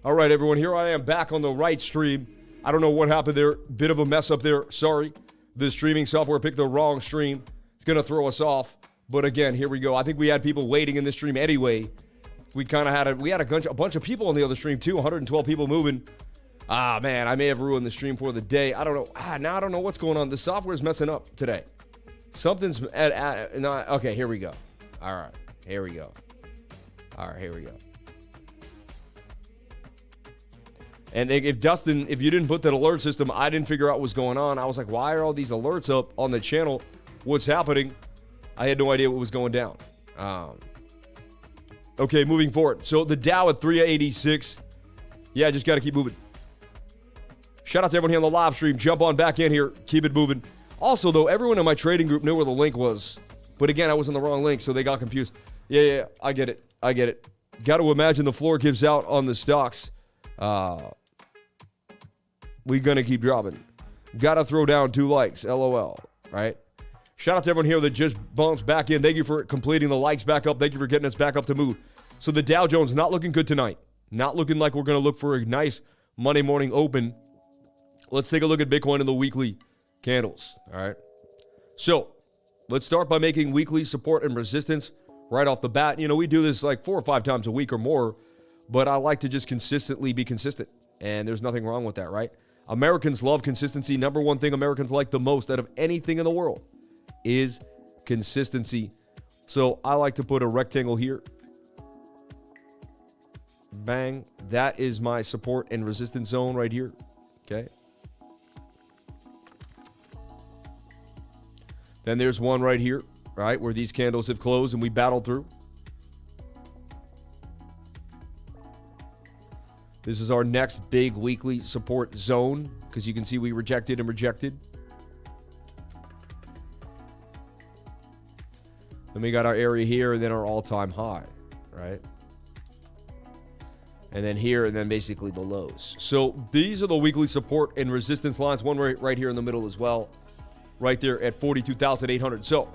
All right, everyone, here I am back on the right stream. I don't know what happened there. Bit of a mess up there. Sorry. The streaming software picked the wrong stream. It's going to throw us off. But again, here we go. I think we had people waiting in this stream anyway. We kind of had a bunch of people on the other stream too. 112 people moving. Ah, man, I may have ruined the stream for the day. I don't know. Now I don't know what's going on. The software's messing up today. Something's okay, here we go. All right, here we go. And if Dustin, if you didn't put that alert system, I didn't figure out what's going on. I was like, why are all these alerts up on the channel? What's happening? I had no idea what was going down. Okay, moving forward. So the Dow at 386. Yeah, just got to keep moving. Shout out to everyone here on the live stream. Jump on back in here. Keep it moving. Also, though, everyone in my trading group knew where the link was. But again, I was on the wrong link, so they got confused. Yeah, I get it. Got to imagine the floor gives out on the stocks. We're going to keep dropping. Got to throw down 2 likes. LOL. Right? Shout out to everyone here that just bumps back in. Thank you for completing the likes back up. Thank you for getting us back up to move. So the Dow Jones not looking good tonight. Not looking like we're going to look for a nice Monday morning open. Let's take a look at Bitcoin in the weekly candles. All right. So let's start by making weekly support and resistance right off the bat. You know, we do this like 4 or 5 times a week or more, but I like to just consistently be consistent. And there's nothing wrong with that, right? Americans love consistency. Number one thing Americans like the most out of anything in the world is consistency. So I like to put a rectangle here. Bang. That is my support and resistance zone right here. Okay. Then there's one right here, right, where these candles have closed and we battled through. This is our next big weekly support zone because you can see we rejected and rejected. Then we got our area here and then our all-time high, right? And then here and then basically the lows. So these are the weekly support and resistance lines. One right here in the middle as well. Right there at 42,800. So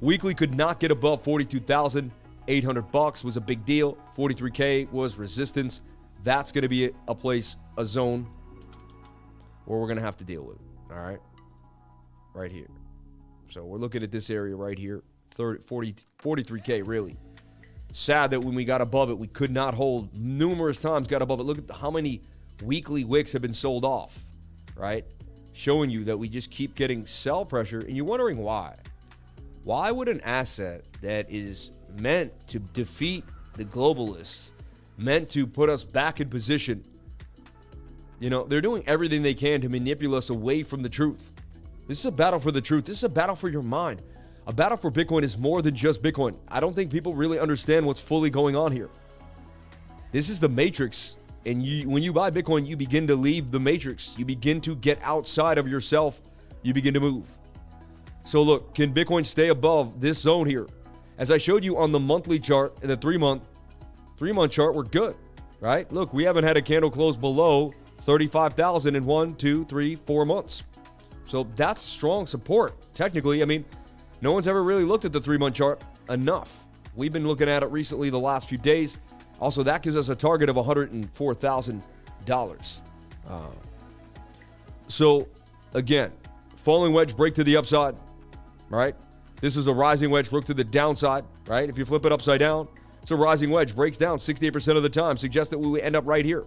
weekly could not get above 42,800 bucks was a big deal. 43K was resistance. That's going to be a place, a zone where we're going to have to deal with. All right. Right here. So we're looking at this area right here. 43K really. Sad that when we got above it, we could not hold. Numerous times got above it. Look at how many weekly wicks have been sold off. Right. Showing you that we just keep getting sell pressure, and you're wondering why. Why would an asset that is meant to defeat the globalists, meant to put us back in position, you know, they're doing everything they can to manipulate us away from the truth. This is a battle for the truth. This is a battle for your mind. A battle for Bitcoin is more than just Bitcoin. I don't think people really understand what's fully going on here. This is the matrix. And when you buy Bitcoin, you begin to leave the matrix. You begin to get outside of yourself. You begin to move. So look, can Bitcoin stay above this zone here? As I showed you on the monthly chart, the 3-month chart, we're good, right? Look, we haven't had a candle close below 35,000 in 1, 2, 3, 4 months. So that's strong support. Technically, I mean, no one's ever really looked at the 3-month chart enough. We've been looking at it recently the last few days. Also, that gives us a target of $104,000. So, again, falling wedge break to the upside, right? This is a rising wedge broke to the downside, right? If you flip it upside down, it's a rising wedge, breaks down 68% of the time, suggests that we would end up right here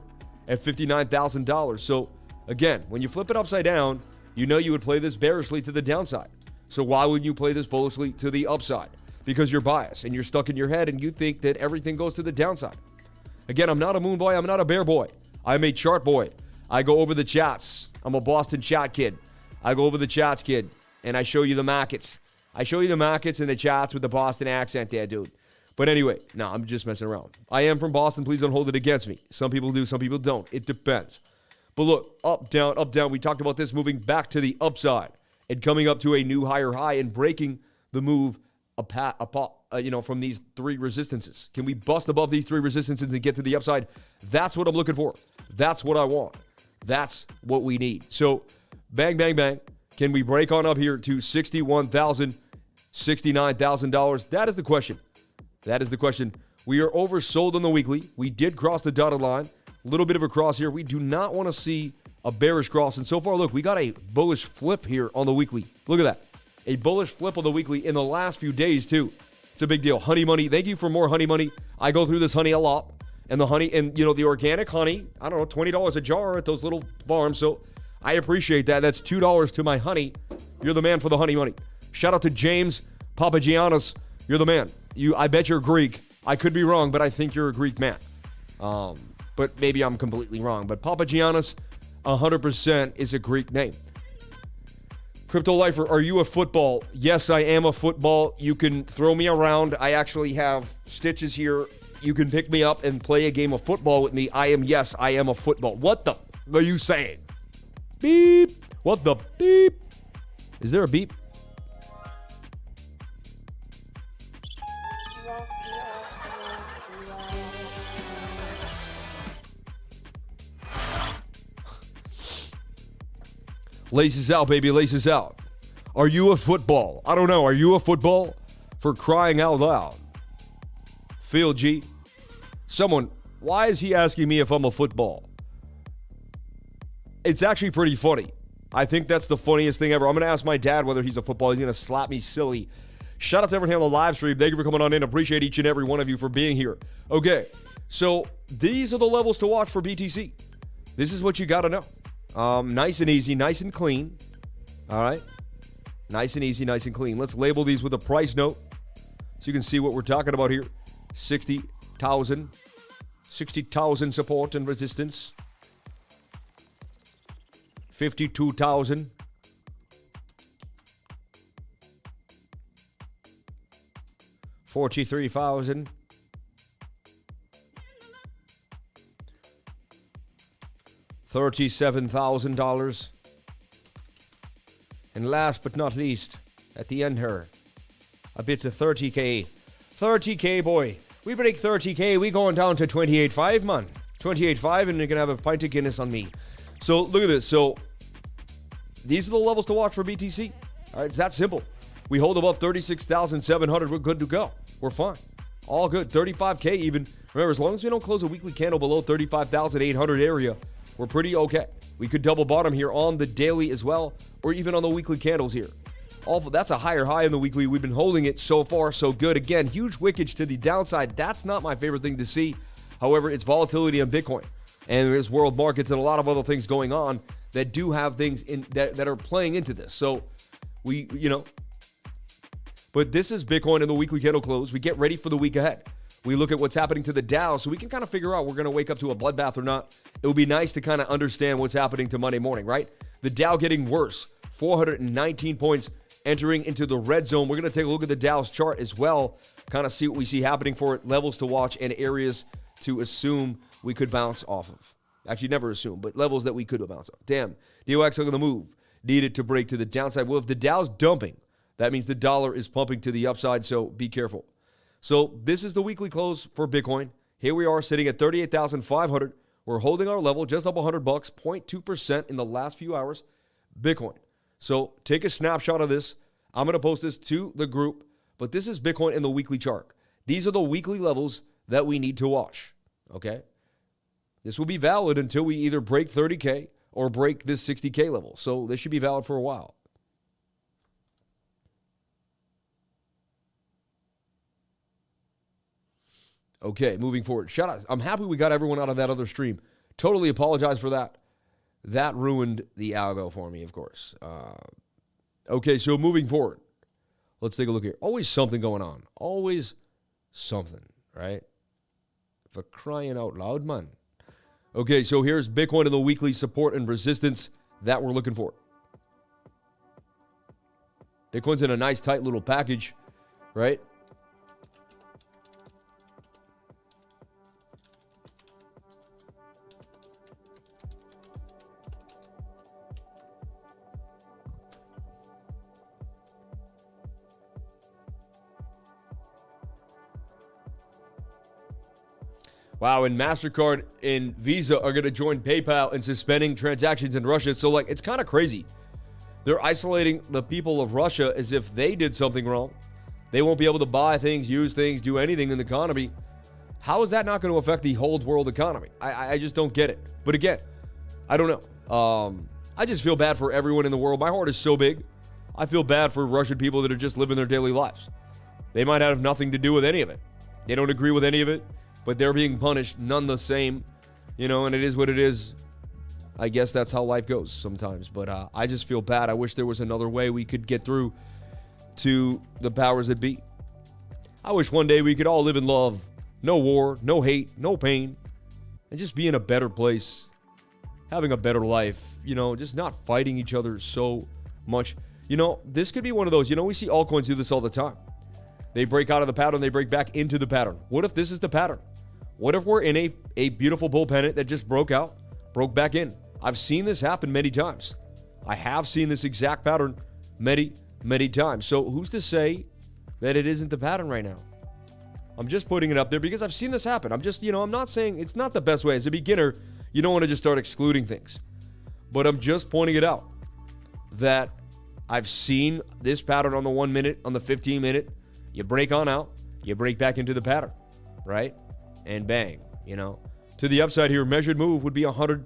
at $59,000. So, again, when you flip it upside down, you know you would play this bearishly to the downside. So why would you play this bullishly to the upside? Because you're biased and you're stuck in your head and you think that everything goes to the downside. Again, I'm not a moon boy. I'm not a bear boy. I'm a chart boy. I go over the chats. I'm a Boston chat kid. I go over the chats, kid, and I show you the markets. I show you the markets and the chats with the Boston accent there, dude. But anyway, no, I'm just messing around. I am from Boston. Please don't hold it against me. Some people do, some people don't. It depends. But look, up, down, up, down. We talked about this moving back to the upside and coming up to a new higher high and breaking the move from these 3 resistances. Can we bust above these 3 resistances and get to the upside? That's what I'm looking for. That's what I want. That's what we need. So bang, bang, bang. Can we break on up here to $61,000, $69,000? That is the question. That is the question. We are oversold on the weekly. We did cross the dotted line. A little bit of a cross here. We do not want to see a bearish cross. And so far, look, we got a bullish flip here on the weekly. Look at that. A bullish flip on the weekly in the last few days, too. It's a big deal. Honey money. Thank you for more honey money. I go through this honey a lot. And the honey, and you know, the organic honey, I don't know, $20 a jar at those little farms. So I appreciate that. That's $2 to my honey. You're the man for the honey money. Shout out to James Papagiannis. You're the man. I bet you're Greek. I could be wrong, but I think you're a Greek man. But maybe I'm completely wrong. But Papagiannis, 100% is a Greek name. Crypto Lifer, are you a football? Yes, I am a football. You can throw me around. I actually have stitches here. You can pick me up and play a game of football with me. I am a football. What the are you saying? Beep. What the beep? Is there a beep? Laces out, baby, laces out. Are you a football? I don't know. Are you a football? For crying out loud. Phil G. Someone, why is he asking me if I'm a football? It's actually pretty funny. I think that's the funniest thing ever. I'm going to ask my dad whether he's a football. He's going to slap me silly. Shout out to everyone on the live stream. Thank you for coming on in. Appreciate each and every one of you for being here. Okay, so these are the levels to watch for BTC. This is what you got to know. Nice and easy, nice and clean. All right. Nice and easy, nice and clean. Let's label these with a price note so you can see what we're talking about here. 60,000 support and resistance. 52,000. 43,000. $37,000. And last but not least, at the end here, a bit of 30K. 30K, boy. We break 30K, we going down to 28.5, man. 28.5, and you can have a pint of Guinness on me. So, look at this. So, these are the levels to watch for BTC. All right, it's that simple. We hold above 36,700, we're good to go. We're fine. All good. 35K even. Remember, as long as we don't close a weekly candle below 35,800 area, we're pretty okay. We could double bottom here on the daily as well, or even on the weekly candles here. That's a higher high in the weekly. We've been holding it so far, so good. Again, huge wickage to the downside. That's not my favorite thing to see. However, it's volatility in Bitcoin. And there's world markets and a lot of other things going on that do have things in that are playing into this. So we, but this is Bitcoin in the weekly candle close. We get ready for the week ahead. We look at what's happening to the Dow so we can kind of figure out we're going to wake up to a bloodbath or not. It would be nice to kind of understand what's happening to Monday morning, right? The Dow getting worse, 419 points entering into the red zone. We're going to take a look at the Dow's chart as well, kind of see what we see happening for it, levels to watch and areas to assume we could bounce off of. Actually, never assume, but levels that we could bounce off. Damn, DOX on the move. Needed to break to the downside. Well, if the Dow's dumping, that means the dollar is pumping to the upside, so be careful. So this is the weekly close for Bitcoin. Here we are sitting at 38,500. We're holding our level just up $100, 0.2% in the last few hours. Bitcoin. So take a snapshot of this. I'm going to post this to the group, but this is Bitcoin in the weekly chart. These are the weekly levels that we need to watch, okay? This will be valid until we either break 30K or break this 60K level. So this should be valid for a while. Okay, moving forward. Shout out. I'm happy we got everyone out of that other stream. Totally apologize for that. That ruined the algo for me, of course. Okay, so moving forward. Let's take a look here. Always something going on. Always something, right? For crying out loud, man. Okay, so here's Bitcoin in the weekly support and resistance that we're looking for. Bitcoin's in a nice, tight little package, right? Wow, and MasterCard and Visa are going to join PayPal in suspending transactions in Russia. So, it's kind of crazy. They're isolating the people of Russia as if they did something wrong. They won't be able to buy things, use things, do anything in the economy. How is that not going to affect the whole world economy? I just don't get it. But again, I don't know. I just feel bad for everyone in the world. My heart is so big. I feel bad for Russian people that are just living their daily lives. They might have nothing to do with any of it. They don't agree with any of it, but they're being punished none the same, and it is what it is. I guess that's how life goes sometimes, but I just feel bad. I wish there was another way we could get through to the powers that be. I wish one day we could all live in love, no war, no hate, no pain, and just be in a better place, having a better life, just not fighting each other so much. This could be one of those, we see altcoins do this all the time. They break out of the pattern, they break back into the pattern. What if this is the pattern? What if we're in a beautiful bull pennant that just broke out, broke back in? I've seen this happen many times. I have seen this exact pattern many, many times. So who's to say that it isn't the pattern right now? I'm just putting it up there because I've seen this happen. I'm just, I'm not saying it's not the best way. As a beginner, you don't want to just start excluding things. But I'm just pointing it out that I've seen this pattern on the 1 minute, on the 15 minute. You break on out, you break back into the pattern, right? And bang, To the upside here, measured move would be $100,000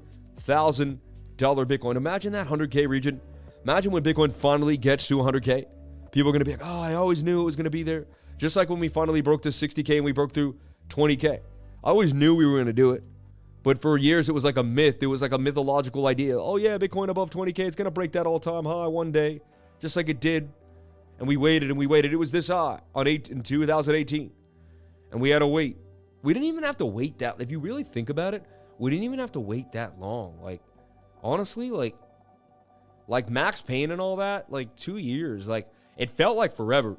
Bitcoin. Imagine that 100K region. Imagine when Bitcoin finally gets to 100K. People are going to be like, oh, I always knew it was going to be there. Just like when we finally broke to 60K and we broke through 20K. I always knew we were going to do it. But for years, it was like a myth. It was like a mythological idea. Oh, yeah, Bitcoin above 20K. It's going to break that all-time high one day, just like it did. And we waited and we waited. It was this high in 2018. And we had to wait. We didn't even have to wait that. If you really think about it, we didn't even have to wait that long. Like, honestly, like Max Payne and all that, 2 years. It felt like forever,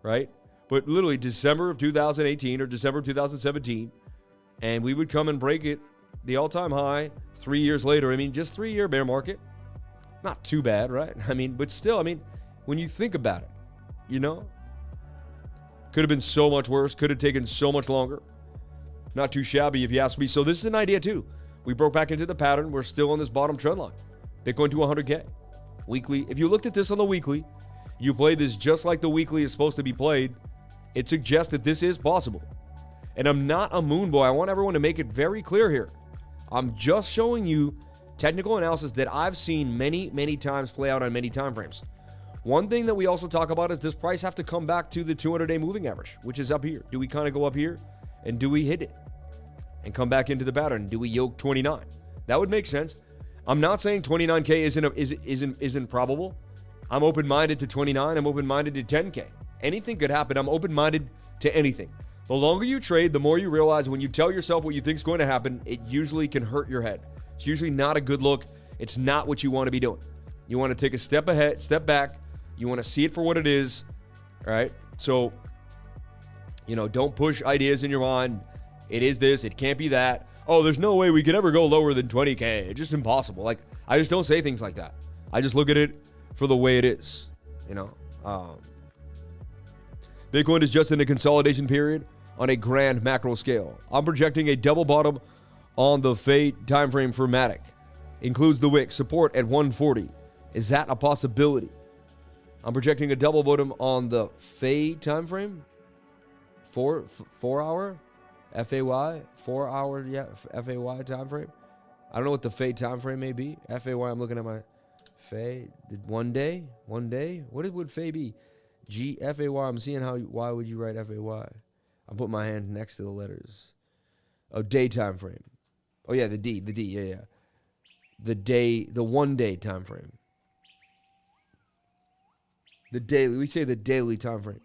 right? But literally December of 2018 or December of 2017, and we would come and break it, the all-time high, 3 years later. Just 3 year bear market. Not too bad, right? But still, when you think about it, could have been so much worse, could have taken so much longer. Not too shabby if you ask me. So this is an idea too. We broke back into the pattern. We're still on this bottom trend line. Bitcoin to 100K. Weekly. If you looked at this on the weekly, you played this just like the weekly is supposed to be played, it suggests that this is possible. And I'm not a moon boy. I want everyone to make it very clear here. I'm just showing you technical analysis that I've seen many, many times play out on many time frames. One thing that we also talk about is, does price have to come back to the 200-day moving average, which is up here? Do we kind of go up here and do we hit it and come back into the pattern? Do we yoke 29? That would make sense. I'm not saying 29K isn't probable. I'm open-minded to 29. I'm open-minded to 10K. Anything could happen. I'm open-minded to anything. The longer you trade, the more you realize when you tell yourself what you think is going to happen, it usually can hurt your head. It's usually not a good look. It's not what you want to be doing. You want to take a step ahead, step back. You want to see it for what it is, all right? So, don't push ideas in your mind. It is this, it can't be that. Oh, there's no way we could ever go lower than 20K. It's just impossible. I just don't say things like that. I just look at it for the way it is, Bitcoin is just in a consolidation period on a grand macro scale. I'm projecting a double bottom on the fade time frame for Matic. Includes the wick support at 140. Is that a possibility? I'm projecting a double bottom on the fade time frame. 4 hour FAY 4 hour FAY time frame. I don't know what the fade time frame may be. FAY, I'm looking at my fade. 1 day. What would fade be? FAY. I'm seeing why would you write FAY? I'm putting my hand next to the letters. Oh, day time frame. Oh yeah, the D. Yeah. The 1 day time frame. The daily, we say the daily time frame.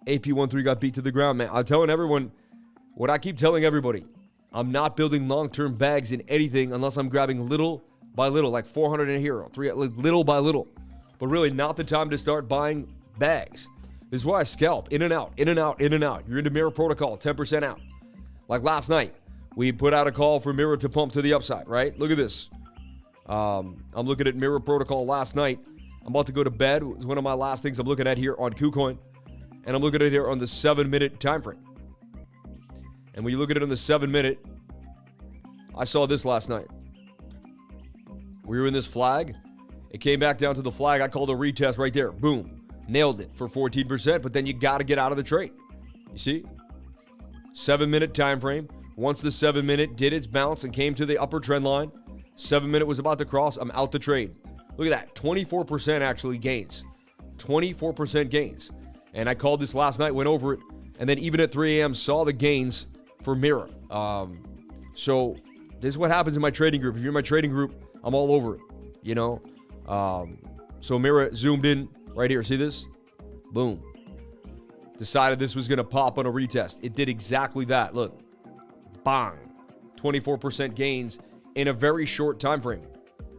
AP13 got beat to the ground, man. I'm telling everyone what I keep telling everybody. I'm not building long-term bags in anything unless I'm grabbing little by little, like 400 in a hero, little by little. But really not the time to start buying bags. This is why I scalp in and out. You're into Mirror Protocol, 10% out. Like last night, we put out a call for Mirror to pump to the upside, right? Look at this. I'm looking at Mirror Protocol last night. I'm about to go to bed. It's one of my last things I'm looking at here on KuCoin. And I'm looking at it here on the 7-minute time frame. And when you look at it on the 7-minute, I saw this last night. We were in this flag. It came back down to the flag. I called a retest right there. Boom. Nailed it for 14%, but then you got to get out of the trade. You see? 7-minute time frame. Once the 7-minute did its bounce and came to the upper trend line, 7-minute was about to cross, I'm out the trade. Look at that, 24% actually gains. 24% gains. And I called this last night, went over it, and then even at 3 a.m. saw the gains for Mirror. So this is what happens in my trading group. If you're in my trading group, I'm all over it, you know? So Mirror zoomed in right here. See this? Boom. Decided this was going to pop on a retest. It did exactly that. Look. Bang. 24% gains in a very short time frame.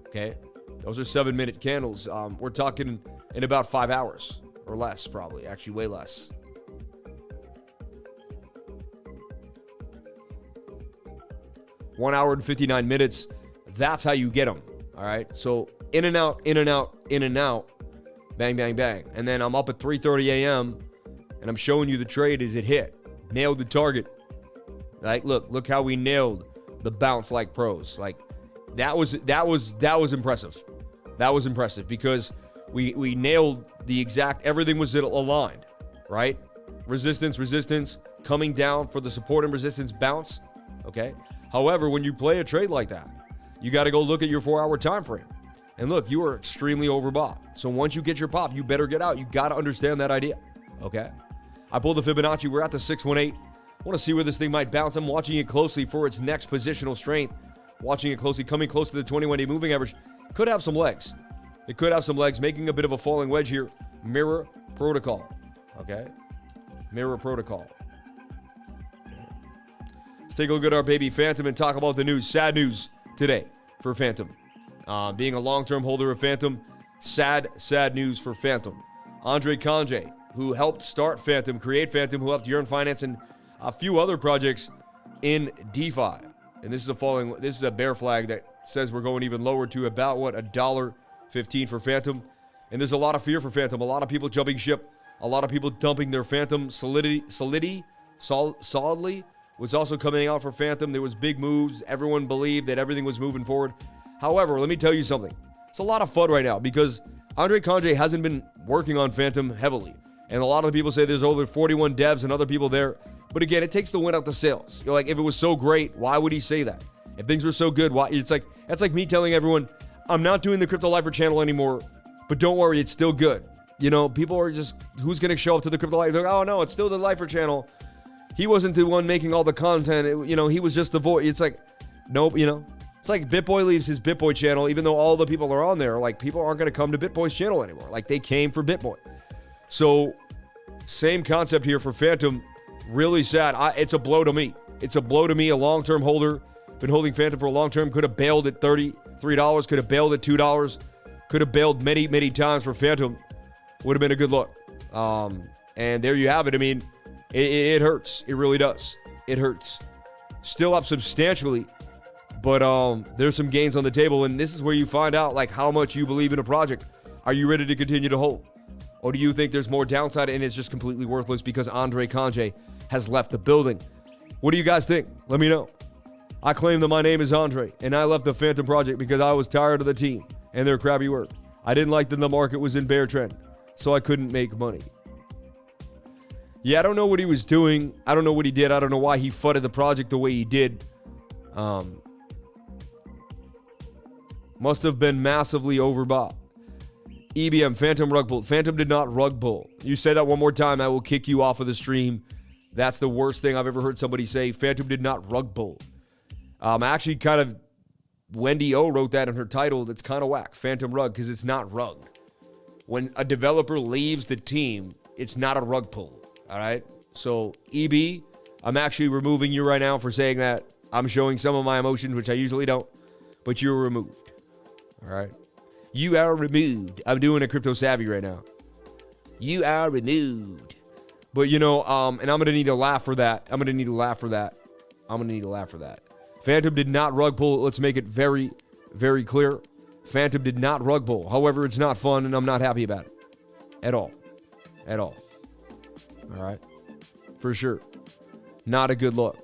Okay? Those are 7-minute candles. We're talking in about 5 hours or less, probably. Actually, way less. One hour and 59 minutes. That's how you get them. All right? So in and out, in and out, in and out. Bang, bang, bang. And then I'm up at 3:30 a.m. and I'm showing you the trade as it hit. Nailed the target. Like, look how we nailed the bounce like pros. Like, that was impressive. That was impressive because we nailed the exact, everything was aligned, right? Resistance, coming down for the support and resistance bounce, okay? However, when you play a trade like that, you got to go look at your 4-hour time frame. And look, you are extremely overbought. So once you get your pop, you better get out. You got to understand that idea, okay? I pulled the Fibonacci. We're at the 618. I want to see where this thing might bounce. I'm watching it closely for its next positional strength. Watching it closely, coming close to the 21-day moving average. Could have some legs. It could have some legs, making a bit of a falling wedge here. Mirror protocol, okay? Mirror protocol. Let's take a look at our baby Phantom and talk about the news. Sad news today for Phantom. Being a long-term holder of Phantom, sad news for Phantom. Andre CONJE, who helped start Phantom, create Phantom, who helped Yearn Finance and a few other projects in DeFi. And this is a bear flag that says we're going even lower to about what, $1.15 for Phantom. And there's a lot of fear for Phantom. A lot of people jumping ship. A lot of people dumping their Phantom. Solidly was also coming out for Phantom. There was big moves. Everyone believed that everything was moving forward. However, let me tell you something. It's a lot of FUD right now because Andre CONJE hasn't been working on Phantom heavily. And a lot of the people say there's over 41 devs and other people there. But again, it takes the wind out the sails. You're like, if it was so great, why would he say that? If things were so good, why? That's like me telling everyone, I'm not doing the Crypto Lifer channel anymore, but don't worry, it's still good. You know, people are just, who's going to show up to the Crypto Lifer? They're like, oh no, it's still the Lifer channel. He wasn't the one making all the content. He was just the voice. It's like, nope, It's like BitBoy leaves his BitBoy channel, even though all the people are on there. Like, people aren't going to come to BitBoy's channel anymore. Like, they came for BitBoy. So, same concept here for Phantom. Really sad. It's a blow to me. It's a blow to me, a long-term holder. Been holding Phantom for a long term. Could have bailed at $33. Could have bailed at $2. Could have bailed many, many times for Phantom. Would have been a good look. And there you have it. I mean, it hurts. It really does. It hurts. Still up substantially. But there's some gains on the table. And this is where you find out, like, how much you believe in a project. Are you ready to continue to hold? Or do you think there's more downside and it's just completely worthless because Andre CONJE has left the building? What do you guys think? Let me know. I claim that my name is Andre, and I left the Phantom project because I was tired of the team and their crappy work. I didn't like that the market was in bear trend, so I couldn't make money. Yeah, I don't know what he was doing. I don't know what he did. I don't know why he fudded the project the way he did. Must have been massively overbought. EBM, Phantom rug pull. Phantom did not rug pull. You say that one more time, I will kick you off of the stream. That's the worst thing I've ever heard somebody say. Phantom did not rug pull. Actually, kind of, Wendy O wrote that in her title. That's kind of whack. Phantom rug, because it's not rug. When a developer leaves the team, it's not a rug pull. All right? So, EB, I'm actually removing you right now for saying that. I'm showing some of my emotions, which I usually don't. But you're removed. All right? You are removed. I'm doing a crypto savvy right now. You are removed. But, and I'm going to need to laugh for that. Phantom did not rug pull. Let's make it very, very clear. Phantom did not rug pull. However, it's not fun, and I'm not happy about it. At all. All right? For sure. Not a good look.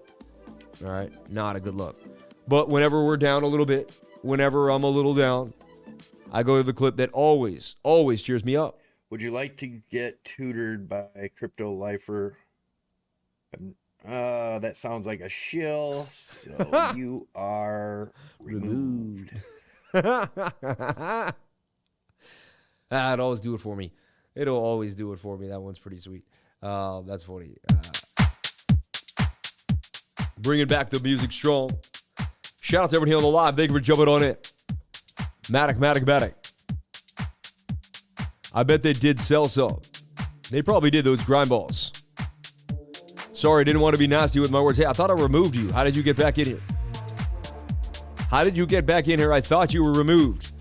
All right? Not a good look. But whenever we're down a little bit, whenever I'm a little down, I go to the clip that always, always cheers me up. Would you like to get tutored by Crypto Lifer? That sounds like a shill, so you are removed. It'll always do it for me. It'll always do it for me. That one's pretty sweet. That's funny. Bringing back the music strong. Shout out to everyone here on the live. Thank you for jumping on it. Matic. I bet they did sell some. They probably did, those grind balls. Sorry, didn't want to be nasty with my words. Hey, I thought I removed you. How did you get back in here? How did you get back in here? I thought you were removed.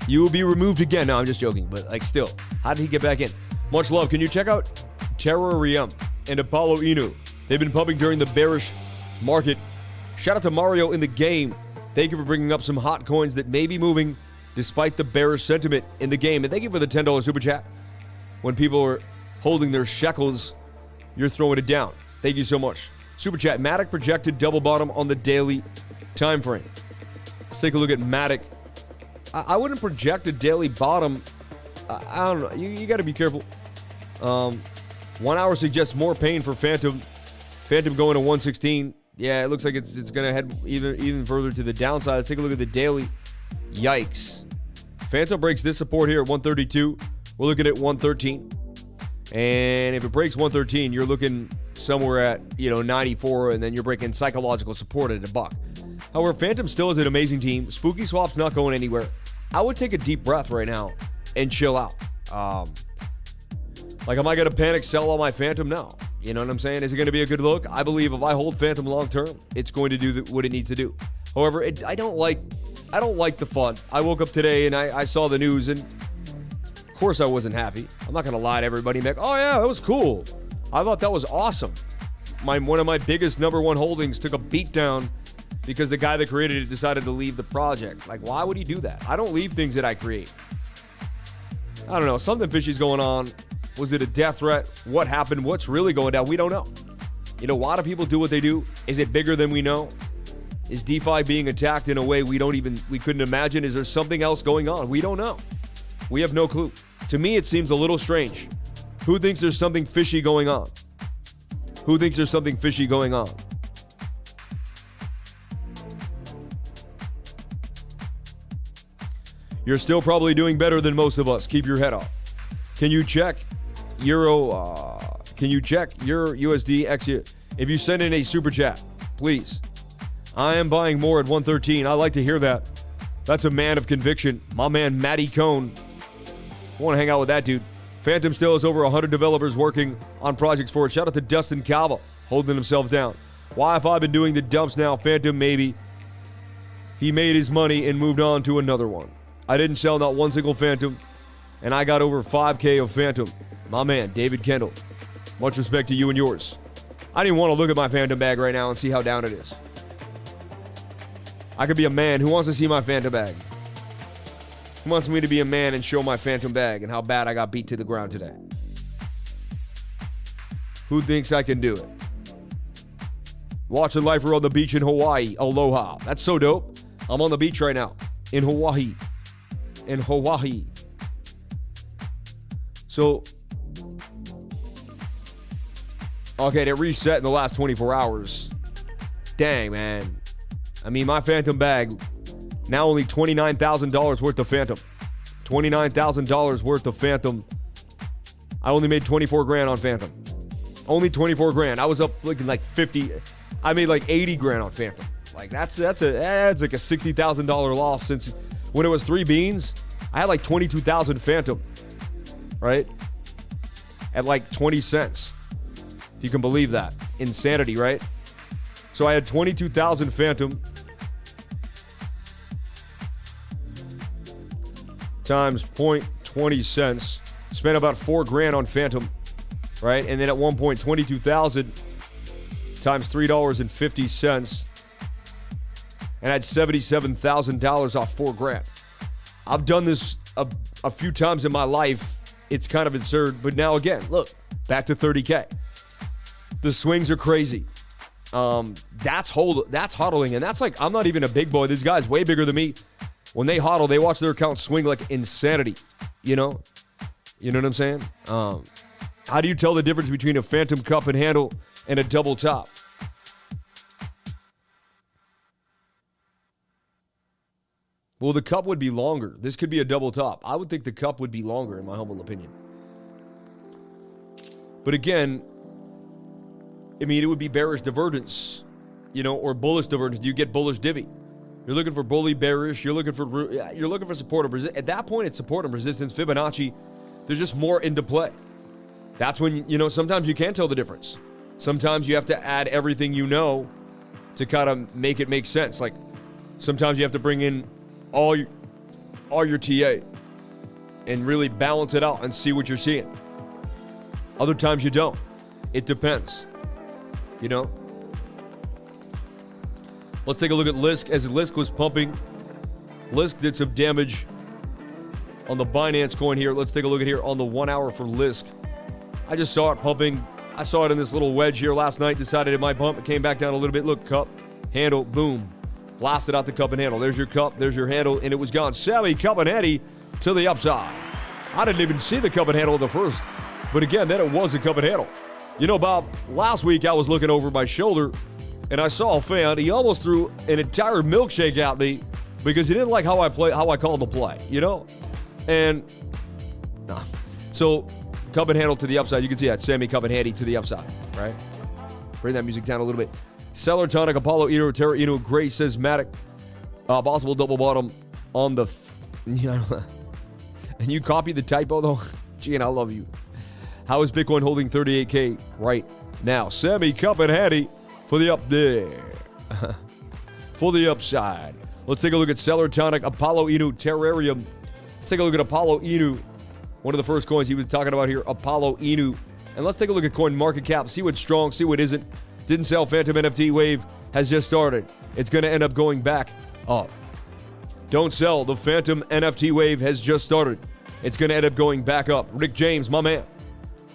You will be removed again. No, I'm just joking, but like still. How did he get back in? Much love. Can you check out Terrarium and Apollo Inu? They've been pumping during the bearish market. Shout out to Mario in the game. Thank you for bringing up some hot coins that may be moving despite the bearish sentiment in the game. And thank you for the $10 super chat. When people are holding their shekels, you're throwing it down. Thank you so much. Super chat. Matic projected double bottom on the daily time frame. Let's take a look at Matic. I wouldn't project a daily bottom. I don't know. You got to be careful. 1 hour suggests more pain for Phantom. Phantom going to 116. Yeah, it looks like it's going to head even further to the downside. Let's take a look at the daily. Yikes. Phantom breaks this support here at 132. We're looking at 113. And if it breaks 113, you're looking somewhere at, 94, and then you're breaking psychological support at $1. However, Phantom still is an amazing team. Spooky Swap's not going anywhere. I would take a deep breath right now and chill out. Am I going to panic sell all my Phantom? No. You know what I'm saying? Is it going to be a good look? I believe if I hold Phantom long term, it's going to do what it needs to do. However, I don't like the fun. I woke up today and I saw the news, and of course I wasn't happy. I'm not going to lie to everybody and be like, oh yeah, that was cool. I thought that was awesome. One of my biggest number one holdings took a beat down because the guy that created it decided to leave the project. Like, why would he do that? I don't leave things that I create. I don't know. Something fishy's going on. Was it a death threat? What happened? What's really going down? We don't know. Why do people do what they do? Is it bigger than we know? Is DeFi being attacked in a way we couldn't imagine? Is there something else going on? We don't know. We have no clue. To me, it seems a little strange. Who thinks there's something fishy going on? Who thinks there's something fishy going on? You're still probably doing better than most of us. Keep your head up. Can you check your USD XU? If you send in a super chat, please. I am buying more at 113. I like to hear that. That's a man of conviction. My man, Matty Cohn. I want to hang out with that dude. Phantom still has over 100 developers working on projects for it. Shout out to Dustin Calva, holding himself down. Why have I been doing the dumps now? Phantom, maybe. He made his money and moved on to another one. I didn't sell not one single Phantom, and I got over 5K of Phantom. My man, David Kendall. Much respect to you and yours. I didn't want to look at my Phantom bag right now and see how down it is. I could be a man. Who wants to see my Phantom bag? Who wants me to be a man and show my Phantom bag and how bad I got beat to the ground today? Who thinks I can do it? Watching Lifer on the beach in Hawaii. Aloha. That's so dope. I'm on the beach right now. In Hawaii. So, okay, they reset in the last 24 hours. Dang, man. I mean, my Phantom bag, now only $29,000 worth of Phantom. $29,000 worth of Phantom. I only made 24 grand on Phantom. Only 24 grand. I was up looking like 50. I made like 80 grand on Phantom. Like that's like a $60,000 loss since when it was 3 beans. I had like 22,000 Phantom, right? At like 20 cents. If you can believe that. Insanity, right? So I had 22,000 Phantom times 0.20 cents. Spent about 4 grand on Phantom, right? And then at one point, 22,000 times $3.50. And I had $77,000 off 4 grand. I've done this a few times in my life. It's kind of absurd. But now again, look, back to 30K. The swings are crazy. That's hodling. And that's like, I'm not even a big boy. This guy's way bigger than me. When they hodl, they watch their account swing like insanity, You know what I'm saying? How do you tell the difference between a phantom cup and handle and a double top? Well, the cup would be longer. This could be a double top. I would think the cup would be longer, in my humble opinion. But again, I mean, it would be bearish divergence, you know, or bullish divergence. You get bullish divvy. You're looking for bully bearish. You're looking for support and resistance. At that point, it's support and resistance. Fibonacci, there's just more into play. That's when, you know, sometimes you can't tell the difference. Sometimes you have to add everything you know to kind of make it make sense. Like sometimes you have to bring in all your TA and really balance it out and see what you're seeing. Other times you don't. It depends. You know? Let's take a look at Lisk. As Lisk was pumping, Lisk did some damage on the Binance coin here. Let's take a look at here on the 1 hour for Lisk. I just saw it pumping. I saw it in this little wedge here last night. Decided it might pump. It came back down a little bit. Look, cup, handle, boom. Blasted out the cup and handle. There's your cup. There's your handle. And it was gone. Sammy cup and handy to the upside. I didn't even see the cup and handle at the first. But again, then it was a cup and handle. You know, Bob, last week I was looking over my shoulder and I saw a fan. He almost threw an entire milkshake at me because he didn't like how I called the play, you know? And nah. So cup and handle to the upside. You can see that. Sammy cup and handy to the upside, right? Bring that music down a little bit. CELR, TONIC, Apollo, Eno, TERA, Eno, Gray, Matic. Possible double bottom on the... And you copy the typo, though? Gee, and I love you. How is Bitcoin holding 38K right now? Sammy cup and handy for the up there. For the upside. Let's take a look at CELR, TONIC, Apollo, Eno, Terrarium. Let's take a look at Apollo, Eno. One of the first coins he was talking about here, Apollo, Eno. And let's take a look at coin market cap. See what's strong, see what isn't. Didn't sell. Phantom NFT wave has just started. It's going to end up going back up. Don't sell. The Phantom NFT wave has just started. It's going to end up going back up. Rick James, my man.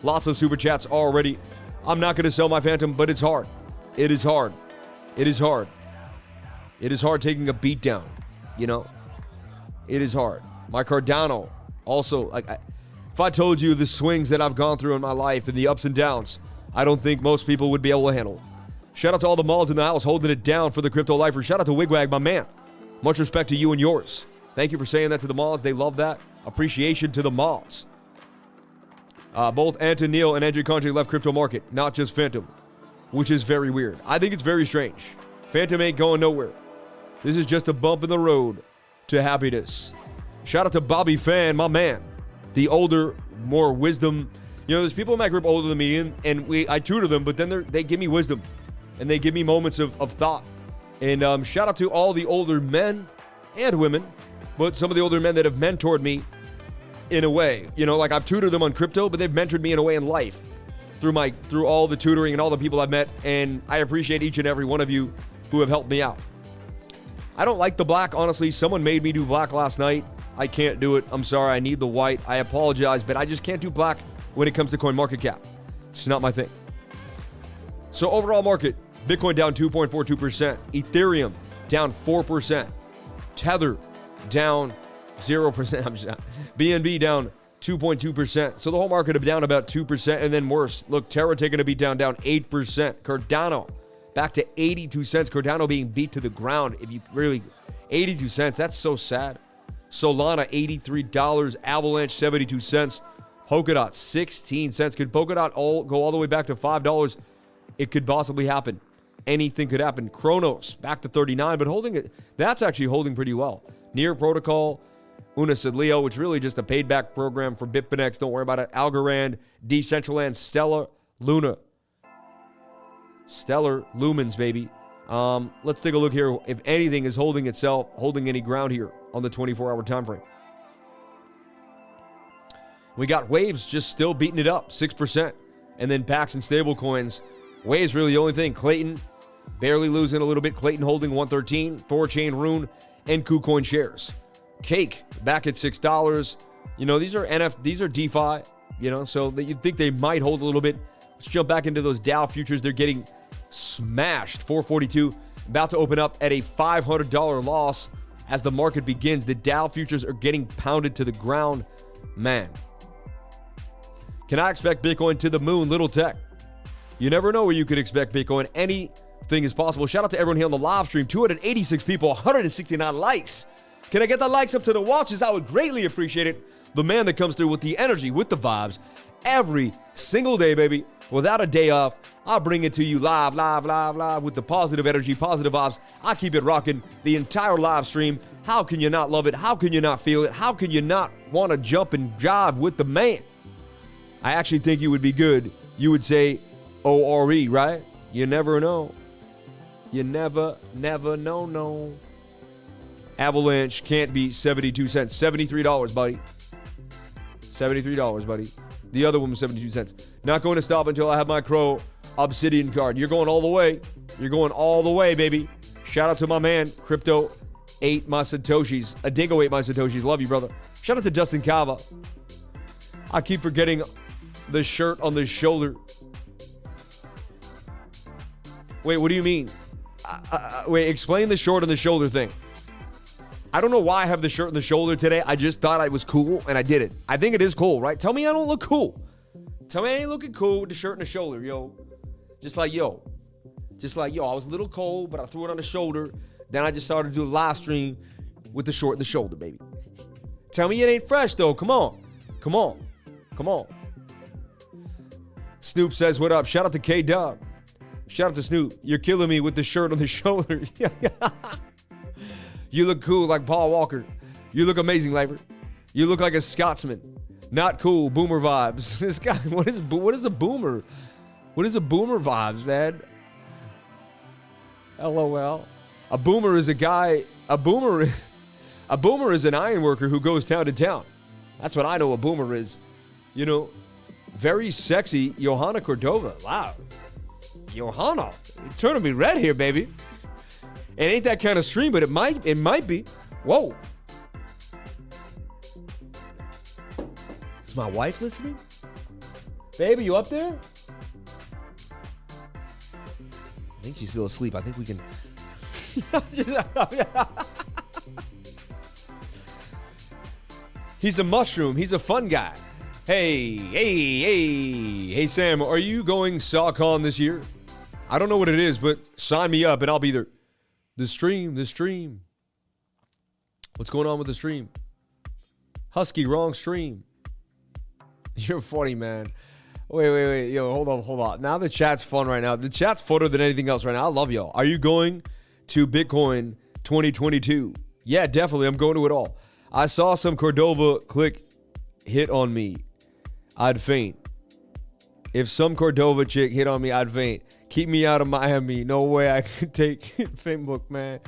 Lots of super chats already. I'm not going to sell my Phantom, but it's hard. It is hard. It is hard. It is hard taking a beat down, you know? It is hard. My Cardano also, like, if I told you the swings that I've gone through in my life and the ups and downs, I don't think most people would be able to handle. Shout out to all the mods in the house holding it down for the crypto lifer. Shout out to Wigwag, my man. Much respect to you and yours. Thank you for saying that to the mods. They love that. Appreciation to the mods. Both Anton Neal and Andrew CONJE left crypto market, not just Phantom, which is very weird. I think it's very strange. Phantom ain't going nowhere. This is just a bump in the road to happiness. Shout out to Bobby Fan, my man. The older, more wisdom. You know, there's people in my group older than me, and I tutor them, but then they give me wisdom, and they give me moments of thought. And shout out to all the older men and women, but some of the older men that have mentored me in a way. You know, like I've tutored them on crypto, but they've mentored me in a way in life through all the tutoring and all the people I've met, and I appreciate each and every one of you who have helped me out. I don't like the black, honestly. Someone made me do black last night. I can't do it. I'm sorry. I need the white. I apologize, but I just can't do black when it comes to coin market cap. It's not my thing. So overall market, Bitcoin down 2.42%. Ethereum down 4%. Tether down 0%. BNB down 2.2%. So the whole market down about 2%, and then worse. Look, Terra taking a beat down 8%. Cardano back to 82 cents. Cardano being beat to the ground. If you really, 82 cents, that's so sad. Solana, $83. Avalanche, 72 cents. Polkadot, 16 cents. Could Polkadot go all the way back to $5? It could possibly happen. Anything could happen. Kronos, back to 39, but holding it. That's actually holding pretty well. Near Protocol, Unisodleo, which is really just a paid back program for Bitfinex. Don't worry about it. Algorand, Decentraland, Stellar, Luna. Stellar, Lumens, baby. Let's take a look here. If anything is holding itself, holding any ground here on the 24-hour time frame. We got Waves just still beating it up, 6%. And then Pax and stablecoins. Waves really the only thing. Clayton barely losing a little bit. Clayton holding 113. Thorchain, Rune, and KuCoin shares. Cake back at $6. You know, these are DeFi, you know, so that you'd think they might hold a little bit. Let's jump back into those Dow futures. They're getting smashed. 442. About to open up at a $500 loss as the market begins. The Dow futures are getting pounded to the ground. Man, Can I expect Bitcoin to the moon? Little Tech. You never know where you could expect Bitcoin. Anything is possible. Shout out to everyone here on the live stream. 286 people, 169 likes. Can I get the likes up to the watches? I would greatly appreciate it. The man that comes through with the energy, with the vibes, every single day, baby. Without a day off, I'll bring it to you live with the positive energy, positive vibes. I keep it rocking the entire live stream. How can you not love it? How can you not feel it? How can you not want to jump and jive with the man? I actually think you would be good. You would say O-R-E, right? You never know. You never know, no. Avalanche can't be 72 cents. $73, buddy. $73, buddy. The other one was 72 cents. Not going to stop until I have my Crow Obsidian card. You're going all the way. You're going all the way, baby. Shout out to my man, Crypto ate my Satoshis. Adingo ate my Satoshis. Love you, brother. Shout out to Dustin Cava. I keep forgetting the shirt on the shoulder. Wait, what do you mean? Wait, explain the short on the shoulder thing. I don't know why I have the shirt on the shoulder today. I just thought it was cool, and I did it. I think it is cool, right? Tell me I don't look cool. Tell me I ain't looking cool with the shirt on the shoulder, yo. Just like, yo. I was a little cold, but I threw it on the shoulder. Then I just started to do a live stream with the short on the shoulder, baby. Tell me it ain't fresh, though. Come on. Snoop says, what up? Shout out to K-Dub. Shout out to Snoop. You're killing me with the shirt on the shoulder. You look cool like Paul Walker. You look amazing, Labor. You look like a Scotsman. Not cool. Boomer vibes. This guy, what is a boomer? What is a boomer vibes, man? LOL. A boomer is a guy. A boomer is an iron worker who goes town to town. That's what I know a boomer is. You know, very sexy Johanna Cordova. Wow. Johanna, you're turning me red here, baby. It ain't that kind of stream, but it might be. Whoa. Is my wife listening? Baby, you up there? I think she's still asleep. I think we can. He's a mushroom. He's a fun guy. Hey, Sam, are you going SawCon this year? I don't know what it is, but sign me up and I'll be there. The stream. What's going on with the stream? Husky, wrong stream. You're funny, man. Wait. Yo, hold on. Now the chat's fun right now. The chat's funner than anything else right now. I love y'all. Are you going to Bitcoin 2022? Yeah, definitely. I'm going to it all. I saw some Cordova click hit on me. I'd faint. If some Cordova chick hit on me, I'd faint. Keep me out of Miami. No way I could take it. Facebook, man.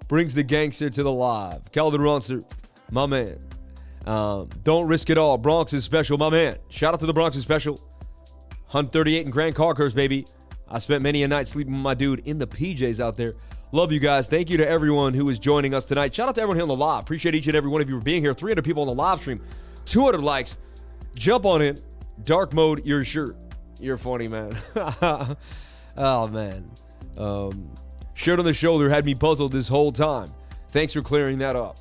Brings the gangster to the live. Calvin Ronster, my man. Don't risk it all. Bronx is special, my man. Shout out to the Bronx is special. Hunt 38 and Grand Carcers, baby. I spent many a night sleeping with my dude in the PJs out there. Love you guys. Thank you to everyone who is joining us tonight. Shout out to everyone here on the live. Appreciate each and every one of you for being here. 300 people on the live stream. 200 likes. Jump on in. Dark mode, your shirt. You're funny, man. Oh, man. Shirt on the shoulder had me puzzled this whole time. Thanks for clearing that up.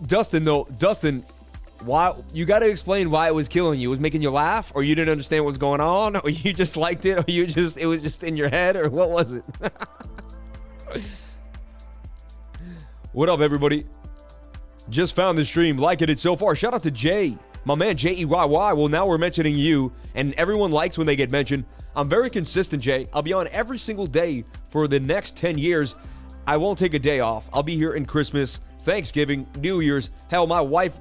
Dustin, why you got to explain why it was killing you. It was making you laugh, or you didn't understand what was going on, or you just liked it, or it was just in your head, or what was it? What up, everybody? Just found the stream, liking it so far. Shout out to Jay, my man, Jeyy. Well, now we're mentioning you, and everyone likes when they get mentioned. I'm very consistent, Jay. I'll be on every single day for the next 10 years. I won't take a day off. I'll be here in Christmas, Thanksgiving, New Year's. Hell, my wife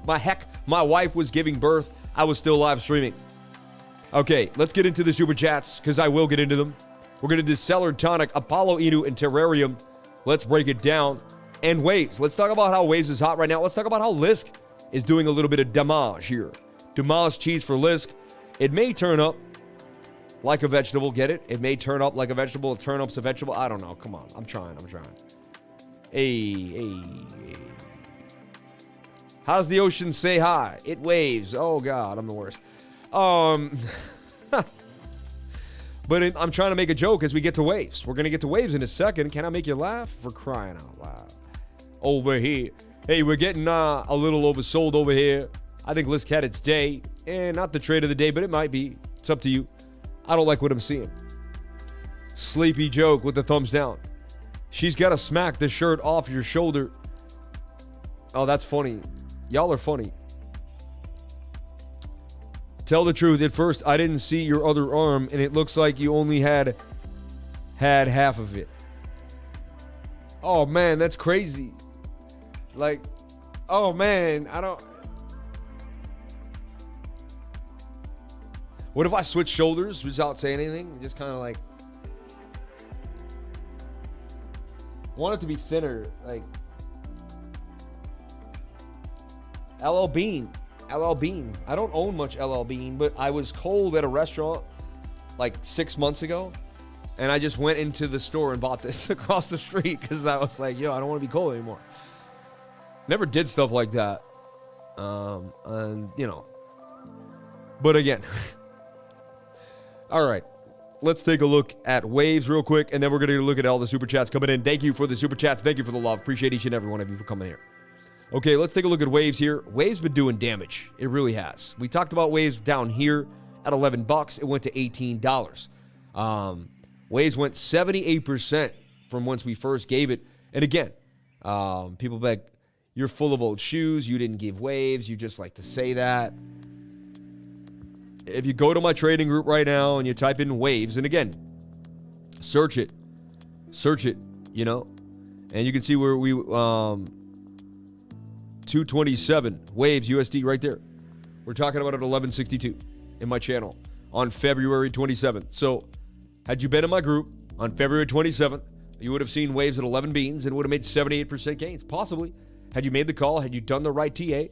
was giving birth. I was still live streaming. Okay, let's get into the super chats, because I will get into them. We're going to do CELR, TONIC, Apollo Inu, and Terrarium. Let's break it down. And Waves. Let's talk about how Waves is hot right now. Let's talk about how Lisk is doing a little bit of damage here. Damage cheese for Lisk. It may turn up like a vegetable. Get it? It may turn up like a vegetable. Turn up's a vegetable. I don't know. Come on. I'm trying. Hey. How's the ocean say hi? It waves. Oh, God. I'm the worst. But I'm trying to make a joke as we get to Waves. We're going to get to Waves in a second. Can I make you laugh? For crying out loud. Over here. Hey, we're getting a little oversold over here. I think Lisk had its day. not the trade of the day, but it might be. It's up to you. I don't like what I'm seeing. Sleepy Joke with the thumbs down. She's got to smack the shirt off your shoulder. Oh, that's funny. Y'all are funny. Tell the truth. At first, I didn't see your other arm, and it looks like you only had half of it. Oh, man, that's crazy. Like, oh, man, I don't... What if I switch shoulders without saying anything? Just kind of like... want it to be thinner, like... LL Bean. LL Bean. I don't own much LL Bean, but I was cold at a restaurant like 6 months ago, and I just went into the store and bought this across the street because I was like, yo, I don't want to be cold anymore. Never did stuff like that. And, you know. But again. All right. Let's take a look at waves real quick, and then we're going to look at all the super chats coming in. Thank you for the super chats. Thank you for the love. Appreciate each and every one of you for coming here. Okay, let's take a look at waves here. Waves been doing damage. It really has. We talked about waves down here at $11. It went to $18. Waves went 78% from once we first gave it. And again, people beg, you're full of old shoes. You didn't give waves. You just like to say that. If you go to my trading group right now and you type in waves, and again, search it, you know, and you can see where we, 227 waves USD right there. We're talking about it at 1162 in my channel on February 27th. So had you been in my group on February 27th, you would have seen waves at 11 beans and would have made 78% gains. Possibly. Had you made the call, had you done the right TA,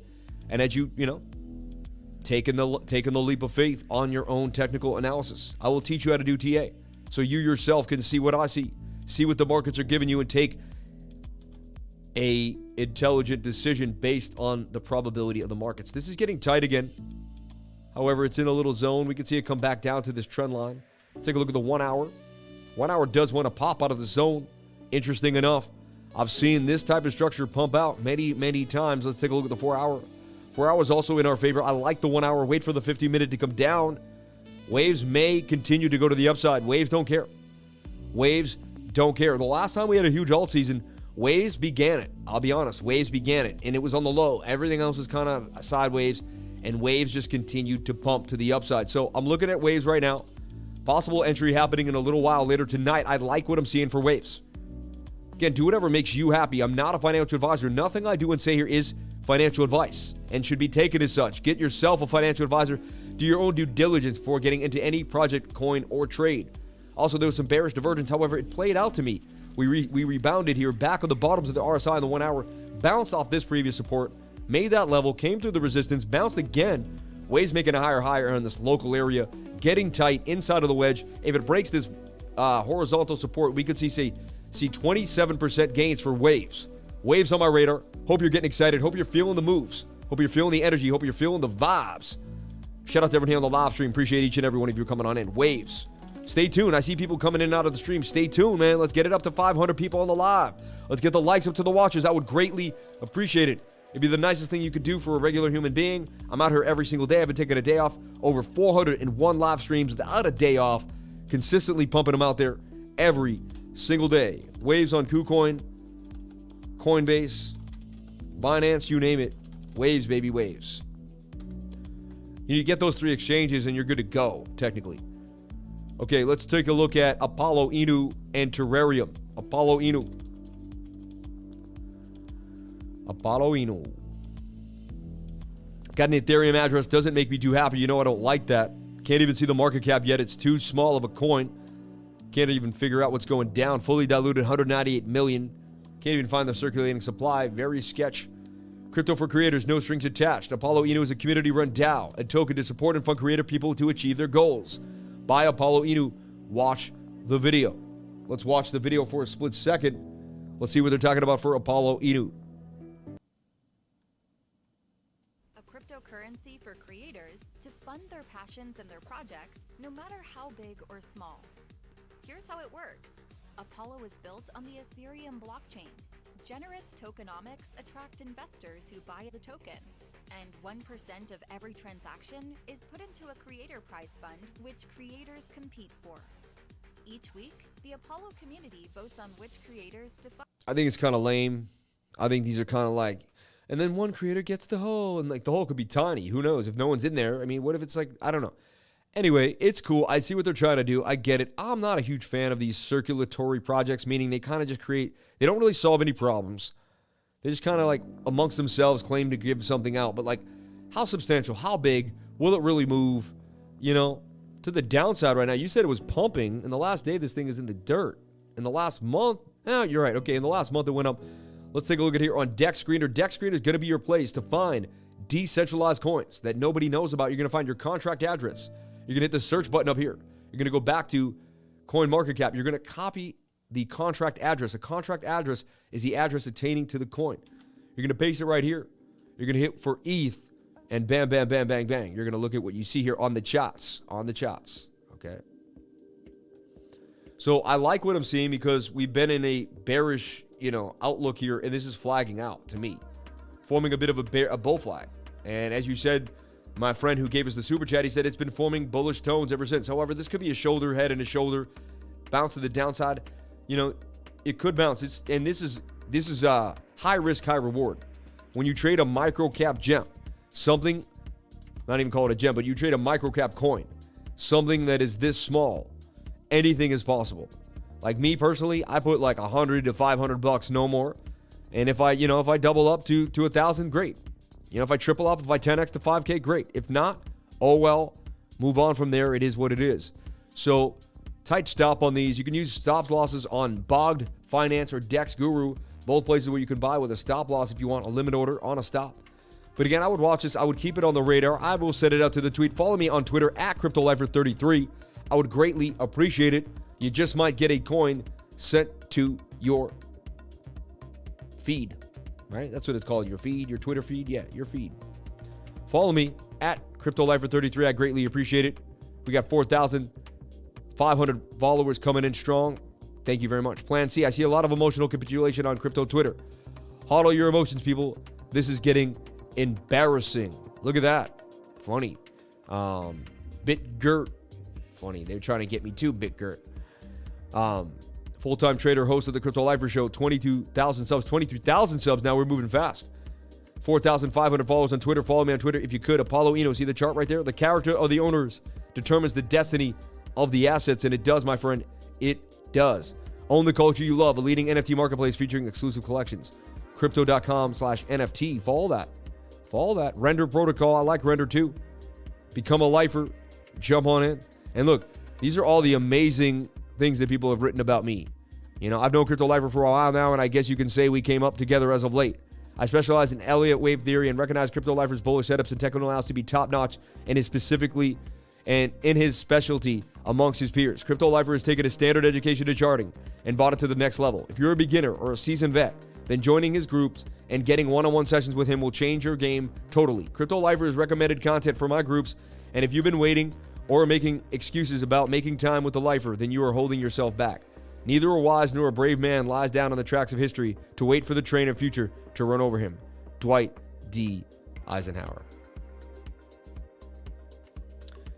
and had you, you know, taken the leap of faith on your own technical analysis. I will teach you how to do TA so you yourself can see what I see what the markets are giving you, and take a intelligent decision based on the probability of the markets. This is getting tight again. However, it's in a little zone. We can see it come back down to this trend line. Let's take a look at the 1 hour. 1 hour does want to pop out of the zone. Interesting enough, I've seen this type of structure pump out many, many times. Let's take a look at the 4 hour. 4 hours also in our favor. I like the 1 hour. Wait for the 50-minute to come down. Waves may continue to go to the upside. Waves don't care. Waves don't care. The last time we had a huge alt season, waves began it. I'll be honest. Waves began it, and it was on the low. Everything else was kind of sideways, and waves just continued to pump to the upside. So I'm looking at waves right now. Possible entry happening in a little while later tonight. I like what I'm seeing for waves. Again, do whatever makes you happy. I'm not a financial advisor. Nothing I do and say here is financial advice and should be taken as such. Get yourself a financial advisor. Do your own due diligence before getting into any project, coin, or trade. Also, there was some bearish divergence. However, it played out to me. We rebounded here back on the bottoms of the RSI in the 1 hour, bounced off this previous support, made that level, came through the resistance, bounced again. Waves making a higher in this local area, getting tight inside of the wedge. If it breaks this horizontal support, we could see 27% gains for waves. Waves on my radar. Hope you're getting excited. Hope you're feeling the moves. Hope you're feeling the energy. Hope you're feeling the vibes. Shout out to everyone here on the live stream. Appreciate each and every one of you coming on in. Waves. Stay tuned. I see people coming in and out of the stream. Stay tuned, man. Let's get it up to 500 people on the live. Let's get the likes up to the watchers. I would greatly appreciate it. It'd be the nicest thing you could do for a regular human being. I'm out here every single day. I've been taking a day off. Over 401 live streams without a day off. Consistently pumping them out there every single day. Waves on KuCoin, Coinbase, Binance, you name it. Waves, baby, waves. You get those 3 exchanges and you're good to go, technically. Okay, let's take a look at Apollo Inu and Terrarium. Apollo Inu. Got an Ethereum address. Doesn't make me too happy. You know I don't like that. Can't even see the market cap yet. It's too small of a coin. Can't even figure out what's going down. Fully diluted, 198 million. Can't even find the circulating supply. Very sketch. Crypto for creators, no strings attached. Apollo Inu is a community-run DAO, a token to support and fund creative people to achieve their goals. Buy Apollo Inu. Watch the video. Let's watch the video for a split second. Let's see what they're talking about for Apollo Inu. A cryptocurrency for creators to fund their passions and their projects, no matter how big or small. Here's how it works. Apollo is built on the Ethereum blockchain. Generous tokenomics attract investors who buy the token, And 1% of every transaction is put into a creator prize fund, which creators compete for. Each week, the Apollo community votes on which creators to fund. I think it's kind of lame. I think these are kind of like, and then one creator gets the hole, and like the hole could be tiny. Who knows? If no one's in there, I mean, what if it's like, I don't know. Anyway, it's cool. I see what they're trying to do. I get it. I'm not a huge fan of these circulatory projects, meaning they kind of just create, they don't really solve any problems. They just kind of like amongst themselves claim to give something out. But like, how substantial, how big, will it really move, you know, to the downside right now? You said it was pumping, and the last day this thing is in the dirt. In the last month, you're right. Okay, in the last month it went up. Let's take a look at here on Dex Screener. Dex Screener is going to be your place to find decentralized coins that nobody knows about. You're going to find your contract address. You're going to hit the search button up here. You're going to go back to CoinMarketCap. You're going to copy the contract address. The contract address is the address attaining to the coin. You're going to paste it right here. You're going to hit for ETH, and bam, bam, bam, bang, bang. You're going to look at what you see here on the charts. On the charts. Okay. So I like what I'm seeing because we've been in a bearish, outlook here, and this is flagging out to me, forming a bit of a bull flag. And as you said, my friend who gave us the super chat, he said it's been forming bullish tones ever since. However, this could be a shoulder, head, and a shoulder bounce to the downside. It could bounce. This is high risk, high reward. When you trade a micro cap gem, something, not even call it a gem, but you trade a micro cap coin, something that is this small, anything is possible. Like me personally, I put like $100 to $500, no more. And if I double up to 1,000, great. If I triple up, if I 10x to 5K, great. If not, oh well, move on from there. It is what it is. So tight stop on these. You can use stop losses on Bogged, Finance, or Dex Guru, both places where you can buy with a stop loss if you want a limit order on a stop. But again, I would watch this. I would keep it on the radar. I will send it out to the tweet. Follow me on Twitter at CryptoLifer33. I would greatly appreciate it. You just might get a coin sent to your feed, right? That's what it's called, your feed, your Twitter feed. Yeah, your feed. Follow me at CryptoLifer33. I greatly appreciate it. We got 4,500 followers coming in strong. Thank you very much. Plan C, I see a lot of emotional capitulation on crypto Twitter. Hodl your emotions, people. This is getting embarrassing. Look at that. Funny. BitGert. Funny. They're trying to get me too, BitGert. Full-time trader, host of the Crypto Lifer Show. 22,000 subs, 23,000 subs. Now we're moving fast. 4,500 followers on Twitter. Follow me on Twitter if you could. Apollo Eno. See the chart right there? The character of the owners determines the destiny of the assets, and it does, my friend. It does. Own the culture you love. A leading NFT marketplace featuring exclusive collections. Crypto.com/NFT. Follow that. Follow that. Render protocol. I like Render too. Become a lifer. Jump on in. And look, these are all the amazing things that people have written about me. I've known Crypto Lifer for a while now, and I guess you can say we came up together as of late. I specialize in Elliott wave theory and recognize Crypto Lifer's bullish setups and technical analysis to be top-notch and is specifically and in his specialty amongst his peers. Crypto Lifer has taken a standard education to charting and brought it to the next level. If you're a beginner or a seasoned vet, then joining his groups and getting one-on-one sessions with him will change your game totally. Crypto Lifer has recommended content for my groups, and if you've been waiting or making excuses about making time with the lifer, then you are holding yourself back. Neither a wise nor a brave man lies down on the tracks of history to wait for the train of future to run over him. Dwight D. Eisenhower.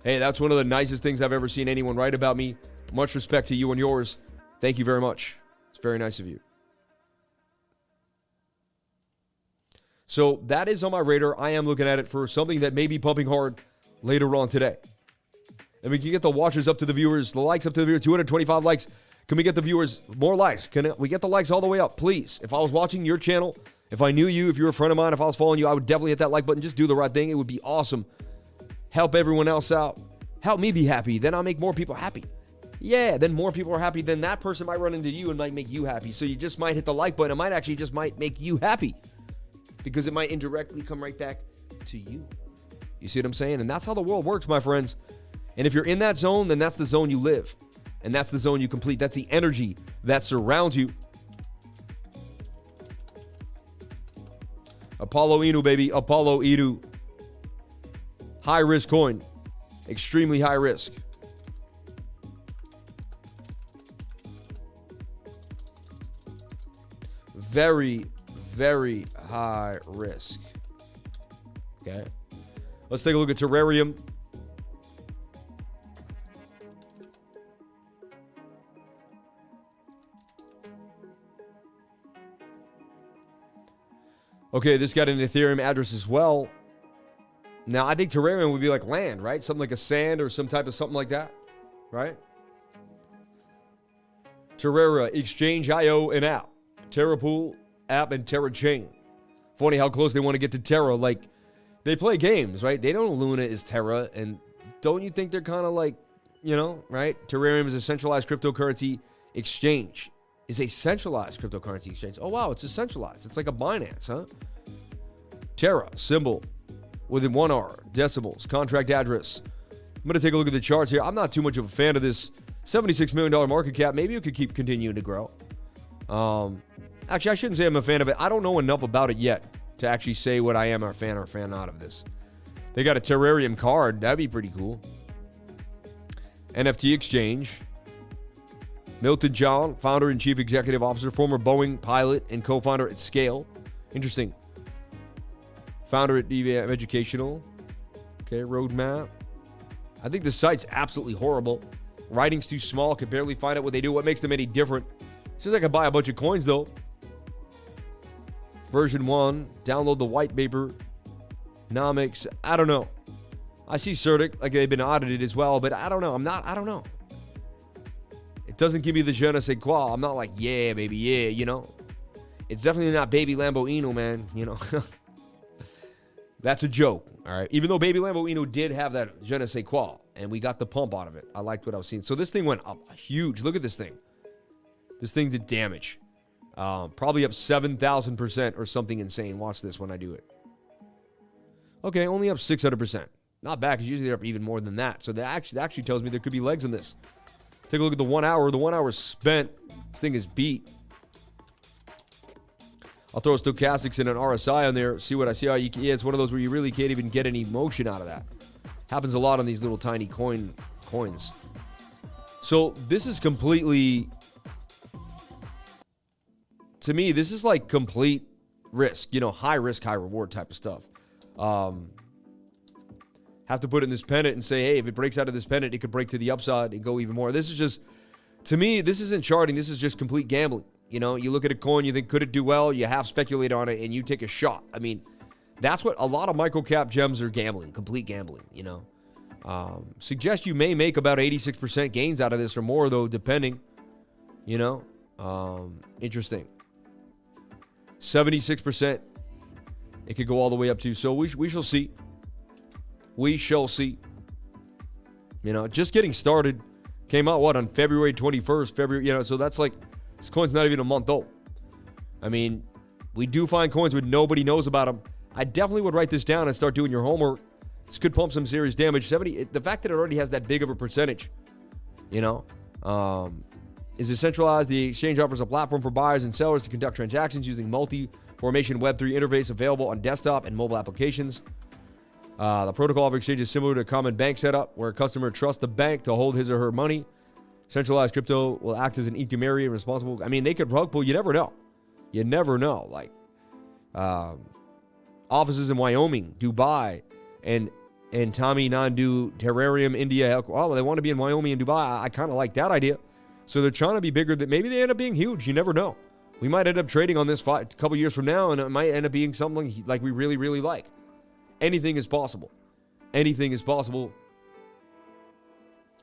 Hey, that's one of the nicest things I've ever seen anyone write about me. Much respect to you and yours. Thank you very much. It's very nice of you. So that is on my radar. I am looking at it for something that may be pumping hard later on today. And we can get the watchers up to the viewers, the likes up to the viewers, 225 likes. Can we get the viewers more likes? Can we get the likes all the way up, please? If I was watching your channel, if I knew you, if you were a friend of mine, if I was following you, I would definitely hit that like button. Just do the right thing. It would be awesome. Help everyone else out. Help me be happy. Then I'll make more people happy. Yeah, then more people are happy. Then that person might run into you and might make you happy. So you just might hit the like button. It might actually just might make you happy because it might indirectly come right back to you. You see what I'm saying? And that's how the world works, my friends. And if you're in that zone, then that's the zone you live. And that's the zone you complete. That's the energy that surrounds you. Apollo Inu, baby. Apollo Inu. High risk coin. Extremely high risk. Very, very high risk. Okay. Let's take a look at Terrarium. Okay, this got an Ethereum address as well. Now, I think Terrarium would be like land, right? Something like a sand or some type of something like that, right? Terra, Exchange, IO, and app. Terra Pool, app, and Terra Chain. Funny how close they want to get to Terra. Like, they play games, right? They know Luna is Terra, and don't you think they're kind of like, you know, right? Terrarium is a centralized cryptocurrency exchange. Is a centralized cryptocurrency exchange. Oh, wow, it's a centralized. It's like a Binance, huh? Terra, symbol, within 1 R, decimals, contract address. I'm going to take a look at the charts here. I'm not too much of a fan of this $76 million market cap. Maybe it could keep continuing to grow. Actually, I shouldn't say I'm a fan of it. I don't know enough about it yet to actually say what I am a fan or fan not of this. They got a Terrarium card. That'd be pretty cool. NFT exchange. Milton John, founder and chief executive officer, former Boeing pilot and co-founder at Scale. Interesting. Founder at EVM Educational. Okay, roadmap. I think the site's absolutely horrible. Writing's too small. Can barely find out what they do. What makes them any different? Seems like I buy a bunch of coins, though. Version 1. Download the white paper. Nomics. I don't know. I see Certic, like they've been audited as well, but I don't know. I don't know. It doesn't give me the je ne sais quoi. I'm not like, yeah, baby, yeah, you know. It's definitely not Baby Lambo man, you know. That's a joke, all right? Even though Baby Lambo did have that je ne sais quoi, and we got the pump out of it. I liked what I was seeing. So this thing went up huge. Look at this thing. This thing did damage. Probably up 7,000% or something insane. Watch this when I do it. Okay, only up 600%. Not bad, because usually they're up even more than that. So that actually tells me there could be legs in this. Take a look at the 1 hour. The 1 hour is spent. This thing is beat. I'll throw stochastics and an RSI on there. See what I see. How yeah, it's one of those where you really can't even get any motion out of that. Happens a lot on these little tiny coins. So this is completely, to me, this is like complete risk. You know, high risk, high reward type of stuff. Have to put it in this pennant and say, hey, if it breaks out of this pennant, it could break to the upside and go even more. This is just, to me, this isn't charting. This is just complete gambling. You know, you look at a coin, you think, could it do well? You half speculate on it, and you take a shot. I mean, that's what a lot of micro-cap gems are gambling, complete gambling, you know. Suggest you may make about 86% gains out of this or more, though, depending. You know, interesting. 76%. It could go all the way up to. So we shall see. We shall see. You know, just getting started. Came out, what, on February 21st? You know, so that's like, this coin's not even a month old. I mean, we do find coins when nobody knows about them. I definitely would write this down and start doing your homework. This could pump some serious damage. The fact that it already has that big of a percentage, you know, is decentralized. The exchange offers a platform for buyers and sellers to conduct transactions using multi-formation Web3 interface available on desktop and mobile applications. The protocol of exchange is similar to a common bank setup where a customer trusts the bank to hold his or her money. Centralized crypto will act as an intermediary responsible. I mean, they could rug pull. You never know. You never know. Like, offices in Wyoming, Dubai, and Tamil Nadu, Terrarium, India. Well, they want to be in Wyoming and Dubai. I kind of like that idea. So they're trying to be bigger. That maybe they end up being huge. You never know. We might end up trading on this a couple years from now, and it might end up being something like we really, really like. Anything is possible. Anything is possible.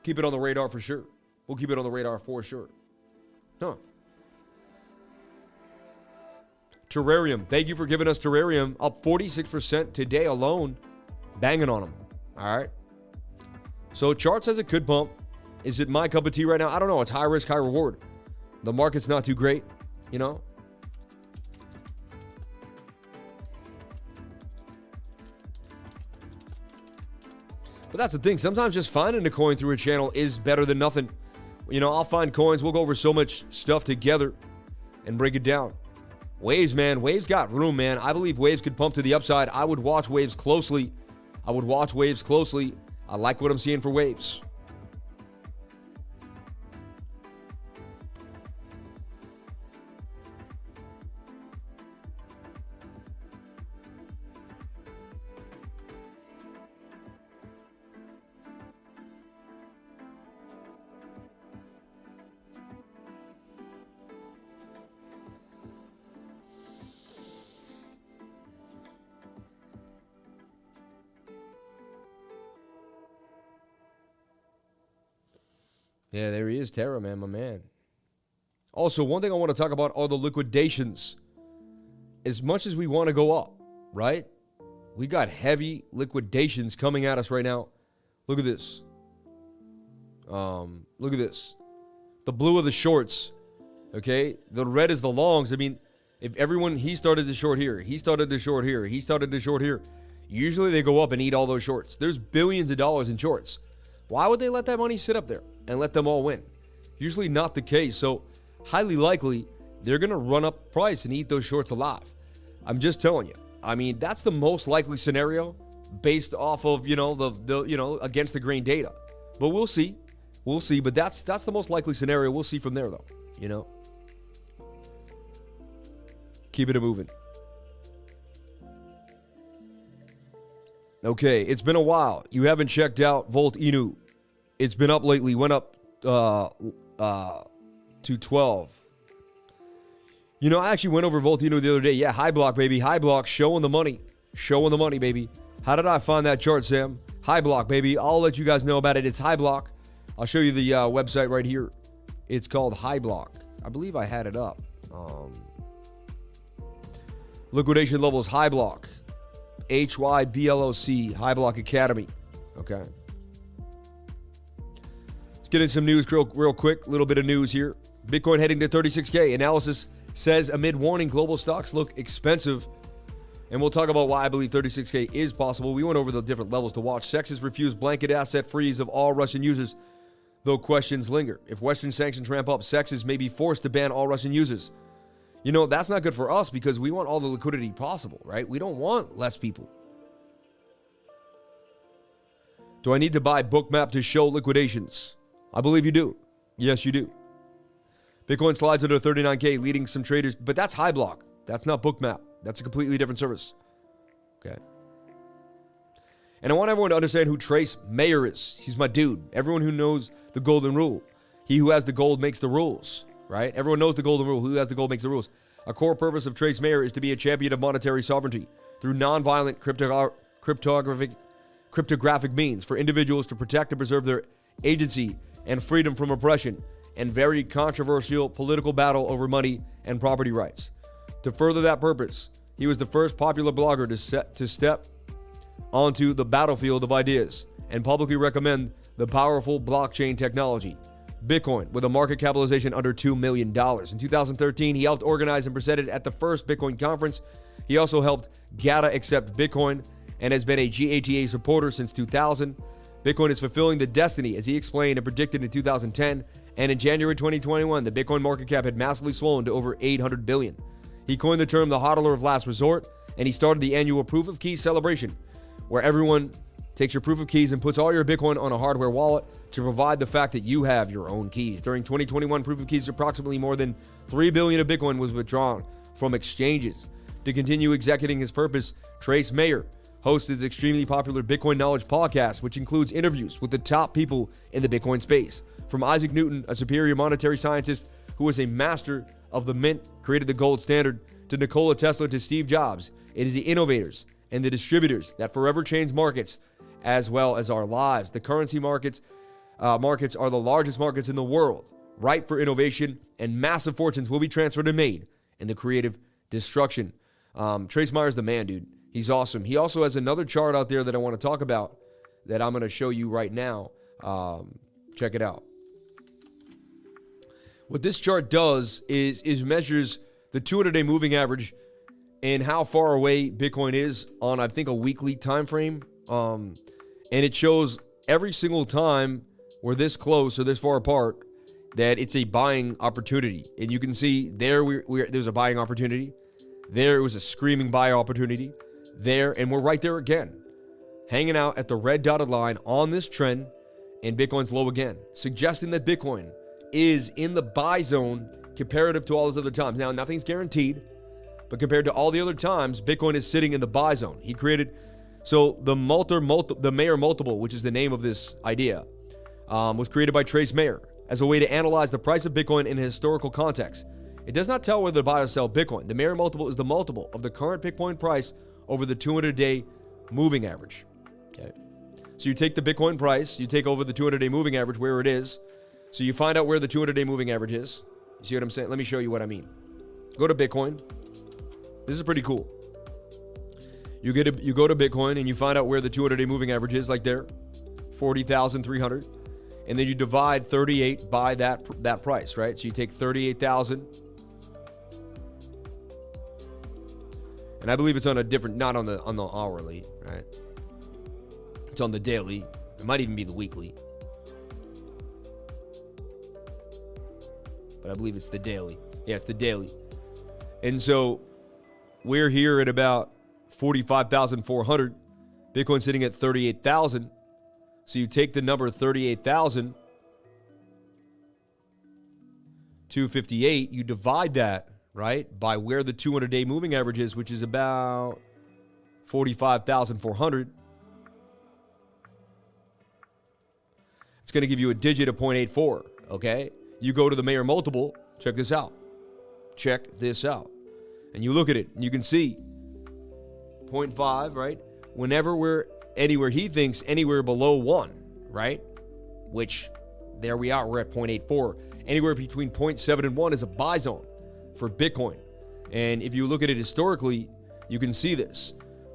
Keep it on the radar for sure. We'll keep it on the radar for sure. Huh. Terrarium. Thank you for giving us Terrarium. Up 46% today alone. Banging on them. All right. So chart says it could pump. Is it my cup of tea right now? I don't know. It's high risk, high reward. The market's not too great, you know. But that's the thing. Sometimes just finding a coin through a channel is better than nothing. You know, I'll find coins. We'll go over so much stuff together and break it down. Waves, man. Waves got room, man. I believe Waves could pump to the upside. I would watch Waves closely. I like what I'm seeing for Waves. Yeah, there he is, TERA, man, my man. Also, one thing I want to talk about are the liquidations. As much as we want to go up, right? We got heavy liquidations coming at us right now. Look at this. Look at this. The blue are the shorts, okay? The red is the longs. I mean, if everyone, he started to short here, he started to short here, he started to short here. Usually they go up and eat all those shorts. There's billions of dollars in shorts. Why would they let that money sit up there and let them all win? Usually not the case. So highly likely they're going to run up price and eat those shorts alive. I'm just telling you. I mean, that's the most likely scenario based off of, the against the grain data. But we'll see. We'll see. But that's the most likely scenario. We'll see from there, though. Keep it moving. Okay, it's been a while. You haven't checked out Volt Inu. It's been up lately. Went up to 12. I actually went over Volt Inu the other day. Yeah, high block, baby. High block, showing the money. Showing the money, baby. How did I find that chart, Sam? High block, baby. I'll let you guys know about it. It's high block. I'll show you the website right here. It's called High Block. I believe I had it up. Liquidation levels, High Block. HYBLOC, High Block Academy. Okay. Let's get in some news real quick. A little bit of news here. Bitcoin heading to 36K. Analysis says amid warning, global stocks look expensive. And we'll talk about why I believe 36K is possible. We went over the different levels to watch. Sexes refuse blanket asset freeze of all Russian users, though questions linger. If Western sanctions ramp up, Sexes may be forced to ban all Russian users. That's not good for us because we want all the liquidity possible, right? We don't want less people. Do I need to buy Bookmap to show liquidations? I believe you do. Yes, you do. Bitcoin slides under 39K, leading some traders, but that's High Block. That's not Bookmap. That's a completely different service. Okay. And I want everyone to understand who Trace Mayer is. He's my dude. Everyone who knows the golden rule. He who has the gold makes the rules, right? Everyone knows the golden rule. Who has the gold makes the rules. A core purpose of Trace Mayer is to be a champion of monetary sovereignty through nonviolent cryptographic means for individuals to protect and preserve their agency and freedom from oppression and very controversial political battle over money and property rights. To further that purpose, he was the first popular blogger to step onto the battlefield of ideas and publicly recommend the powerful blockchain technology, Bitcoin, with a market capitalization under $2 million. In 2013, he helped organize and presented at the first Bitcoin conference. He also helped GATA accept Bitcoin and has been a GATA supporter since 2000. Bitcoin is fulfilling the destiny, as he explained and predicted in 2010, and in January 2021, the Bitcoin market cap had massively swollen to over $800 billion. He coined the term the hodler of last resort, and he started the annual Proof of Keys celebration, where everyone takes your proof of keys and puts all your Bitcoin on a hardware wallet to provide the fact that you have your own keys. During 2021, Proof of Keys, approximately more than $3 billion of Bitcoin was withdrawn from exchanges. To continue executing his purpose, Trace Mayer hosts his extremely popular Bitcoin Knowledge podcast, which includes interviews with the top people in the Bitcoin space. From Isaac Newton, a superior monetary scientist who was a master of the mint, created the gold standard, to Nikola Tesla, to Steve Jobs. It is the innovators and the distributors that forever change markets as well as our lives. The currency markets are the largest markets in the world, ripe for innovation, and massive fortunes will be transferred and made in the creative destruction. Trace Mayer's the man, dude. He's awesome. He also has another chart out there that I want to talk about that I'm going to show you right now. Check it out. What this chart does is measures the 200-day moving average and how far away Bitcoin is on, I think, a weekly time frame. And it shows every single time we're this close or this far apart that it's a buying opportunity. And you can see there there's a buying opportunity. There it was a screaming buy opportunity. There, and we're right there again, hanging out at the red dotted line on this trend, and Bitcoin's low again, suggesting that Bitcoin is in the buy zone comparative to all those other times. Now, nothing's guaranteed, but compared to all the other times, Bitcoin is sitting in the buy zone. He created, so the Mayer multiple, which is the name of this idea, was created by Trace Mayer as a way to analyze the price of Bitcoin in a historical context. It does not tell whether to buy or sell Bitcoin. The Mayer multiple is the multiple of the current Bitcoin price over the 200-day moving average. Okay, so you take the Bitcoin price, you take over the 200-day moving average where it is, So you find out where the 200-day moving average is. You see what I'm saying? Let me show you what I mean. Go to Bitcoin. This is pretty cool. You go to Bitcoin and you find out where the 200-day moving average is, like there, 40,300, and then you divide 38 by that price, right? So you take 38,000, and I believe it's on a different, not on the hourly, right? It's on the daily. It might even be the weekly, but I believe it's the daily. Yeah, it's the daily. And so we're here at about 45,400. Bitcoin sitting at 38,000. So you take the number 38,258, you divide that, right, by where the 200-day moving average is, which is about 45,400. It's going to give you a digit of 0.84, okay? You go to the Mayer multiple, check this out. Check this out. And you look at it, and you can see 0.5, right? Whenever we're anywhere, he thinks anywhere below 1, right? Which, there we are, we're at 0.84. Anywhere between 0.7 and 1 is a buy zone for Bitcoin. And if you look at it historically, you can see this.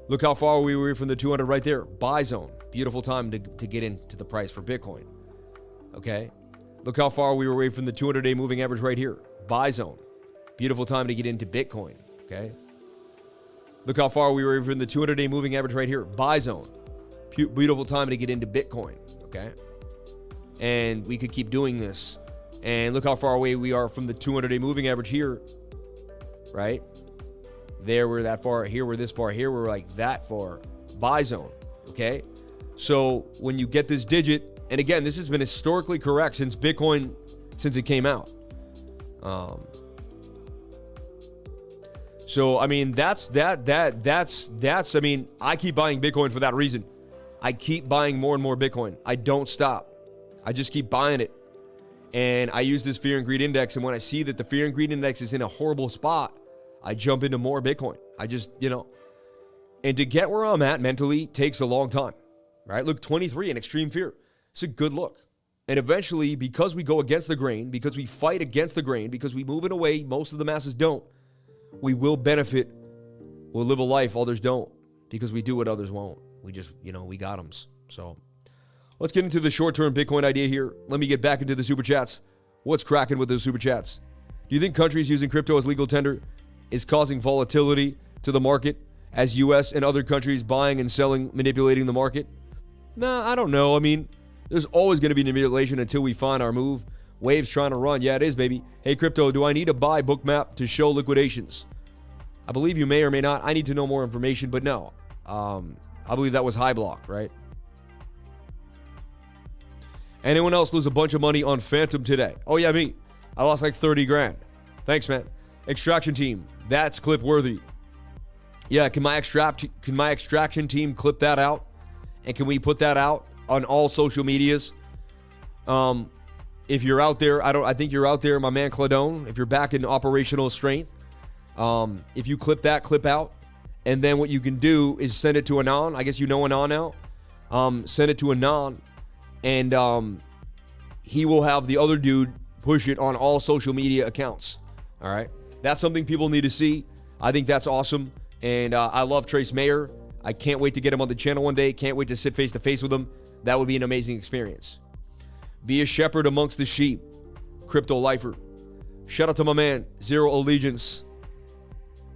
Look how far we were from the 200 right there. Buy zone. Beautiful time to get into the price for Bitcoin. Okay? Look how far we were away from the 200-day moving average right here. Buy zone. Beautiful time to get into Bitcoin. Okay? Look how far we were from the 200-day moving average right here. Buy zone. Beautiful time to get into Bitcoin. Okay? And we could keep doing this. And look how far away we are from the 200-day moving average here. Right? There we're that far. Here we're this far. Here we're like that far. Buy zone. Okay? So when you get this digit, and again, this has been historically correct since Bitcoin, since it came out. So I mean, that's I mean, I keep buying Bitcoin for that reason. I keep buying more and more Bitcoin. I don't stop. I just keep buying it. And I use this fear and greed index, and when I see that the fear and greed index is in a horrible spot, I jump into more Bitcoin. I just, and to get where I'm at mentally takes a long time, right? Look, 23 in extreme fear. It's a good look. And eventually, because we go against the grain, because we fight against the grain, because we move in a way most of the masses don't, we will benefit. We'll live a life others don't, because we do what others won't. We just, we got them. So let's get into the short-term Bitcoin idea here. Let me get back into the super chats. What's cracking with those super chats? Do you think countries using crypto as legal tender is causing volatility to the market as U.S. and other countries buying and selling, manipulating the market? Nah, I don't know. I mean, there's always going to be manipulation until we find our move. Waves trying to run. Yeah, it is, baby. Hey, crypto, do I need to buy Bookmap to show liquidations? I believe you may or may not. I need to know more information, but no. I believe that was high block, right? Anyone else lose a bunch of money on Phantom today? Oh, yeah, me. I lost like 30 grand. Thanks, man. Extraction team. That's clip worthy. Yeah, can my extraction team clip that out? And can we put that out on all social medias? If you're out there, I think you're out there, my man Cladone. If you're back in operational strength, if you clip that clip out, and then what you can do is send it to Anon. I guess you know Anon now. Send it to Anon, and he will have the other dude push it on all social media accounts. All right, that's something people need to see. I think that's awesome, and I love Trace Mayer. I can't wait to get him on the channel one day. Can't wait to sit face to face with him. That would be an amazing experience. Be a shepherd amongst the sheep. Crypto lifer. Shout out to my man, Zero Allegiance.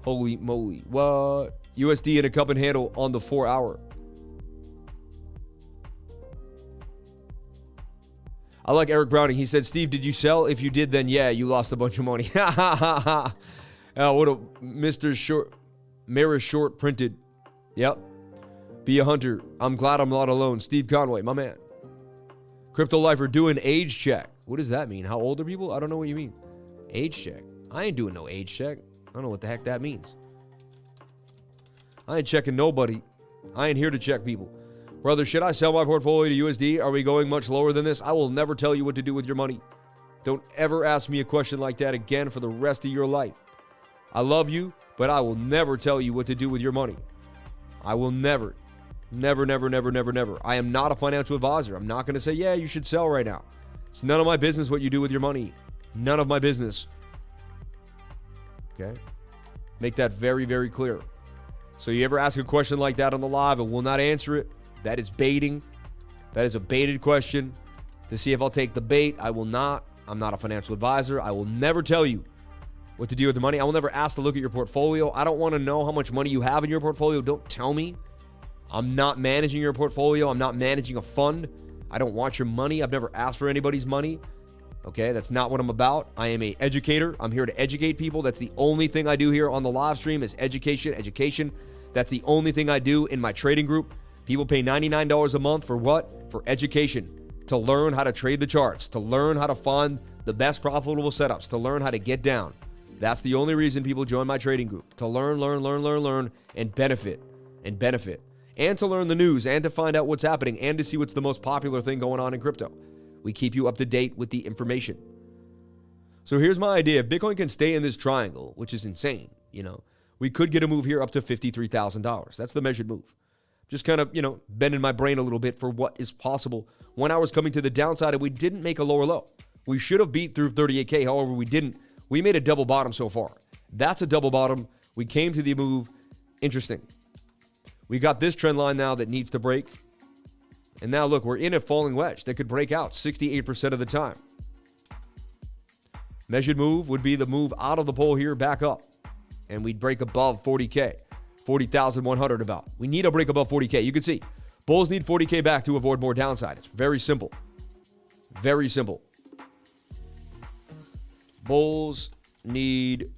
Holy moly. What? USD and a cup and handle on the 4 hour. I like Eric Browning. He said, Steve, did you sell? If you did, then yeah, you lost a bunch of money. What a Mr. Short, Mara Short printed. Yep. Be a hunter. I'm glad I'm not alone. Steve Conway, my man. Crypto Lifer, do an age check. What does that mean? How old are people? I don't know what you mean. Age check. I ain't doing no age check. I don't know what the heck that means. I ain't checking nobody. I ain't here to check people. Brother, should I sell my portfolio to USD? Are we going much lower than this? I will never tell you what to do with your money. Don't ever ask me a question like that again for the rest of your life. I love you, but I will never tell you what to do with your money. I will never. Never, never, never, never, never. I am not a financial advisor. I'm not going to say, yeah, you should sell right now. It's none of my business what you do with your money. None of my business. Okay? Make that very, very clear. So you ever ask a question like that on the live and will not answer it, that is baiting. That is a baited question to see if I'll take the bait. I will not. I'm not a financial advisor. I will never tell you what to do with the money. I will never ask to look at your portfolio. I don't want to know how much money you have in your portfolio. Don't tell me. I'm not managing your portfolio. I'm not managing a fund. I don't want your money. I've never asked for anybody's money. Okay, that's not what I'm about. I am an educator. I'm here to educate people. That's the only thing I do here on the live stream is education. That's the only thing I do in my trading group. People pay $99 a month for what? For education. To learn how to trade the charts. To learn how to find the best profitable setups. To learn how to get down. That's the only reason people join my trading group. To learn, and benefit. And to learn the news and to find out what's happening and to see what's the most popular thing going on in crypto. We keep you up to date with the information. So here's my idea. If Bitcoin can stay in this triangle, which is insane, we could get a move here up to $53,000. That's the measured move. Just kind of, bending my brain a little bit for what is possible. 1 hour is coming to the downside and we didn't make a lower low. We should have beat through 38K. However, we didn't. We made a double bottom so far. That's a double bottom. We came to the move. Interesting. We got this trend line now that needs to break. And now look, we're in a falling wedge that could break out 68% of the time. Measured move would be the move out of the pole here, back up. And we'd break above 40K, 40,100 about. We need a break above 40K. You can see, bulls need 40K back to avoid more downside. It's very simple. Very simple. Bulls need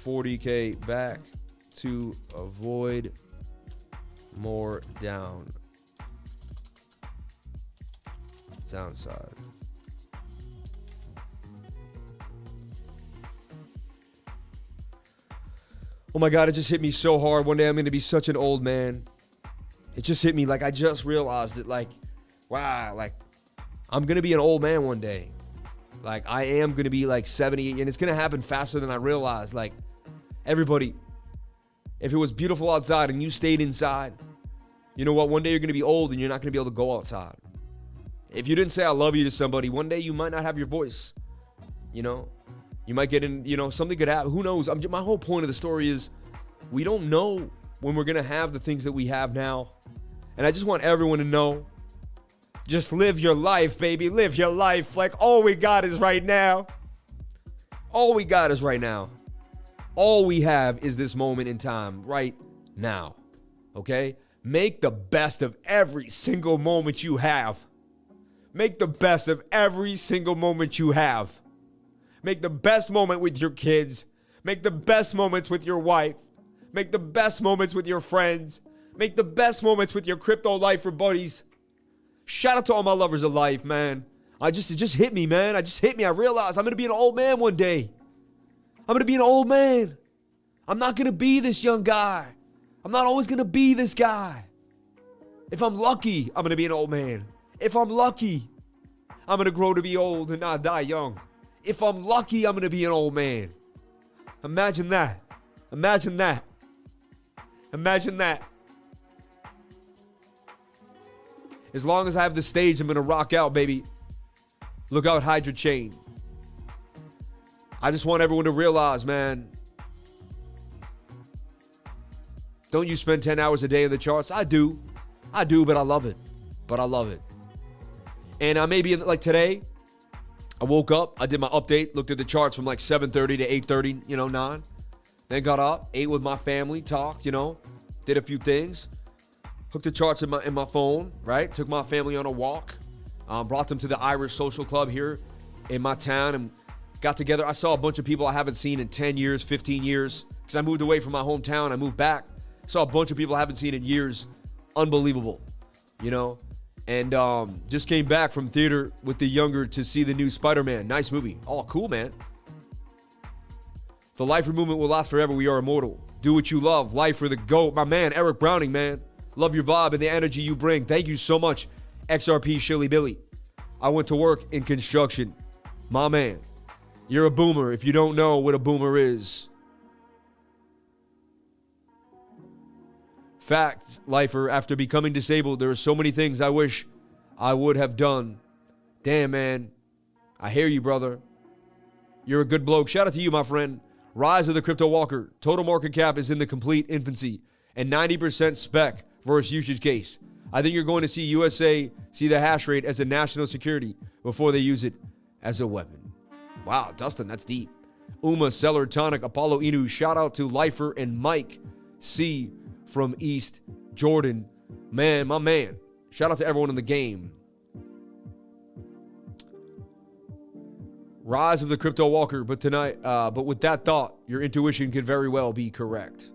40K back to avoid more downside. Oh my God, it just hit me so hard. One day I'm going to be such an old man. It just hit me like I just realized it. Like, wow, like I'm going to be an old man one day. Like I am going to be like 70 and it's going to happen faster than I realized. Like everybody, if it was beautiful outside and you stayed inside, you know what? One day you're going to be old and you're not going to be able to go outside. If you didn't say I love you to somebody, one day you might not have your voice. You might get in, something could happen. Who knows? My whole point of the story is we don't know when we're going to have the things that we have now. And I just want everyone to know, just live your life, baby. Live your life. Like all we got is right now. All we got is right now. All we have is this moment in time right now. Okay? Make the best of every single moment you have. Make the best of every single moment you have. Make the best moment with your kids. Make the best moments with your wife. Make the best moments with your friends. Make the best moments with your crypto lifer buddies. Shout out to all my lovers of life, man. It just hit me, man. I realized I'm going to be an old man one day. I'm going to be an old man. I'm not going to be this young guy. I'm not always going to be this guy. If I'm lucky, I'm going to be an old man. If I'm lucky, I'm going to grow to be old and not die young. If I'm lucky, I'm going to be an old man. Imagine that. Imagine that. Imagine that. As long as I have the stage, I'm going to rock out, baby. Look out, Hydra Chain. I just want everyone to realize, man, don't you spend 10 hours a day in the charts? I do, but I love it. And I maybe, like today, I woke up, I did my update, looked at the charts from like 7:30 to 8:30, 9. Then got up, ate with my family, talked, did a few things. Hooked the charts in my phone, right? Took my family on a walk. Brought them to the Irish Social Club here in my town and got together. I saw a bunch of people I haven't seen in 10 years, 15 years. Because I moved away from my hometown. I moved back. Saw a bunch of people I haven't seen in years. Unbelievable, And just came back from theater with the younger to see the new Spider-Man. Nice movie. Oh, cool, man. The lifer movement will last forever. We are immortal. Do what you love. Life for the GOAT. My man, Eric Browning, man. Love your vibe and the energy you bring. Thank you so much, XRP Shilly Billy. I went to work in construction. My man, you're a boomer if you don't know what a boomer is. Fact, lifer, after becoming disabled, there are so many things I wish I would have done. Damn, man. I hear you, brother. You're a good bloke. Shout out to you, my friend. Rise of the Crypto Walker. Total market cap is in the complete infancy and 90% spec versus usage case. I think you're going to see USA see the hash rate as a national security before they use it as a weapon. Wow, Dustin, that's deep. Uma, CELR, Tonic, Apollo Inu. Shout out to Lifer and Mike C from East Jordan. Man, my man. Shout out to everyone in the game. Rise of the Crypto Walker, but with that thought, your intuition could very well be correct.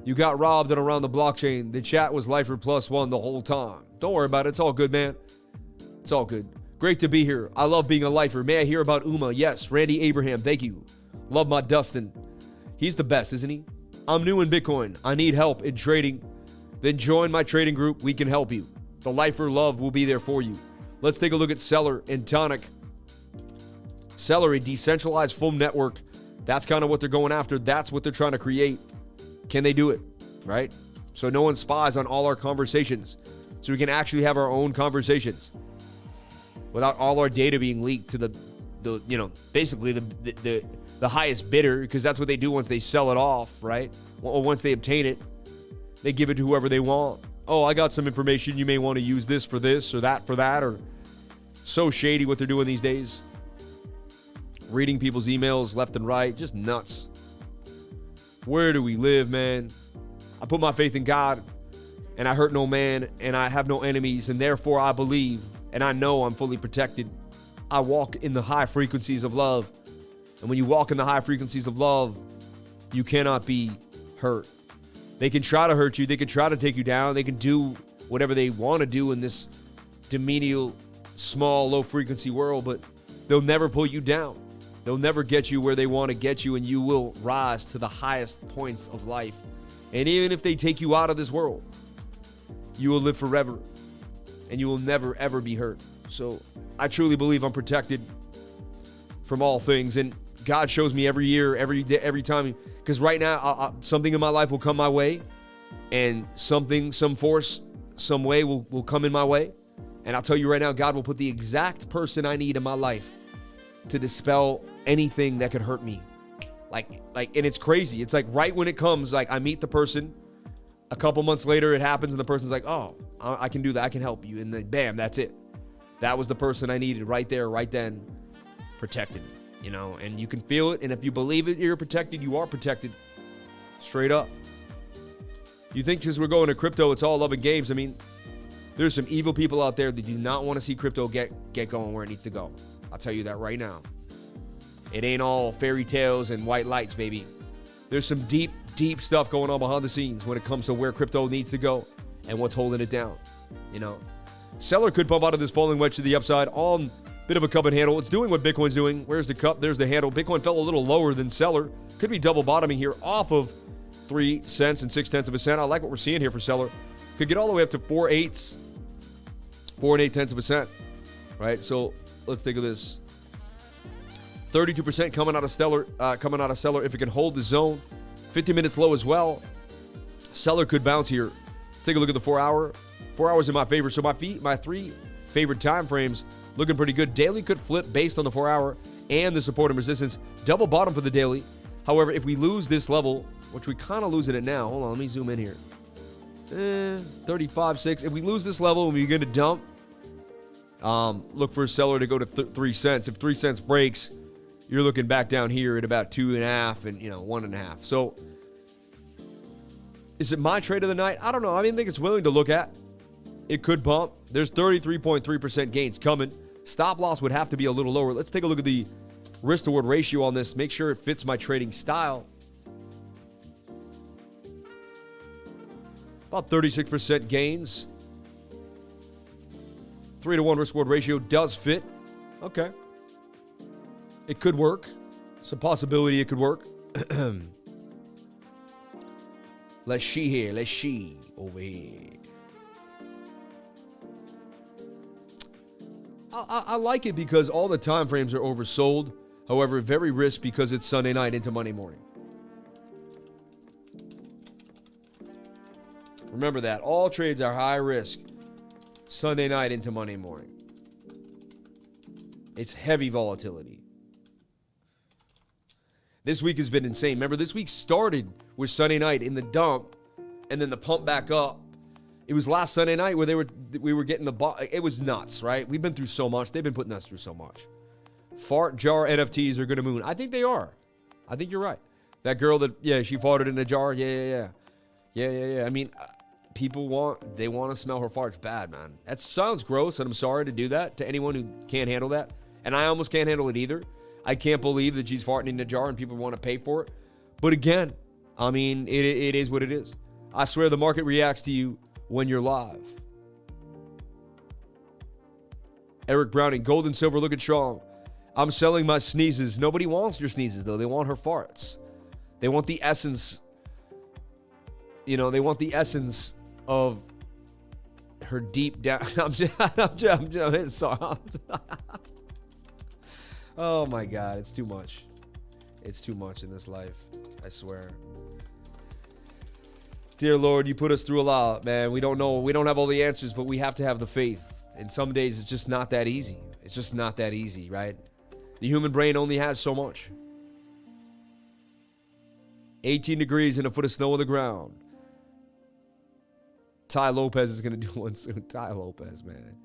You got robbed and around the blockchain. The chat was Lifer +1 the whole time. Don't worry about it. It's all good, man. It's all good. Great to be here. I love being a Lifer. May I hear about Uma? Yes. Randy Abraham, thank you. Love my Dustin. He's the best, isn't he? I'm new in Bitcoin. I need help in trading. Then join my trading group. We can help you. The Lifer love will be there for you. Let's take a look at CELR and Tonic. CELR, a decentralized full network. That's kind of what they're going after. That's what they're trying to create. Can they do it? Right? So no one spies on all our conversations. So we can actually have our own conversations without all our data being leaked to basically the highest bidder, because that's what they do once they sell it off, right? Or once they obtain it, they give it to whoever they want. Oh, I got some information. You may want to use this for this or that for that. Or so shady what they're doing these days. Reading people's emails left and right. Just nuts. Where do we live, man? I put my faith in God, and I hurt no man, and I have no enemies, and therefore I believe, and I know I'm fully protected. I walk in the high frequencies of love. And when you walk in the high frequencies of love, you cannot be hurt. They can try to hurt you. They can try to take you down. They can do whatever they want to do in this demenial, small, low-frequency world, but they'll never pull you down. They'll never get you where they want to get you, and you will rise to the highest points of life. And even if they take you out of this world, you will live forever, and you will never, ever be hurt. So I truly believe I'm protected from all things, and God shows me every year, every day, every time, because right now, something in my life will come my way, and something, some force, some way will come in my way. And I'll tell you right now, God will put the exact person I need in my life to dispel anything that could hurt me. And it's crazy. It's like right when it comes, like I meet the person, a couple months later it happens, and the person's like, oh, I can do that. I can help you. And then bam, that's it. That was the person I needed right there, right then, protected. And you can feel it. And if you believe it, you're protected. You are protected. Straight up. You think because we're going to crypto, it's all love and games. I mean, there's some evil people out there that do not want to see crypto get going where it needs to go. I'll tell you that right now. It ain't all fairy tales and white lights, baby. There's some deep, deep stuff going on behind the scenes when it comes to where crypto needs to go and what's holding it down. CELR could bump out of this falling wedge to the upside on bit of a cup and handle. It's doing what Bitcoin's doing. Where's the cup? There's the handle. Bitcoin fell a little lower than CELR. Could be double bottoming here off of 3 cents and 0.6 cents. I like what we're seeing here for CELR. Could get all the way up to 4 8 cents, right? So let's take a look at this. 32% coming out of CELR if it can hold the zone. 50 minutes low as well. CELR could bounce here. Let's take a look at the 4 hour. 4 hours in my favor. So my 3 favorite time frames looking pretty good. Daily could flip based on the 4 hour and the support and resistance. Double bottom for the daily. However, if we lose this level, which we kind of losing it now. Hold on, let me zoom in here. 35.6. If we lose this level and we're going to dump, look for CELR to go to 3 cents. If 3 cents breaks, you're looking back down here at about 2.5 and 1.5. So is it my trade of the night? I don't know. I think it's willing to look at. It could bump. There's 33.3% gains coming. Stop loss would have to be a little lower. Let's take a look at the risk to reward ratio on this. Make sure it fits my trading style. About 36% gains. 3-to-1 risk reward ratio does fit. Okay. It could work. It's a possibility it could work. Let's see here. Let's see over here. I like it because all the time frames are oversold. However, very risk because it's Sunday night into Monday morning. Remember that. All trades are high risk. Sunday night into Monday morning. It's heavy volatility. This week has been insane. Remember, this week started with Sunday night in the dump, and then the pump back up. It was last Sunday night where we were getting it was nuts, right? We've been through so much. They've been putting us through so much. Fart jar NFTs are going to moon. I think they are. I think you're right. That girl that, she farted in a jar. Yeah. I mean, people want to smell her farts bad, man. That sounds gross, and I'm sorry to do that to anyone who can't handle that. And I almost can't handle it either. I can't believe that she's farting in a jar and people want to pay for it. But again, I mean, it is what it is. I swear the market reacts to you when you're live. Eric Browning, gold and silver looking strong. I'm selling my sneezes. Nobody wants your sneezes, though. They want her farts. They want the essence. They want the essence of her deep down. I'm sorry. Oh my God, it's too much. It's too much in this life. I swear. Dear Lord, you put us through a lot, man. We don't know. We don't have all the answers, but we have to have the faith. And some days it's just not that easy. It's just not that easy, right? The human brain only has so much. 18 degrees and a foot of snow on the ground. Ty Lopez is going to do one soon. Ty Lopez, man.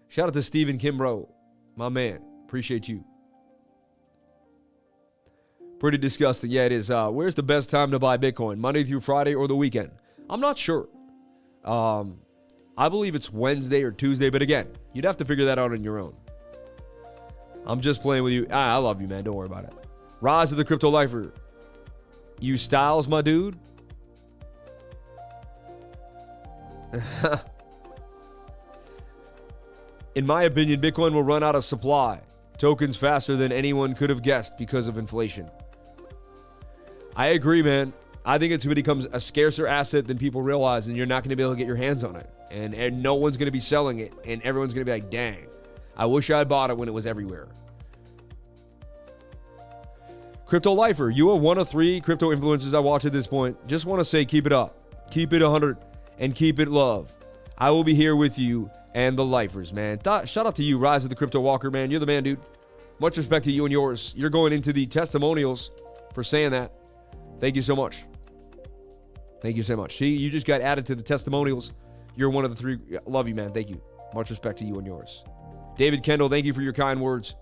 Shout out to Stephen Kimbrough, my man. Appreciate you. Pretty disgusting. Yeah, it is. Where's the best time to buy Bitcoin? Monday through Friday or the weekend? I'm not sure. I believe it's Wednesday or Tuesday, but again, you'd have to figure that out on your own. I'm just playing with you. I love you, man. Don't worry about it. Rise of the Crypto Lifer. You Styles, my dude. In my opinion, Bitcoin will run out of supply. Tokens faster than anyone could have guessed because of inflation. I agree, man. I think it becomes a scarcer asset than people realize, and you're not going to be able to get your hands on it. And no one's going to be selling it, and everyone's going to be like, dang, I wish I had bought it when it was everywhere. Crypto Lifer, you are one of 3 crypto influencers I watch at this point. Just want to say, keep it up. Keep it 100 and keep it love. I will be here with you and the lifers, man. Shout out to you, Rise of the Crypto Walker, man. You're the man, dude. Much respect to you and yours. You're going into the testimonials for saying that. Thank you so much. Thank you so much. See, you just got added to the testimonials. You're one of the 3. Love you, man. Thank you. Much respect to you and yours. David Kendall, thank you for your kind words.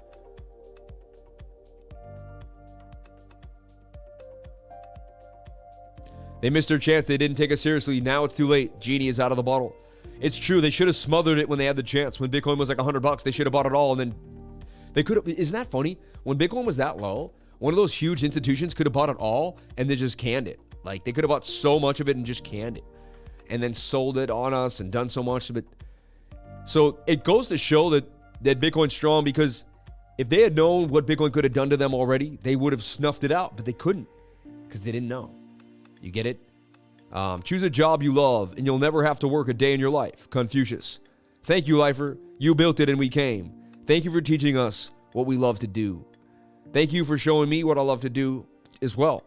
They missed their chance. They didn't take us seriously. Now it's too late. Genie is out of the bottle. It's true. They should have smothered it when they had the chance. When Bitcoin was like $100, they should have bought it all. And then they could have. Isn't that funny? When Bitcoin was that low, one of those huge institutions could have bought it all and then just canned it. Like, they could have bought so much of it and just canned it. And then sold it on us and done so much of it. So it goes to show that Bitcoin's strong, because if they had known what Bitcoin could have done to them already, they would have snuffed it out. But they couldn't, because they didn't know. You get it? Choose a job you love, and you'll never have to work a day in your life. Confucius. Thank you, Lifer. You built it and we came. Thank you for teaching us what we love to do. Thank you for showing me what I love to do as well.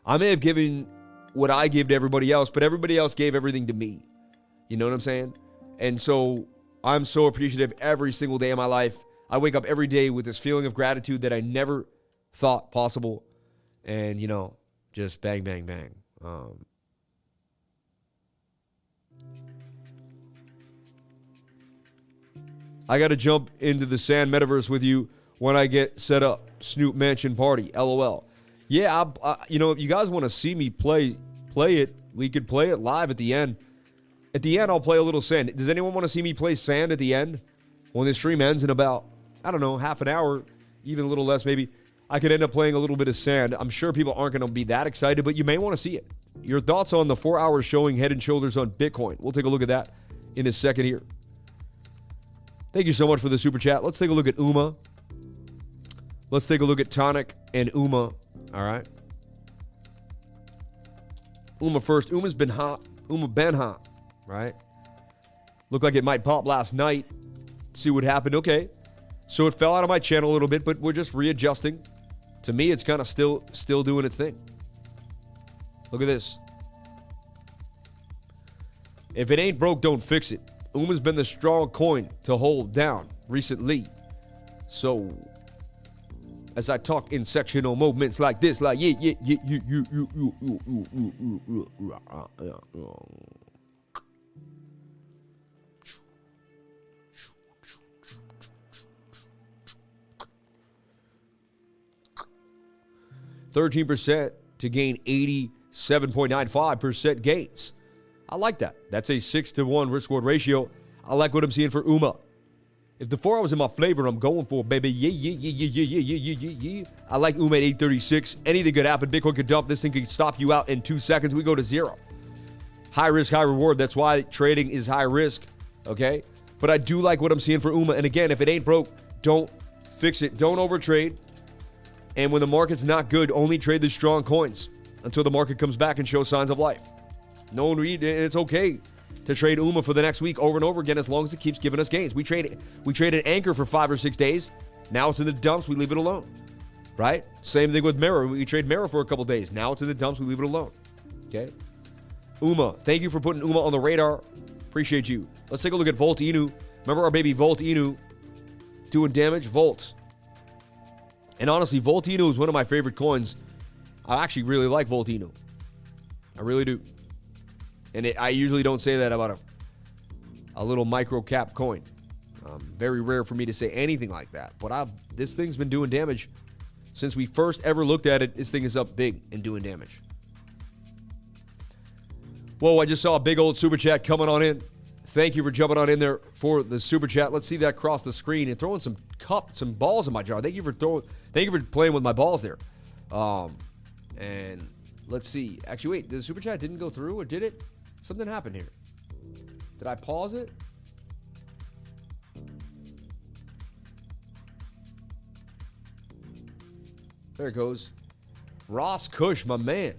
I may have given what I give to everybody else, but everybody else gave everything to me. You know what I'm saying? And so I'm so appreciative every single day of my life. I wake up every day with this feeling of gratitude that I never thought possible. And, just bang, bang, bang. I got to jump into the Sand Metaverse with you when I get set up. Snoop Mansion Party, LOL. Yeah, if you guys want to see me play it, we could play it live at the end. At the end, I'll play a little Sand. Does anyone want to see me play Sand at the end? When the stream ends in about, half an hour, even a little less maybe, I could end up playing a little bit of Sand. I'm sure people aren't going to be that excited, but you may want to see it. Your thoughts on the 4 hours showing Head and Shoulders on Bitcoin. We'll take a look at that in a second here. Thank you so much for the super chat. Let's take a look at Uma. Let's take a look at Tonic and Uma. All right. Uma first. Uma's been hot. Uma been hot, right? Looked like it might pop last night. See what happened. Okay. So it fell out of my channel a little bit, but we're just readjusting. To me, it's kind of still doing its thing. Look at this. If it ain't broke, don't fix it. Uma's been the strong coin to hold down recently. So, as I talk in sectional movements like this, like yeah. 13% to gain 87.95% gains. I like that. That's a 6-to-1 risk-reward ratio. I like what I'm seeing for UMA. If the 4 hours in my flavor, I'm going for, baby. Yeah. I like UMA at 836. Anything could happen. Bitcoin could dump. This thing could stop you out in 2 seconds. We go to 0. High risk, high reward. That's why trading is high risk, okay? But I do like what I'm seeing for UMA. And again, if it ain't broke, don't fix it. Don't overtrade. And when the market's not good, only trade the strong coins until the market comes back and shows signs of life. No one read. It's okay to trade UMA for the next week over and over again as long as it keeps giving us gains. We traded Anchor for 5 or 6 days. Now it's in the dumps. We leave it alone, right? Same thing with Mirror. We trade Mirror for a couple days. Now it's in the dumps. We leave it alone, okay? UMA. Thank you for putting UMA on the radar. Appreciate you. Let's take a look at Volt Inu. Remember our baby Volt Inu doing damage? Volt. And honestly, Volt Inu is one of my favorite coins. I actually really like Volt Inu. I really do. And I usually don't say that about a little micro cap coin. Very rare for me to say anything like that. But this thing's been doing damage since we first ever looked at it. This thing is up big and doing damage. Whoa, I just saw a big old super chat coming on in. Thank you for jumping on in there for the super chat. Let's see that cross the screen and throwing some balls in my jar. Thank you for playing with my balls there. And let's see. Actually, wait, the super chat didn't go through, or did it? Something happened here. Did I pause it? There it goes. Ross Cush, my man.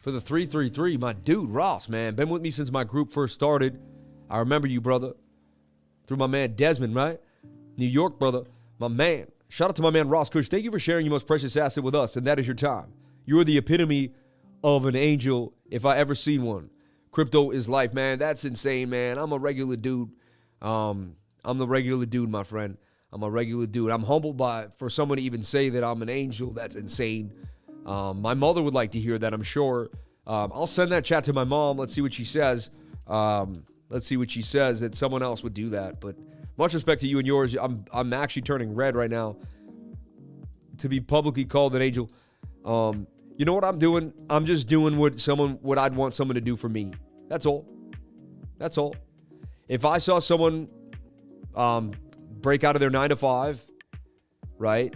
For the 333, my dude, Ross, man. Been with me since my group first started. I remember you, brother. Through my man Desmond, right? New York, brother. My man. Shout out to my man Ross Cush. Thank you for sharing your most precious asset with us, and that is your time. You are the epitome of an angel if I ever seen one. Crypto is life, man. That's insane, man. I'm a regular dude. I'm the regular dude, my friend. I'm a regular dude. I'm humbled for someone to even say that I'm an angel. That's insane. My mother would like to hear that, I'm sure. I'll send that chat to my mom. Let's see what she says. That someone else would do that. But much respect to you and yours. I'm actually turning red right now to be publicly called an angel. You know what I'm doing? I'm just doing what I'd want someone to do for me. That's all. That's all. If I saw someone break out of their 9-to-5, right?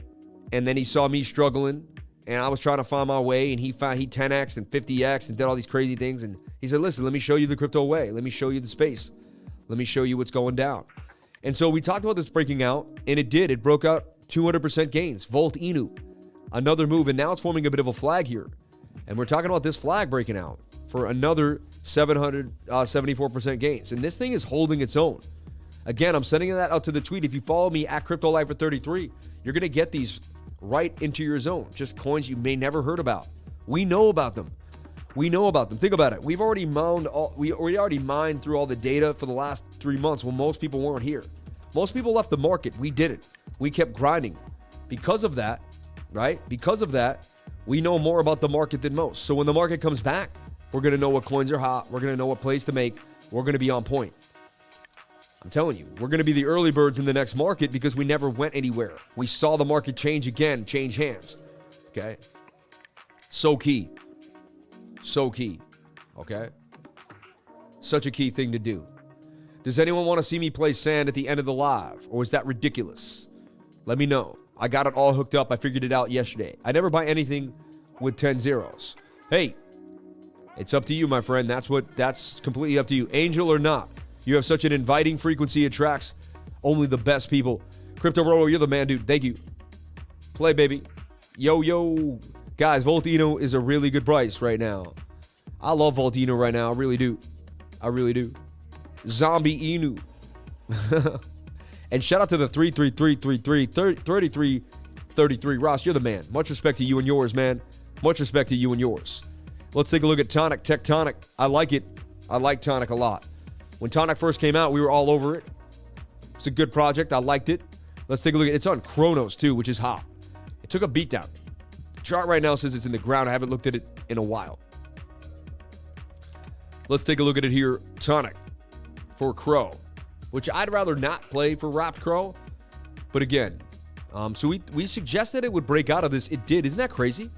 And then he saw me struggling and I was trying to find my way, and he 10x and 50x and did all these crazy things, and he said, listen, let me show you the crypto way. Let me show you the space. Let me show you what's going down. And so we talked about this breaking out, and it did. It broke out 200% gains. Volt Inu. Another move, and now it's forming a bit of a flag here. And we're talking about this flag breaking out for another 774% gains. And this thing is holding its own. Again, I'm sending that out to the tweet. If you follow me at CryptoLifer33, you're going to get these right into your zone. Just coins you may never heard about. We know about them. Think about it. We've already we already mined through all the data for the last 3 months when most people weren't here. Most people left the market. We didn't. We kept grinding. Because of that, right? Because of that, we know more about the market than most. So when the market comes back, we're going to know what coins are hot. We're going to know what plays to make. We're going to be on point. I'm telling you, we're going to be the early birds in the next market because we never went anywhere. We saw the market change again, change hands. Okay? So key. So key. Okay? Such a key thing to do. Does anyone want to see me play sand at the end of the live? Or is that ridiculous? Let me know. I got it all hooked up. I figured it out yesterday. I never buy anything with 10 zeros. Hey, it's up to you, my friend. That's completely up to you. Angel or not. You have such an inviting frequency. Attracts only the best people. Crypto Robo, you're the man, dude. Thank you. Play, baby. Yo. Guys, Volt Inu is a really good price right now. I love Volt Inu right now. I really do. Zombie Inu. And shout out to the 333333. Ross, you're the man. Much respect to you and yours, man. Much respect to you and yours. Let's take a look at Tonic, Tectonic. I like it. I like Tonic a lot. When Tonic first came out, we were all over it. It's a good project. I liked it. Let's take a look at it. It's on Chronos too, which is hot. It took a beat down. Chart right now says it's in the ground. I haven't looked at it in a while. Let's take a look at it here. Tonic for Crow, which I'd rather not play for Wrapped Crow. But again, so we suggested it would break out of this. It did. Isn't that crazy?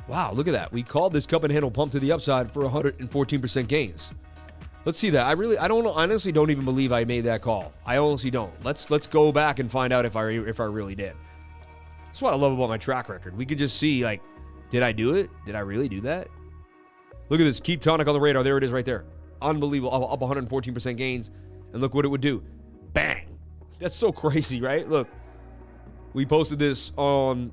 Wow, look at that. We called this cup and handle pump to the upside for 114% gains. Let's see that. I honestly don't even believe I made that call. I honestly don't. Let's go back and find out if I really did. That's what I love about my track record. We could just see, like, did I do it? Did I really do that? Look at this. Keep Tonic on the radar. There it is right there. Unbelievable. Up 114% gains. And look what it would do. Bang. That's so crazy, right? Look. We posted this on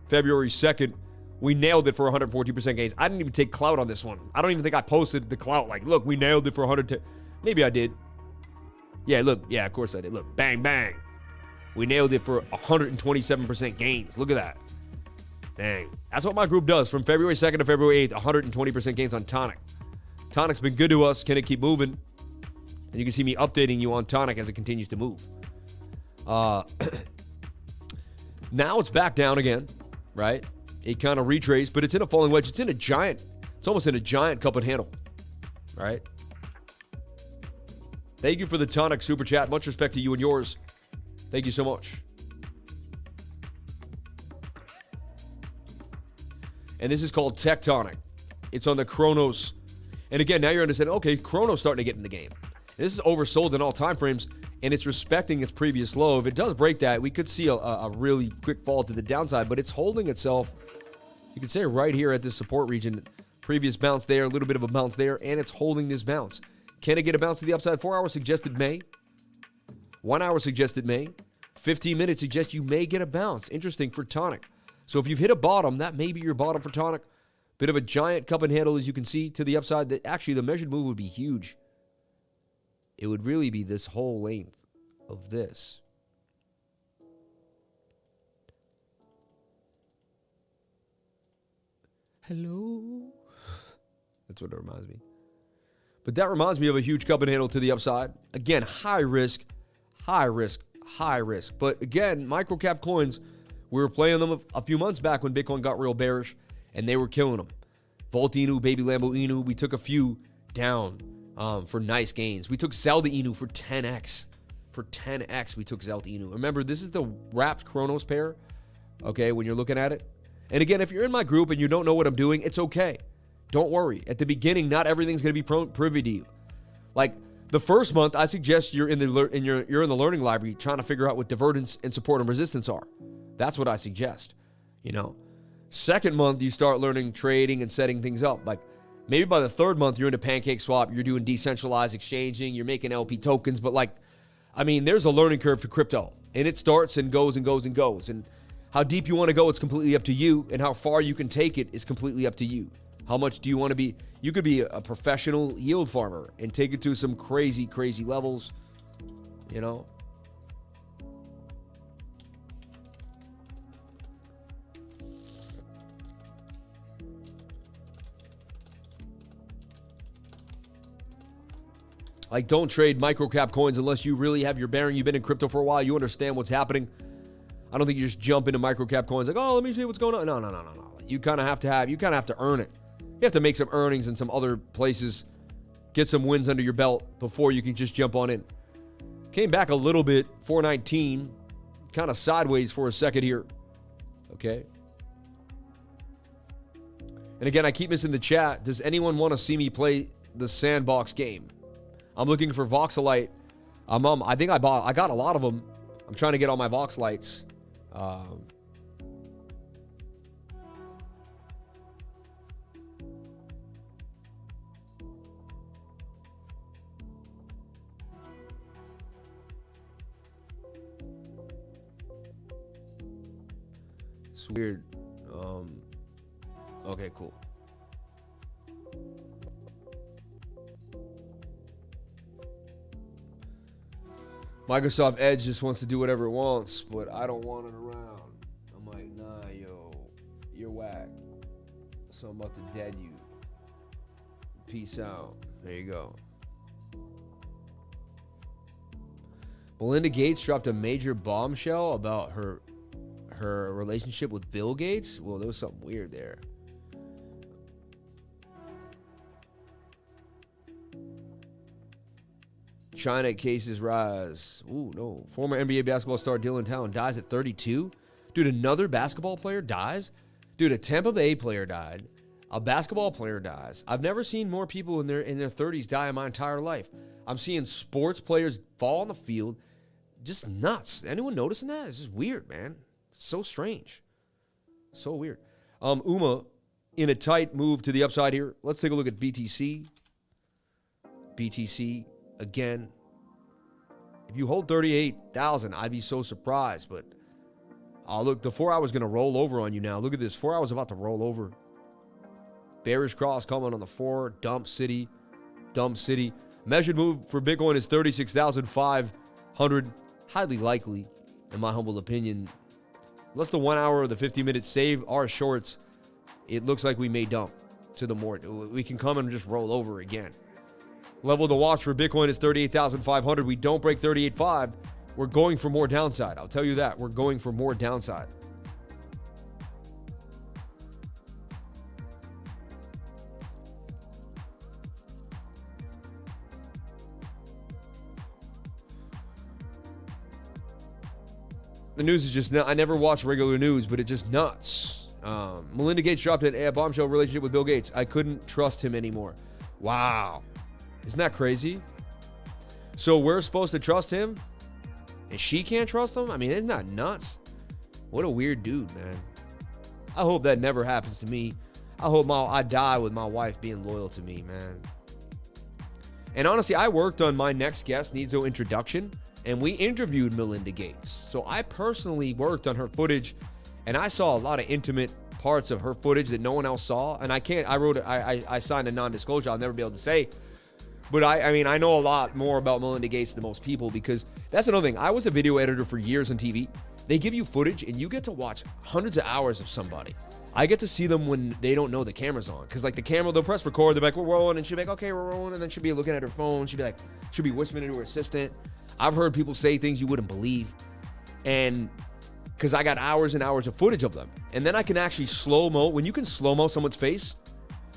February 2nd. We nailed it for 114% gains. I didn't even take clout on this one. I don't even think I posted the clout. Like, look, we nailed it for 110. Maybe I did. Yeah, look. Yeah, of course I did. Look, bang, bang. We nailed it for 127% gains. Look at that. Dang. That's what my group does from February 2nd to February 8th. 120% gains on Tonic. Tonic's been good to us. Can it keep moving? And you can see me updating you on Tonic as it continues to move. Now it's back down again, right? It kind of retraced, but it's in a falling wedge. It's almost in a giant cup and handle, right? Thank you for the Tonic super chat. Much respect to you and yours. Thank you so much. And this is called Tectonic. It's on the Chronos. And again, now you're understanding, okay, Chronos starting to get in the game. And this is oversold in all time frames, and it's respecting its previous low. If it does break that, we could see a really quick fall to the downside, but it's holding itself, you could say, right here at this support region. Previous bounce there, a little bit of a bounce there, and it's holding this bounce. Can it get a bounce to the upside? 4 hours suggested May. 1 hour suggested May. 15 minutes suggests you may get a bounce. Interesting for Tonic. So if you've hit a bottom, that may be your bottom for Tonic. Bit of a giant cup and handle, as you can see, to the upside. That actually, the measured move would be huge. It would really be this whole length of this. Hello? That's what it reminds me. But that reminds me of a huge cup and handle to the upside. Again, high risk, high risk, high risk. But again, microcap coins, we were playing them a few months back when Bitcoin got real bearish, and they were killing them. Volt Inu, Baby Lambo Inu, we took a few down for nice gains. We took Zelda Inu for 10x. For 10x, we took Zelda Inu. Remember, this is the wrapped Chronos pair, okay, when you're looking at it. And again, if you're in my group and you don't know what I'm doing, it's okay. Don't worry. At the beginning, not everything's going to be privy to you. Like the first month, I suggest you're in the learning library trying to figure out what divergence and support and resistance are. That's what I suggest. You know, second month you start learning trading and setting things up. Like maybe by the third month you're into Pancake Swap, you're doing decentralized exchanging, you're making LP tokens. But like, I mean, there's a learning curve to crypto, and it starts and goes and goes and goes. And how deep you want to go, it's completely up to you, and how far you can take it is completely up to you. How much do you want to be? You could be a professional yield farmer and take it to some crazy, crazy levels, you know? Like, don't trade microcap coins unless you really have your bearing. You've been in crypto for a while. You understand what's happening. I don't think you just jump into microcap coins like, oh, let me see what's going on. No. You kind of have to earn it. You have to make some earnings in some other places, get some wins under your belt before you can just jump on in. Came back a little bit, 419, kind of sideways for a second here. Okay. And again, I keep missing the chat. Does anyone want to see me play the sandbox game? I'm looking for Voxelite. I think I got a lot of them. I'm trying to get all my Vox lights. It's weird. Okay, cool. Microsoft Edge just wants to do whatever it wants, but I don't want it around. I'm like, nah, yo, you're whack. So I'm about to dead you. Peace out. There you go. Melinda Gates dropped a major bombshell about her relationship with Bill Gates. Well, there was something weird there. China cases rise. Ooh, no. Former NBA basketball star Dylan Talon dies at 32. Dude, another basketball player dies? Dude, a Tampa Bay player died. A basketball player dies. I've never seen more people in their 30s die in my entire life. I'm seeing sports players fall on the field. Just nuts. Anyone noticing that? It's just weird, man. So strange. So weird. Uma, in a tight move to the upside here. Let's take a look at BTC. BTC, again. If you hold 38,000, I'd be so surprised. But, look, the 4 hour's going to roll over on you now. Look at this. 4 hours about to roll over. Bearish cross coming on the 4. Dump city. Dump city. Measured move for Bitcoin is 36,500. Highly likely, in my humble opinion. Unless the 1 hour or the 50-minute save our shorts, it looks like we may dump to the more. We can come and just roll over again. Level to watch for Bitcoin is 38,500. We don't break 38.5. We're going for more downside. I'll tell you that. We're going for more downside. The news is just, I never watch regular news, but it's just nuts. Melinda Gates dropped a bombshell relationship with Bill Gates. I couldn't trust him anymore. Wow. Isn't that crazy? So we're supposed to trust him? And she can't trust him? I mean, isn't that nuts? What a weird dude, man. I hope that never happens to me. I hope I die with my wife being loyal to me, man. And honestly, I worked on My Next Guest Needs No Introduction. And we interviewed Melinda Gates. So I personally worked on her footage, and I saw a lot of intimate parts of her footage that no one else saw. And I signed a non-disclosure. I'll never be able to say. But I mean, I know a lot more about Melinda Gates than most people, because that's another thing. I was a video editor for years on TV. They give you footage, and you get to watch hundreds of hours of somebody. I get to see them when they don't know the camera's on. Because like the camera, they'll press record. They're like, we're rolling. And she'll be like, okay, we're rolling. And then she'll be looking at her phone. She'll be whispering to her assistant. I've heard people say things you wouldn't believe. And because I got hours and hours of footage of them. And then I can actually slow-mo. When you can slow-mo someone's face,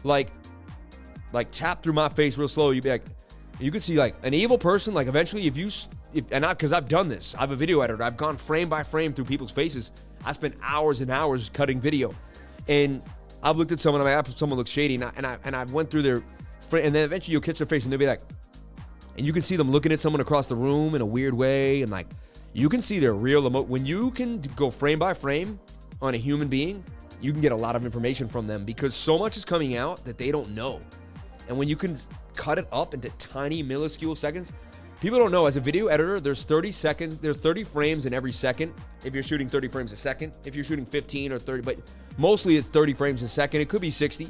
like tap through my face real slow, you'd be like, you could see like an evil person, like eventually because I've done this. I'm a video editor. I've gone frame by frame through people's faces. I spent hours and hours cutting video. And I've looked at someone, someone looks shady, and I went through their, and then eventually you'll catch their face and they'll be like, and you can see them looking at someone across the room in a weird way. And like, you can see their real emotion. When you can go frame by frame on a human being, you can get a lot of information from them, because so much is coming out that they don't know. And when you can cut it up into tiny minuscule seconds, people don't know. As a video editor, there's 30 seconds, there's 30 frames in every second. If you're shooting 30 frames a second, if you're shooting 15 or 30, but mostly it's 30 frames a second. It could be 60.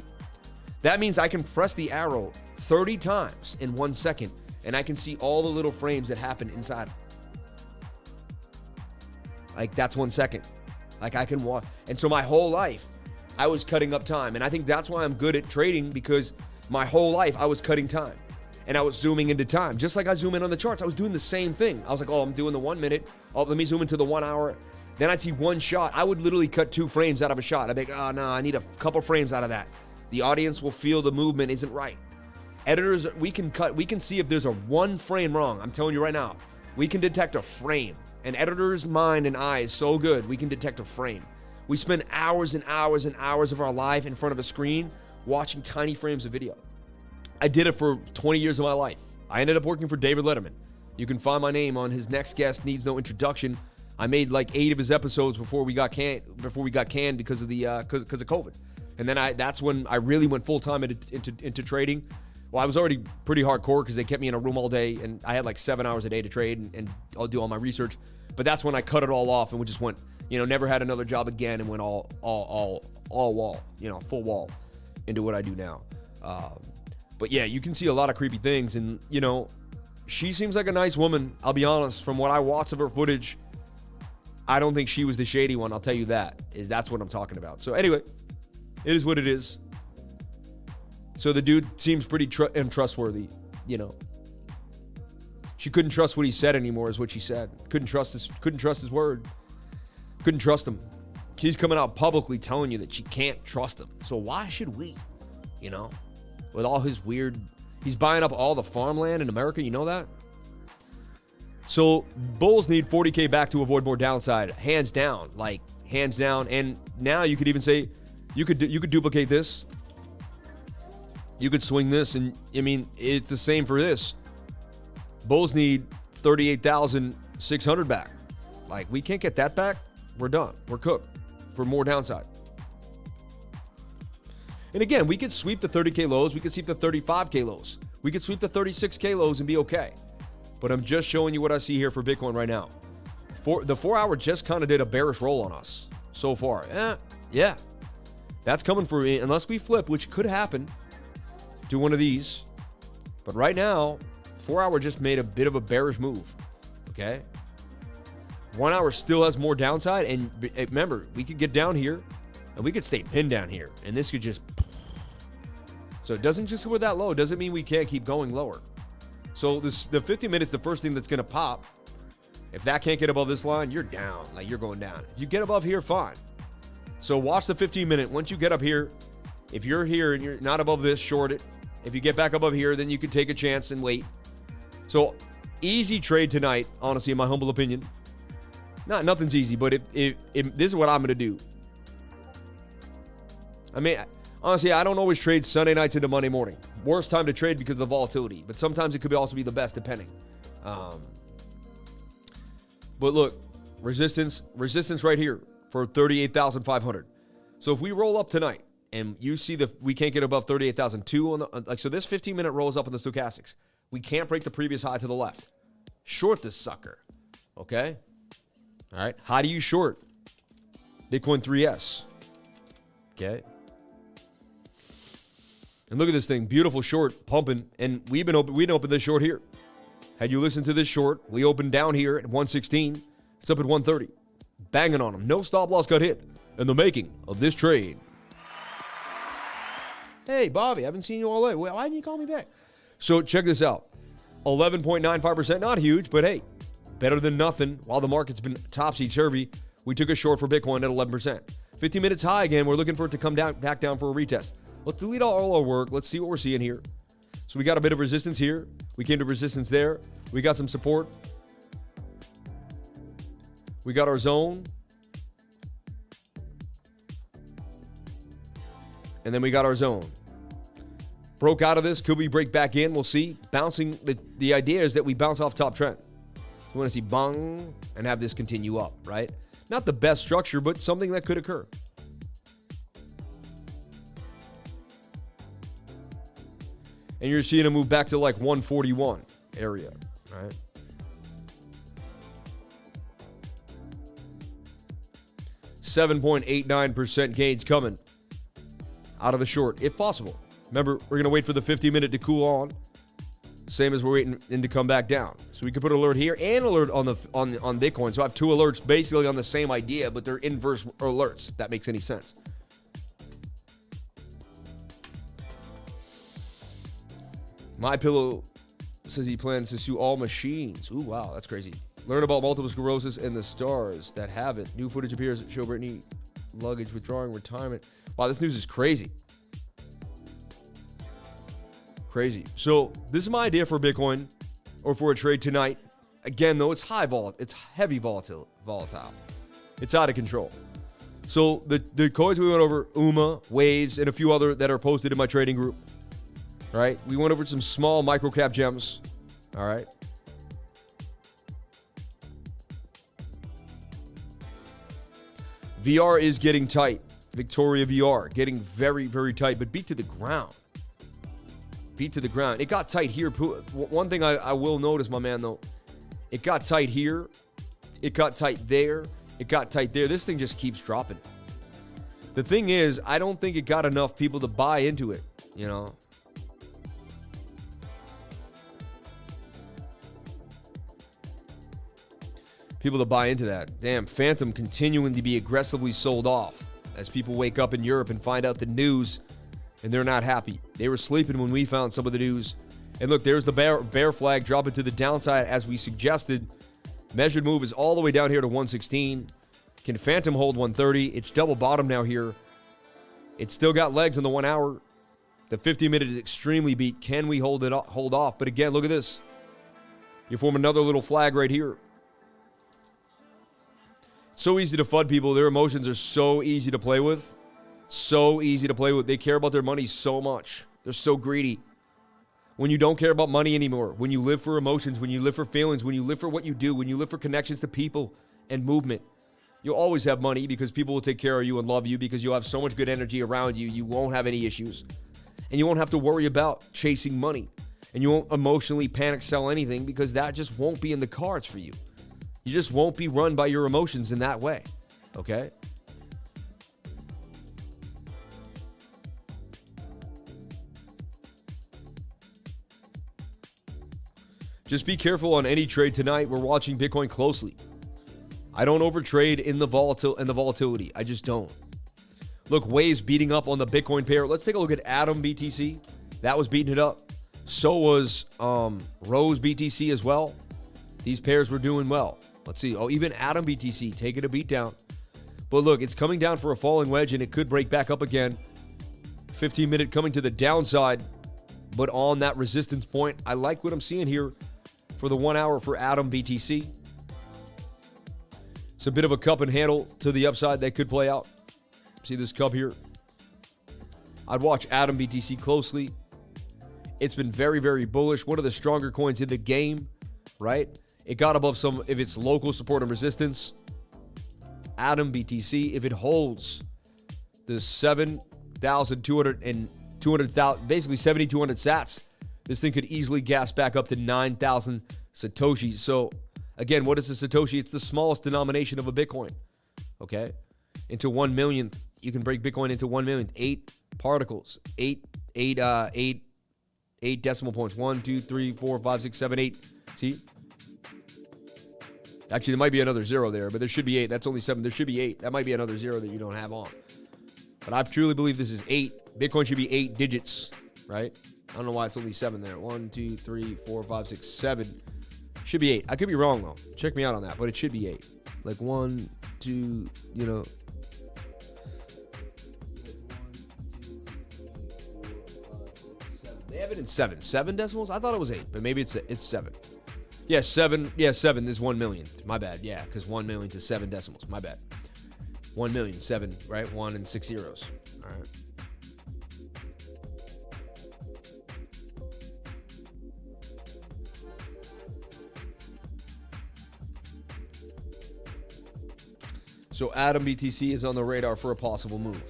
That means I can press the arrow 30 times in 1 second. And I can see all the little frames that happen inside. Like, that's 1 second. Like, I can walk. And so my whole life, I was cutting up time. And I think that's why I'm good at trading, because my whole life I was cutting time. And I was zooming into time. Just like I zoom in on the charts, I was doing the same thing. I was like, oh, I'm doing the 1 minute. Oh, let me zoom into the 1 hour. Then I'd see one shot. I would literally cut 2 frames out of a shot. I'd be like, oh, no, I need a couple frames out of that. The audience will feel the movement isn't right. Editors, we can see if there's a 1 frame wrong. I'm telling you right now, we can detect a frame. An editor's mind and eye is so good, we can detect a frame. We spend hours and hours and hours of our life in front of a screen watching tiny frames of video. I did it for 20 years of my life. I ended up working for David Letterman. You can find my name on his Next Guest Needs No Introduction. I made like 8 of his episodes before we got canned because of because of COVID. And then that's when I really went full time into trading. Well, I was already pretty hardcore because they kept me in a room all day, and I had like 7 hours a day to trade and I'll do all my research. But that's when I cut it all off and we just went, never had another job again, and went all wall, full wall into what I do now. But yeah, you can see a lot of creepy things, and she seems like a nice woman. I'll be honest, from what I watched of her footage, I don't think she was the shady one. I'll tell you that. That's what I'm talking about. So anyway, it is what it is. So the dude seems pretty untrustworthy, She couldn't trust what he said anymore, is what she said. Couldn't trust his word. Couldn't trust him. She's coming out publicly telling you that she can't trust him. So why should we? You know? With all his weird... He's buying up all the farmland in America. You know that? So bulls need 40K back to avoid more downside. Hands down. Like, hands down. And now you could even say... You could duplicate this. You could swing this. And, I mean, it's the same for this. Bulls need 38,600 back. Like, we can't get that back. We're done. We're cooked for more downside. And again, we could sweep the 30K lows. We could sweep the 35K lows. We could sweep the 36K lows and be okay. But I'm just showing you what I see here for Bitcoin right now. The 4 hour just kind of did a bearish roll on us so far. Yeah. That's coming for me unless we flip, which could happen. Do one of these. But right now, 4 hour just made a bit of a bearish move. Okay? 1 hour still has more downside. And remember, we could get down here and we could stay pinned down here. And this could just... So it doesn't just with that low. Doesn't mean we can't keep going lower. So the 50 minutes, the first thing that's going to pop. If that can't get above this line, you're down. Like, you're going down. If you get above here, fine. So watch the 15 minute. Once you get up here, if you're here and you're not above this, short it. If you get back above here, then you can take a chance and wait. So easy trade tonight, honestly, in my humble opinion. Nothing's easy, but if this is what I'm going to do. I mean, honestly, I don't always trade Sunday nights into Monday morning. Worst time to trade because of the volatility, but sometimes it could also be the best depending. But look, resistance right here for 38,500. So if we roll up tonight and you see we can't get above 38,002 on the so this 15-minute rolls up in the stochastics. We can't break the previous high to the left. Short this sucker. Okay? All right. How do you short Bitcoin 3S? Okay. And look at this thing. Beautiful short pumping. And we didn't open this short here. Had you listened to this short, we opened down here at 116. It's up at 130. Banging on them. No stop loss got hit in the making of this trade. Hey, Bobby, I haven't seen you all day. Why didn't you call me back? So check this out. 11.95%. Not huge, but hey, better than nothing. While the market's been topsy-turvy, we took a short for Bitcoin at 11%. 15 minutes high again. We're looking for it to come back down for a retest. Let's delete all our work. Let's see what we're seeing here. So we got a bit of resistance here. We came to resistance there. We got some support. We got our zone. And then we got our zone. Broke out of this. Could we break back in? We'll see. Bouncing. The idea is that we bounce off top trend. We want to see bang and have this continue up, right? Not the best structure, but something that could occur. And you're seeing it move back to like 141 area, right? $7.89% gains coming out of the short, if possible. Remember, we're going to wait for the 50-minute to cool on, same as we're waiting to come back down. So we could put an alert here and alert on Bitcoin. So I have two alerts basically on the same idea, but they're inverse alerts, if that makes any sense. My Pillow says he plans to sue all machines. Ooh, wow, that's crazy. Learn about multiple sclerosis and the stars that have it. New footage appears that show Brittany luggage withdrawing retirement. Wow, this news is crazy. Crazy. So this is my idea for Bitcoin or for a trade tonight. Again, though, it's heavy volatile. It's out of control. So the coins we went over, UMA, Waves, and a few other that are posted in my trading group. All right, we went over some small micro cap gems. All right. VR is getting tight. Victoria VR getting very, very tight, but beat to the ground. Beat to the ground. It got tight here. One thing I will notice, my man, though, it got tight here. It got tight there. It got tight there. This thing just keeps dropping. The thing is, I don't think it got enough people to buy into it, you know. People to buy into that. Damn, Phantom continuing to be aggressively sold off as people wake up in Europe and find out the news and they're not happy. They were sleeping when we found some of the news And look, there's the bear flag dropping to the downside as we suggested. Measured move is all the way down here to 116. Can Phantom hold 130? It's double bottom now here. It's still got legs on the 1 hour. The 50-minute is extremely beat. Can we hold off? But again, look at this. You form another little flag right here. So easy to FUD people. Their emotions are so easy to play with. So easy to play with. They care about their money so much. They're so greedy. When you don't care about money anymore, when you live for emotions, when you live for feelings, when you live for what you do, when you live for connections to people and movement, you'll always have money because people will take care of you and love you because you'll have so much good energy around you. You won't have any issues. And you won't have to worry about chasing money. And you won't emotionally panic sell anything because that just won't be in the cards for you. You just won't be run by your emotions in that way. Okay? Just be careful on any trade tonight. We're watching Bitcoin closely. I don't overtrade in the volatility. I just don't. Look, waves beating up on the Bitcoin pair. Let's take a look at Atom BTC. That was beating it up. So was Rose BTC as well. These pairs were doing well. Let's see. Oh, even Atom BTC taking a beat down. But look, it's coming down for a falling wedge, and it could break back up again. 15-minute coming to the downside, but on that resistance point. I like what I'm seeing here for the 1 hour for Atom BTC. It's a bit of a cup and handle to the upside that could play out. See this cup here? I'd watch Atom BTC closely. It's been very, very bullish. One of the stronger coins in the game, right? It got above some of its local support and resistance. Atom BTC, if it holds the 7,200 and 200,000, basically 7,200 sats, this thing could easily gas back up to 9,000 Satoshis. So again, what is a Satoshi? It's the smallest denomination of a Bitcoin. Okay? Into 1 millionth. You can break Bitcoin into 1 millionth. 8 particles. 8 decimal points. 1, 2, 3, 4, 5, 6, 7, 8. See? Actually, there might be another 0 there, but there should be 8. That's only 7. There should be 8. That might be another 0 that you don't have on. But I truly believe this is 8. Bitcoin should be 8 digits, right? I don't know why it's only 7 there. 1, 2, 3, 4, 5, 6, 7. Should be 8. I could be wrong, though. Check me out on that, but it should be 8. Like 1, 2, you know. They have it in 7. 7 decimals? I thought it was 8, but maybe it's 7. Yeah, 7. Yeah, 7 is 1 millionth. My bad. Yeah, because 1 millionth is 7 decimals. My bad. 1 million, 7, right? 1 and 6 zeros. All right. So Atom BTC is on the radar for a possible move.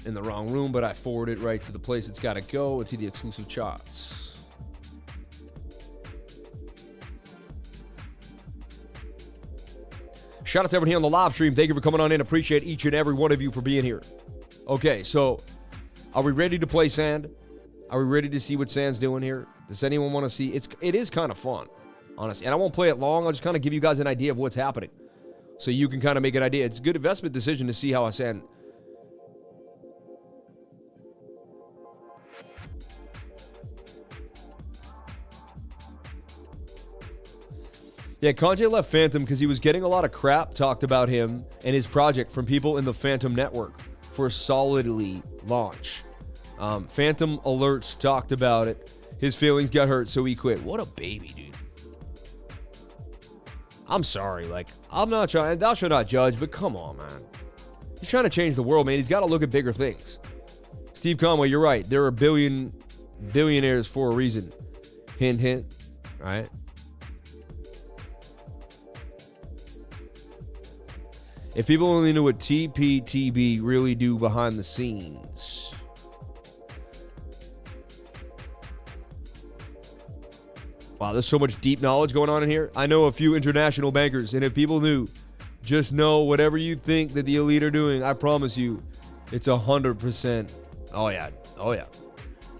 In the wrong room, but I forward it right to the place it's got to go and see the exclusive charts. Shout out to everyone here on the live stream. Thank you for coming on in. Appreciate each and every one of you for being here. Okay, so are we ready to play Sand? Are we ready to see what Sand's doing here? Does anyone want to see? It is kind of fun, honestly. And I won't play it long. I'll just kind of give you guys an idea of what's happening, so you can kind of make an idea. It's a good investment decision to see how Sand. Yeah, CONJE left Phantom because he was getting a lot of crap talked about him and his project from people in the Phantom network for solidly launch. Phantom Alerts talked about it. His feelings got hurt, so he quit. What a baby, dude. I'm sorry. Like, I'm not trying. Thou shalt not judge, but come on, man. He's trying to change the world, man. He's got to look at bigger things. Steve Conway, you're right. There are billionaires for a reason. Hint, hint. Right? If people only knew what TPTB really do behind the scenes. Wow, there's so much deep knowledge going on in here. I know a few international bankers, and if people knew, just know whatever you think that the elite are doing, I promise you, it's 100%. Oh, yeah. Oh, yeah.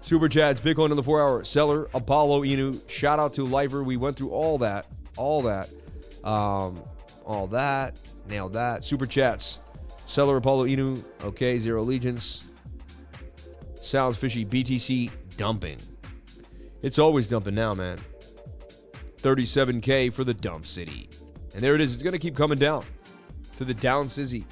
Super chats, Bitcoin in the 4 hour. CELR, Apollo, Inu. Shout out to Lifer. We went through all that. All that. Nailed that. Super chats. CELR, Apollo, Inu. Okay, Zero Allegiance. Sounds fishy. BTC dumping. It's always dumping now, man. 37K for the dump city. And there it is. It's going to keep coming down to the down sizzy.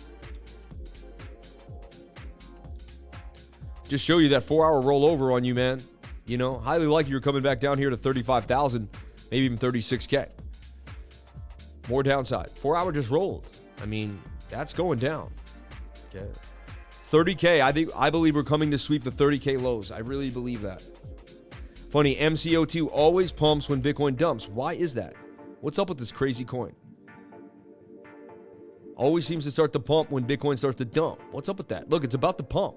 Just show you that 4-hour rollover on you, man. You know, highly likely you're coming back down here to 35,000, maybe even 36K. More downside. 4-hour just rolled. I mean, that's going down. Okay. 30K. I believe we're coming to sweep the 30K lows. I really believe that. Funny, MCO2 always pumps when Bitcoin dumps. Why is that? What's up with this crazy coin? Always seems to start to pump when Bitcoin starts to dump. What's up with that? Look, it's about to pump.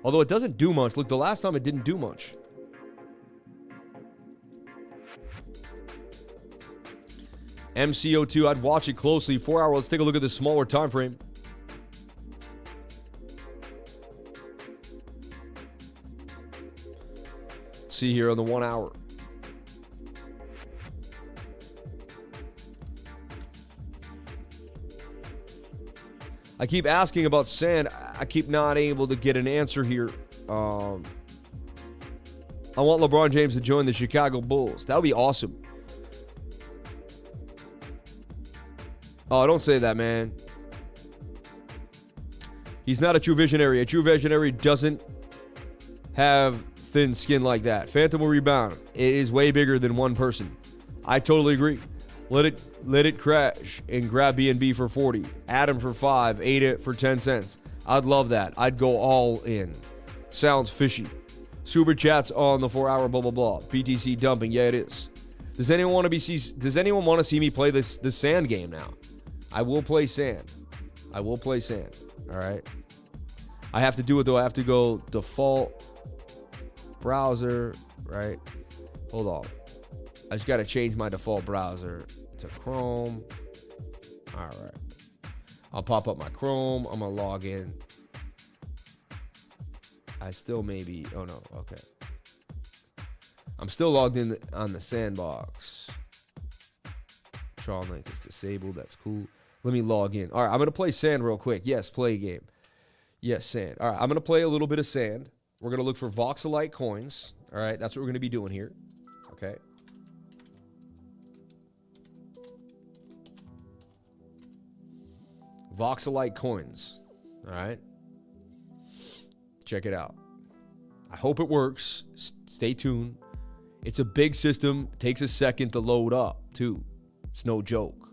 Although it doesn't do much. Look, the last time it didn't do much. MCO2, I'd watch it closely. 4-hour, let's take a look at the smaller time frame. See here on the 1 hour. I keep asking about sand. I keep not able to get an answer here. I want LeBron James to join the Chicago Bulls. That would be awesome. Oh, don't say that, man. He's not a true visionary. A true visionary doesn't have thin skin like that. Phantom will rebound. It is way bigger than one person. I totally agree. Let it crash and grab BNB for 40. Adam for 5. ADA for 10 cents. I'd love that. I'd go all in. Sounds fishy. Super chats on the 4-hour blah blah blah. BTC dumping. Yeah, it is. Does anyone want to see me play this sand game now? I will play sand. I will play sand. All right. I have to do it though. I have to go default browser, right? Hold on. I just got to change my default browser to Chrome. All right. I'll pop up my Chrome. I'm going to log in. I still maybe, oh no, okay. I'm still logged in on the sandbox. Tron link is disabled. That's cool. Let me log in. All right, I'm going to play sand real quick. Yes, play a game. Yes, sand. All right, I'm going to play a little bit of sand. We're going to look for voxelite coins. All right, that's what we're going to be doing here. Okay. Voxelite coins. All right. Check it out. I hope it works. Stay tuned. It's a big system. Takes a second to load up, too. It's no joke.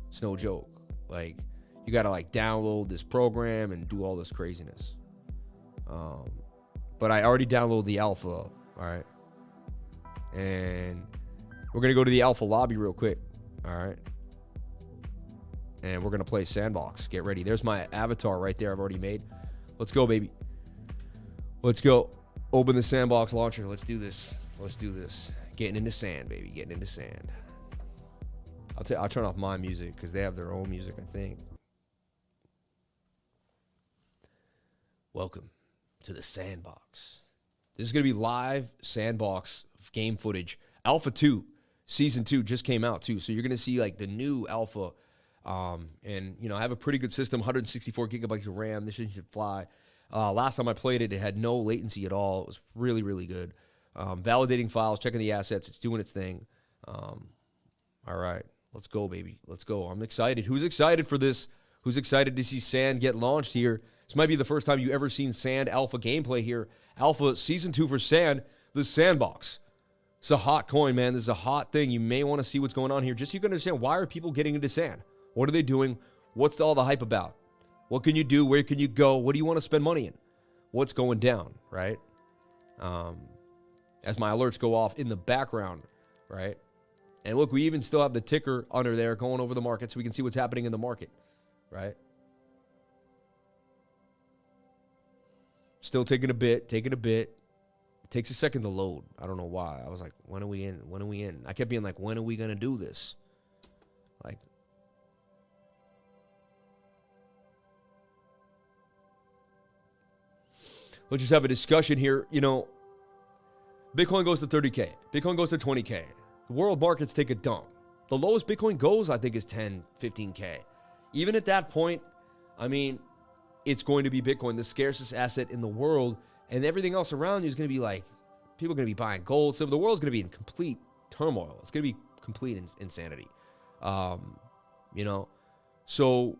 It's no joke. Like, you got to, like, download this program and do all this craziness. But I already downloaded the alpha, all right? And we're going to go to the alpha lobby real quick, all right? And we're going to play sandbox. Get ready. There's my avatar right there I've already made. Let's go, baby. Let's go. Open the sandbox launcher. Let's do this. Let's do this. Getting into sand, baby. Getting into sand. I'll turn off my music because they have their own music, I think. Welcome to the sandbox. This is going to be live sandbox game footage. Alpha 2, Season 2 just came out, too. So you're going to see, like, the new alpha. And, you know, I have a pretty good system, 164 gigabytes of RAM. This should fly. Last time I played it, it had no latency at all. It was really, really good. Validating files, checking the assets. It's doing its thing. All right. Let's go, baby. Let's go. I'm excited. Who's excited for this? Who's excited to see Sand get launched here? This might be the first time you ever seen Sand Alpha gameplay here. Alpha Season 2 for Sand, the sandbox. It's a hot coin, man. This is a hot thing. You may want to see what's going on here just so you can understand why are people getting into Sand? What are they doing? What's all the hype about? What can you do? Where can you go? What do you want to spend money in? What's going down, right? As my alerts go off in the background, right? And look, we even still have the ticker under there going over the market so we can see what's happening in the market, right? Still taking a bit. It takes a second to load. I don't know why. I was like, when are we in? When are we in? I kept being like, when are we going to do this? Like, let's just have a discussion here. You know, Bitcoin goes to 30K. Bitcoin goes to 20K. The world markets take a dump. The lowest Bitcoin goes, I think, is 10, 15K. Even at that point, I mean, it's going to be Bitcoin, the scarcest asset in the world, And everything else around you is going to be like, people are going to be buying gold. So the world's going to be in complete turmoil. It's going to be complete insanity. You know, so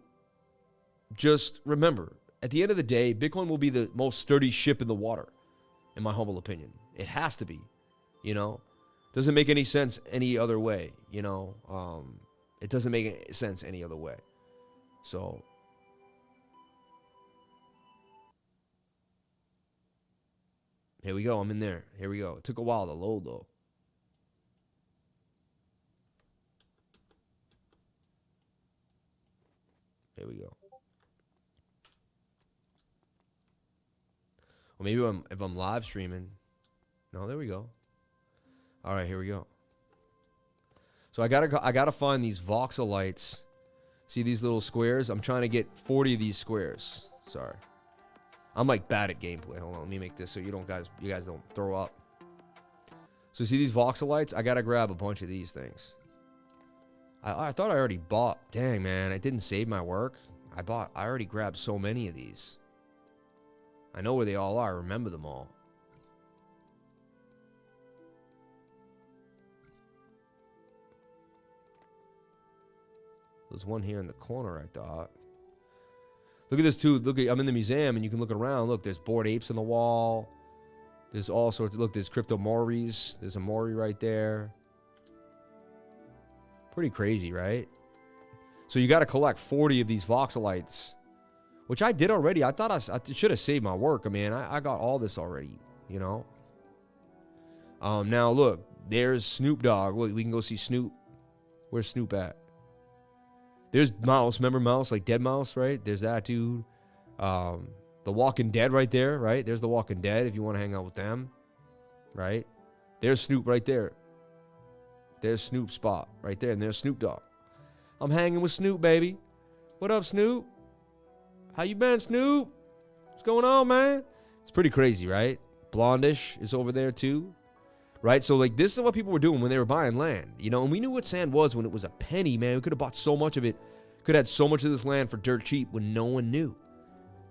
just remember, at the end of the day, Bitcoin will be the most sturdy ship in the water, in my humble opinion. It has to be, you know. Doesn't make any sense any other way, you know. It doesn't make sense any other way. So here we go. I'm in there. Here we go. It took a while to load, though. Here we go. Well, maybe if I'm live streaming. No, there we go. All right, here we go. So I gotta find these voxelites. See these little squares? I'm trying to get 40 of these squares. Sorry. I'm like bad at gameplay. Hold on, let me make this so you guys don't throw up. So see these voxelites? I gotta grab a bunch of these things. I thought I already bought. Dang, man, I didn't save my work. I already grabbed so many of these. I know where they all are. I remember them all. There's one here in the corner, I thought. Look at this, too. Look, I'm in the museum, and you can look around. Look, there's Bored Apes on the wall. There's all sorts of... Look, there's Crypto Moris. There's a Mori right there. Pretty crazy, right? So you got to collect 40 of these voxelites, which I did already. I thought I should have saved my work. I mean, I got all this already, you know? Now, look. There's Snoop Dogg. Look, we can go see Snoop. Where's Snoop at? There's Mouse. Remember Mouse? Like Dead Mouse, right? There's that dude. The Walking Dead right there, right? There's the Walking Dead if you want to hang out with them, right? There's Snoop right there. There's Snoop's spot right there, and there's Snoop Dogg. I'm hanging with Snoop, baby. What up, Snoop? How you been, Snoop? What's going on, man? It's pretty crazy, right? Blondish is over there, too. Right? So, like, this is what people were doing when they were buying land, you know? And we knew what sand was when it was a penny, man. We could have bought so much of it. Could have had so much of this land for dirt cheap when no one knew.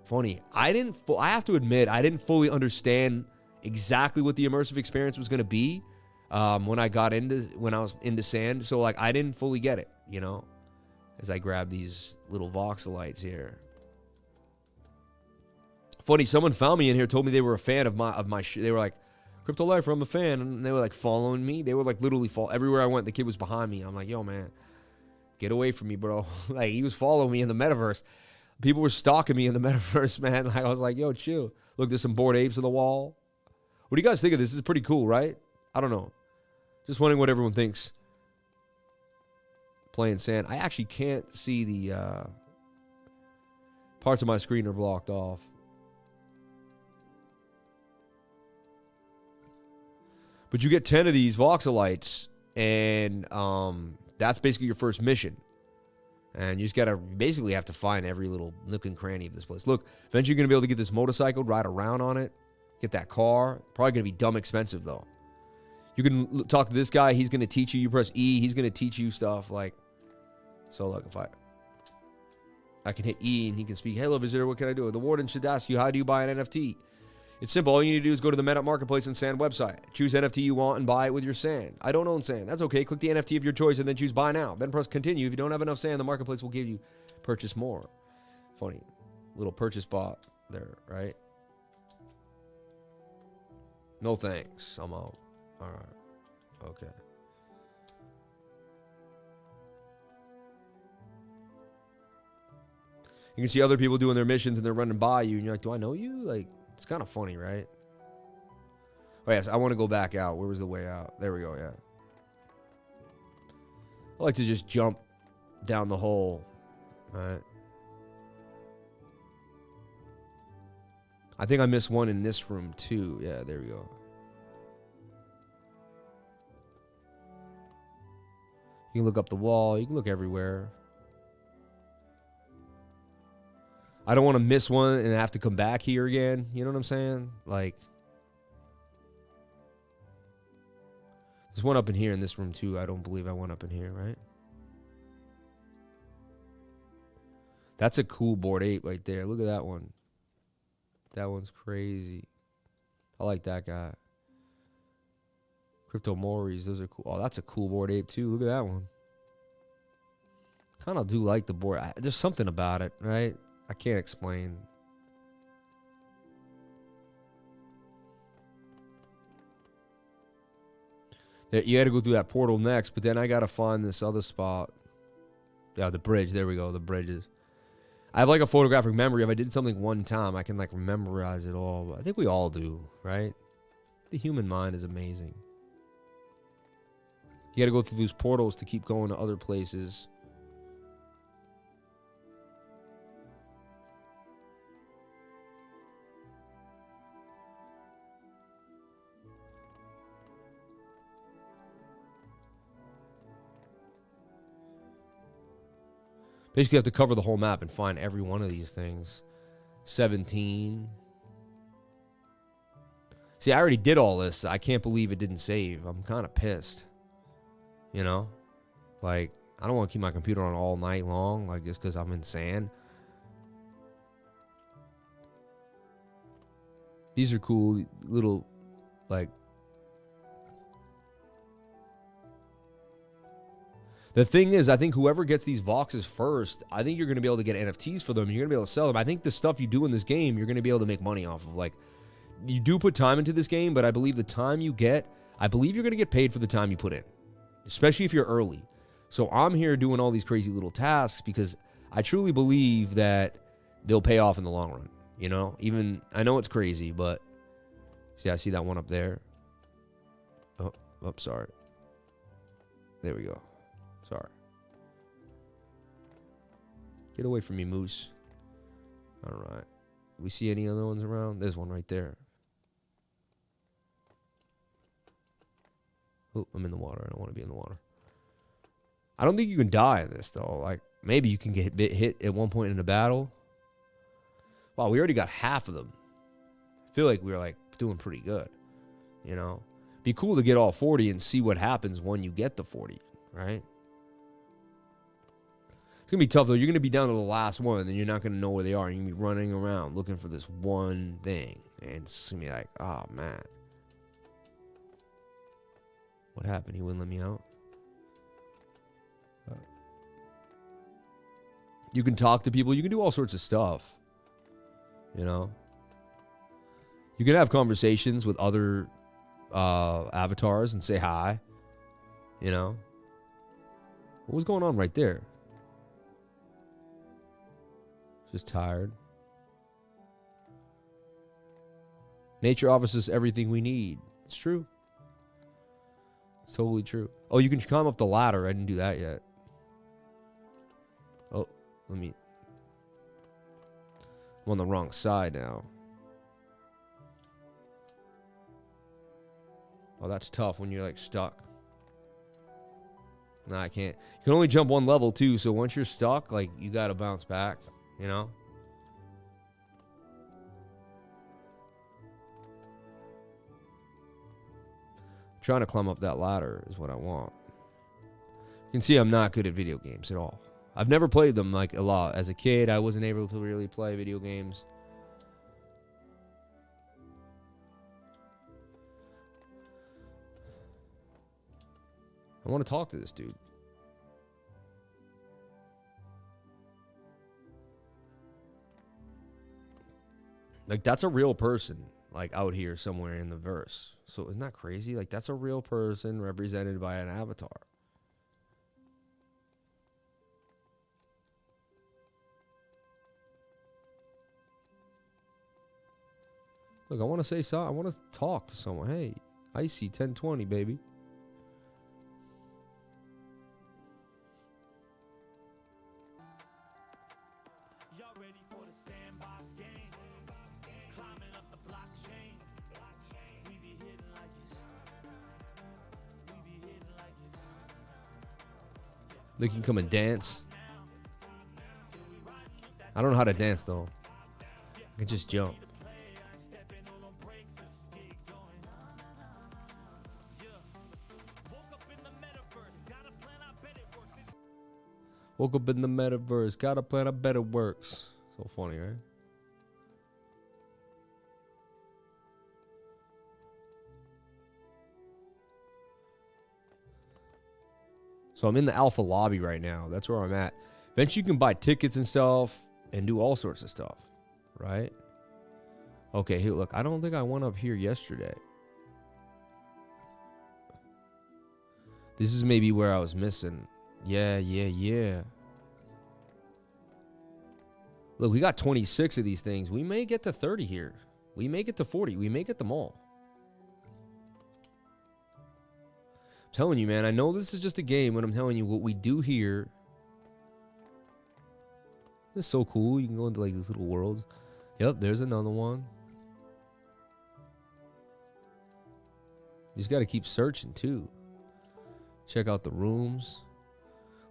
Funny. I have to admit, I didn't fully understand exactly what the immersive experience was going to be when I was into sand. So, like, I didn't fully get it, you know? As I grab these little voxelites here. Funny, someone found me in here, told me they were a fan of my they were like, Crypto Lifer, I'm a fan. And they were like following me. They were like literally everywhere I went, the kid was behind me. I'm like, yo, man, get away from me, bro. Like, he was following me in the metaverse. People were stalking me in the metaverse, man. Like, I was like, yo, chill. Look, there's some Bored Apes on the wall. What do you guys think of this? This is pretty cool, right? I don't know. Just wondering what everyone thinks. Playing sand. I actually can't see the parts of my screen are blocked off. But you get 10 of these voxelites, and that's basically your first mission. And you just gotta basically have to find every little nook and cranny of this place. Look, eventually you're gonna be able to get this motorcycle, ride around on it, get that car. Probably gonna be dumb expensive though. You can talk to this guy. He's gonna teach you. You press E. He's gonna teach you stuff like. So look, if I can hit E and he can speak. Hello, visitor. What can I do? The warden should ask you, how do you buy an NFT? It's simple. All you need to do is go to the Meta Marketplace and Sand website. Choose NFT you want and buy it with your sand. I don't own sand. That's okay. Click the NFT of your choice and then choose buy now. Then press continue. If you don't have enough sand, the marketplace will give you purchase more. Funny. Little purchase bot there, right? No thanks. I'm out. All right. Okay. You can see other people doing their missions and they're running by you and you're like, do I know you? Like, it's kind of funny, right? Oh, yes, I want to go back out. Where was the way out? There we go, yeah. I like to just jump down the hole, right? I think I missed one in this room, too. Yeah, there we go. You can look up the wall. You can look everywhere. I don't want to miss one and have to come back here again. You know what I'm saying? Like, there's one up in here in this room, too. I don't believe I went up in here, right? That's a cool Bored Ape right there. Look at that one. That one's crazy. I like that guy. Crypto Moris, those are cool. Oh, that's a cool Bored Ape too. Look at that one. Kind of do like the board. There's something about it, right? I can't explain. Yeah, you got to go through that portal next, but then I got to find this other spot. Yeah, the bridge. There we go. The bridges. I have like a photographic memory. If I did something one time, I can like memorize it all. But I think we all do, right? The human mind is amazing. You got to go through those portals to keep going to other places. Basically, you have to cover the whole map and find every one of these things. 17. See, I already did all this. I can't believe it didn't save. I'm kind of pissed. You know? Like, I don't want to keep my computer on all night long, like, just because I'm in sand. These are cool little, like... The thing is, I think whoever gets these Voxes first, I think you're going to be able to get NFTs for them. You're going to be able to sell them. I think the stuff you do in this game, you're going to be able to make money off of. Like, you do put time into this game, but I believe the time you get, I believe you're going to get paid for the time you put in, especially if you're early. So I'm here doing all these crazy little tasks because I truly believe that they'll pay off in the long run. You know, even, I know it's crazy, but see, I see that one up there. Oh, sorry. There we go. Sorry. Get away from me, Moose. All right. Do we see any other ones around? There's one right there. Oh, I'm in the water. I don't want to be in the water. I don't think you can die in this, though. Like, maybe you can get hit at one point in a battle. Wow, we already got half of them. I feel like we're, like, doing pretty good. You know? Be cool to get all 40 and see what happens when you get the 40, right? It's going to be tough, though. You're going to be down to the last one, and then you're not going to know where they are. You're going to be running around looking for this one thing. And it's going to be like, oh, man. What happened? He wouldn't let me out? You can talk to people. You can do all sorts of stuff. You know? You can have conversations with other avatars and say hi. You know? What was going on right there? Just tired. Nature offers us everything we need. It's true. It's totally true. Oh, you can climb up the ladder. I didn't do that yet. Oh, let me... I'm on the wrong side now. Oh, that's tough when you're, like, stuck. No, I can't. You can only jump one level, too, so once you're stuck, like, you gotta bounce back, you know? Trying to climb up that ladder is what I want. You can see I'm not good at video games at all. I've never played them, like, a lot. As a kid, I wasn't able to really play video games. I want to talk to this dude. Like, that's a real person, like, out here somewhere in the verse. So isn't that crazy? Like, that's a real person represented by an avatar. Look, I want to say something. I want to talk to someone. Hey, Icy 1020, baby. They can come and dance. I don't know how to dance, though. I can just jump. Woke up in the metaverse. Gotta plan, I bet it works. So funny, right? So I'm in the alpha lobby right now. That's where I'm at. Eventually you can buy tickets and stuff and do all sorts of stuff, right? Okay, here, look, I don't think I went up here yesterday. This is maybe where I was missing. Yeah. Look, we got 26 of these things. We may get to 30 here. We may get to 40. We may get them all. I'm telling you, man, I know this is just a game, but I'm telling you what we do here. It's so cool. You can go into like these little worlds. Yep, there's another one. You just got to keep searching too. Check out the rooms.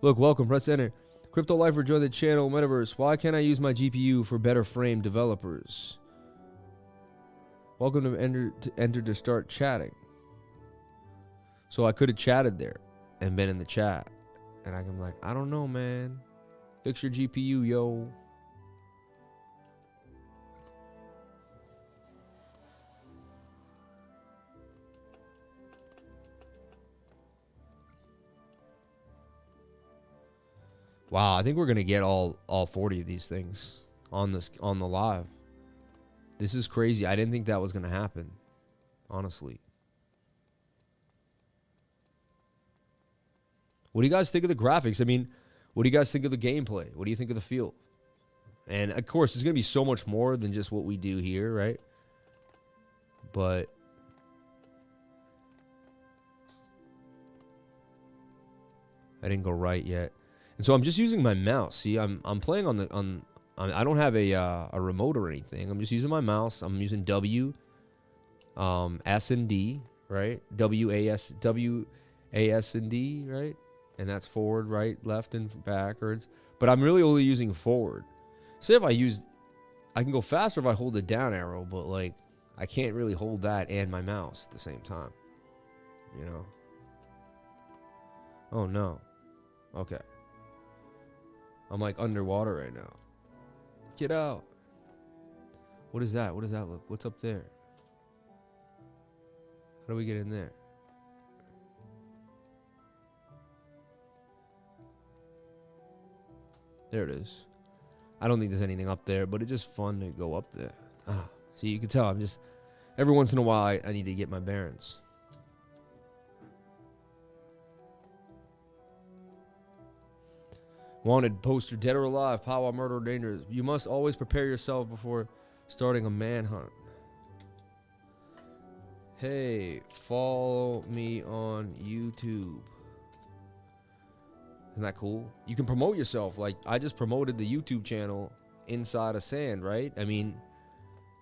Look, welcome. Press enter. Crypto Lifer joined the channel. Metaverse. Why can't I use my GPU for better frame developers? Welcome to enter to start chatting. So I could have chatted there and been in the chat. And I can be like, I don't know, man. Fix your GPU, yo. Wow, I think we're gonna get all 40 of these things on the live. This is crazy. I didn't think that was gonna happen, honestly. What do you guys think of the graphics? I mean, what do you guys think of the gameplay? What do you think of the feel? And of course, there's gonna be so much more than just what we do here, right? But I didn't go right yet. And so I'm just using my mouse. See, I'm playing I don't have a remote or anything. I'm just using my mouse. I'm using W, S and D, right? W A S and D, right? And that's forward, right, left, and backwards. But I'm really only using forward. Say if I can go faster if I hold the down arrow, but like I can't really hold that and my mouse at the same time. You know? Oh no. Okay. I'm like underwater right now. Get out. What is that? What does that look? What's up there? How do we get in there? There it is. I don't think there's anything up there, but it's just fun to go up there. Ah, see, you can tell I'm just, every once in a while, I need to get my bearings. Wanted poster, dead or alive, power, murder, dangerous. You must always prepare yourself before starting a manhunt. Hey, follow me on YouTube. Isn't that cool? You can promote yourself. Like, I just promoted the YouTube channel inside of Sand, right? I mean,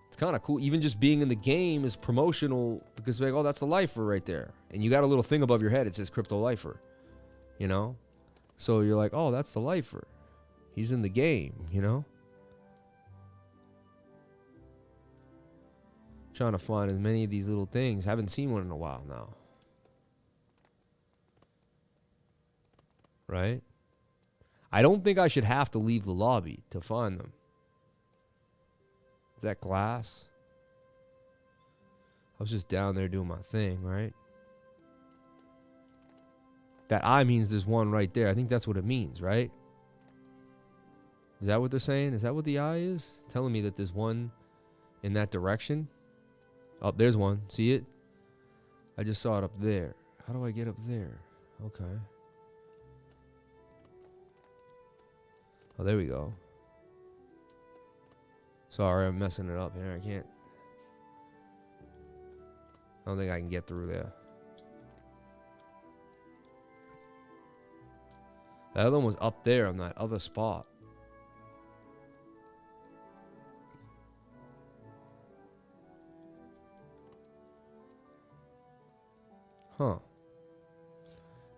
it's kind of cool. Even just being in the game is promotional because, like, oh, that's the lifer right there. And you got a little thing above your head. It says Crypto Lifer, you know? So you're like, oh, that's the lifer. He's in the game, you know? Trying to find as many of these little things. Haven't seen one in a while now. Right? I don't think I should have to leave the lobby to find them. Is that glass? I was just down there doing my thing, right? That I means there's one right there. I think that's what it means, right? Is that what they're saying? Is that what the I is? It's telling me that there's one in that direction. Oh, there's one. See it? I just saw it up there. How do I get up there? Okay. Oh, there we go. Sorry, I'm messing it up here. I can't. I don't think I can get through there. That other one was up there on that other spot. Huh.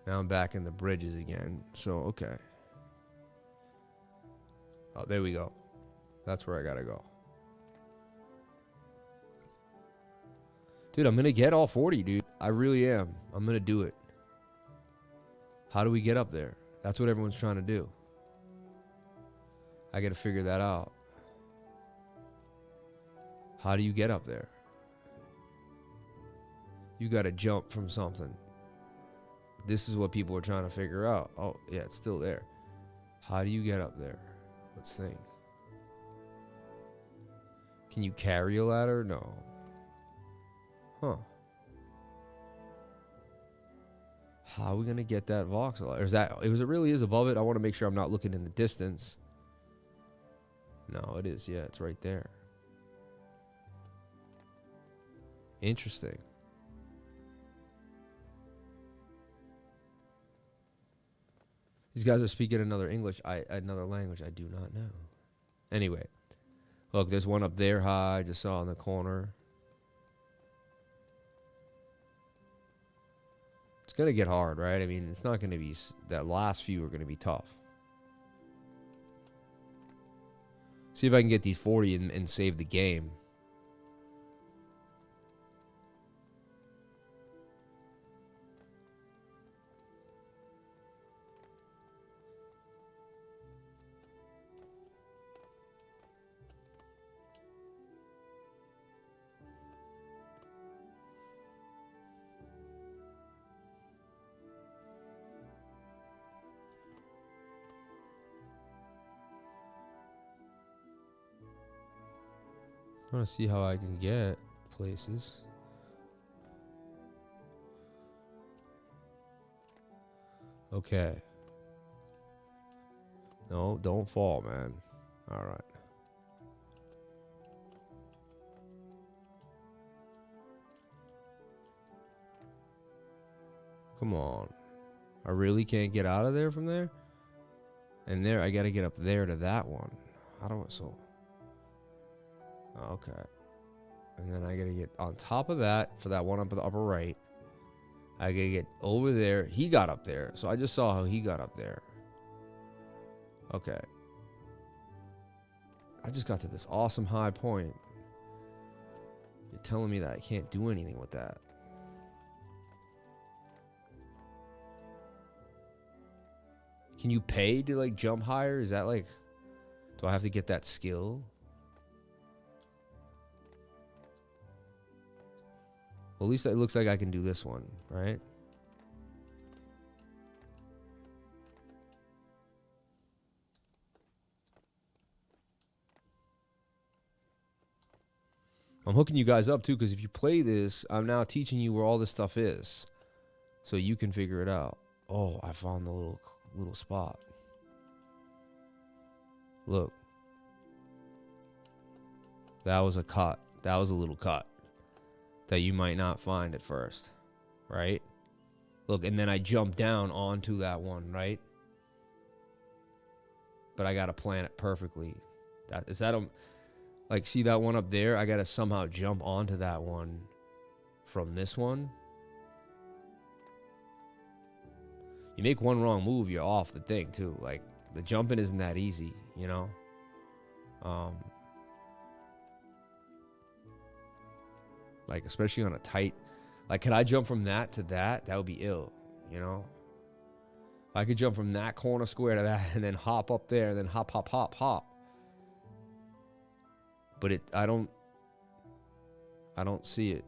Now I'm back in the bridges again. So, okay. Oh, there we go. That's where I gotta go. Dude, I'm gonna get all 40, dude. I really am. I'm gonna do it. How do we get up there? That's what everyone's trying to do. I gotta figure that out. How do you get up there? You gotta jump from something. This is what people are trying to figure out. Oh, yeah, it's still there. How do you get up there? Let's think. Can you carry a ladder? No. Huh. How are we going to get that voxel? Or is that, it really is above it? I want to make sure I'm not looking in the distance. No, it is. Yeah, it's right there. Interesting. These guys are speaking another language I do not know. Anyway, look, there's one up there high. I just saw in the corner. It's going to get hard, right? I mean, it's not going to be, that last few are going to be tough. See if I can get these 40 and save the game. I want to see how I can get places. Okay. No, don't fall, man. All right. Come on. I really can't get out of there from there? And there, I got to get up there to that one. How do I, so... Okay. And then I gotta get on top of that for that one up in the upper right. I gotta get over there. He got up there. So I just saw how he got up there. Okay. I just got to this awesome high point. You're telling me that I can't do anything with that. Can you pay to like jump higher? Is that like, do I have to get that skill? Well, at least it looks like I can do this one, right? I'm hooking you guys up too, because if you play this, I'm now teaching you where all this stuff is, so you can figure it out. Oh, I found the little spot. Look, that was a cut. That was a little cut that you might not find at first, right? Look, and then I jump down onto that one, right? But I got to plan it perfectly. Is that like, see that one up there? I got to somehow jump onto that one from this one. You make one wrong move, you're off the thing too. Like, the jumping isn't that easy, you know? Like, especially on a tight, like, could I jump from that to that? That would be ill, you know? I could jump from that corner square to that and then hop up there and then hop, hop, hop, hop. But I don't see it.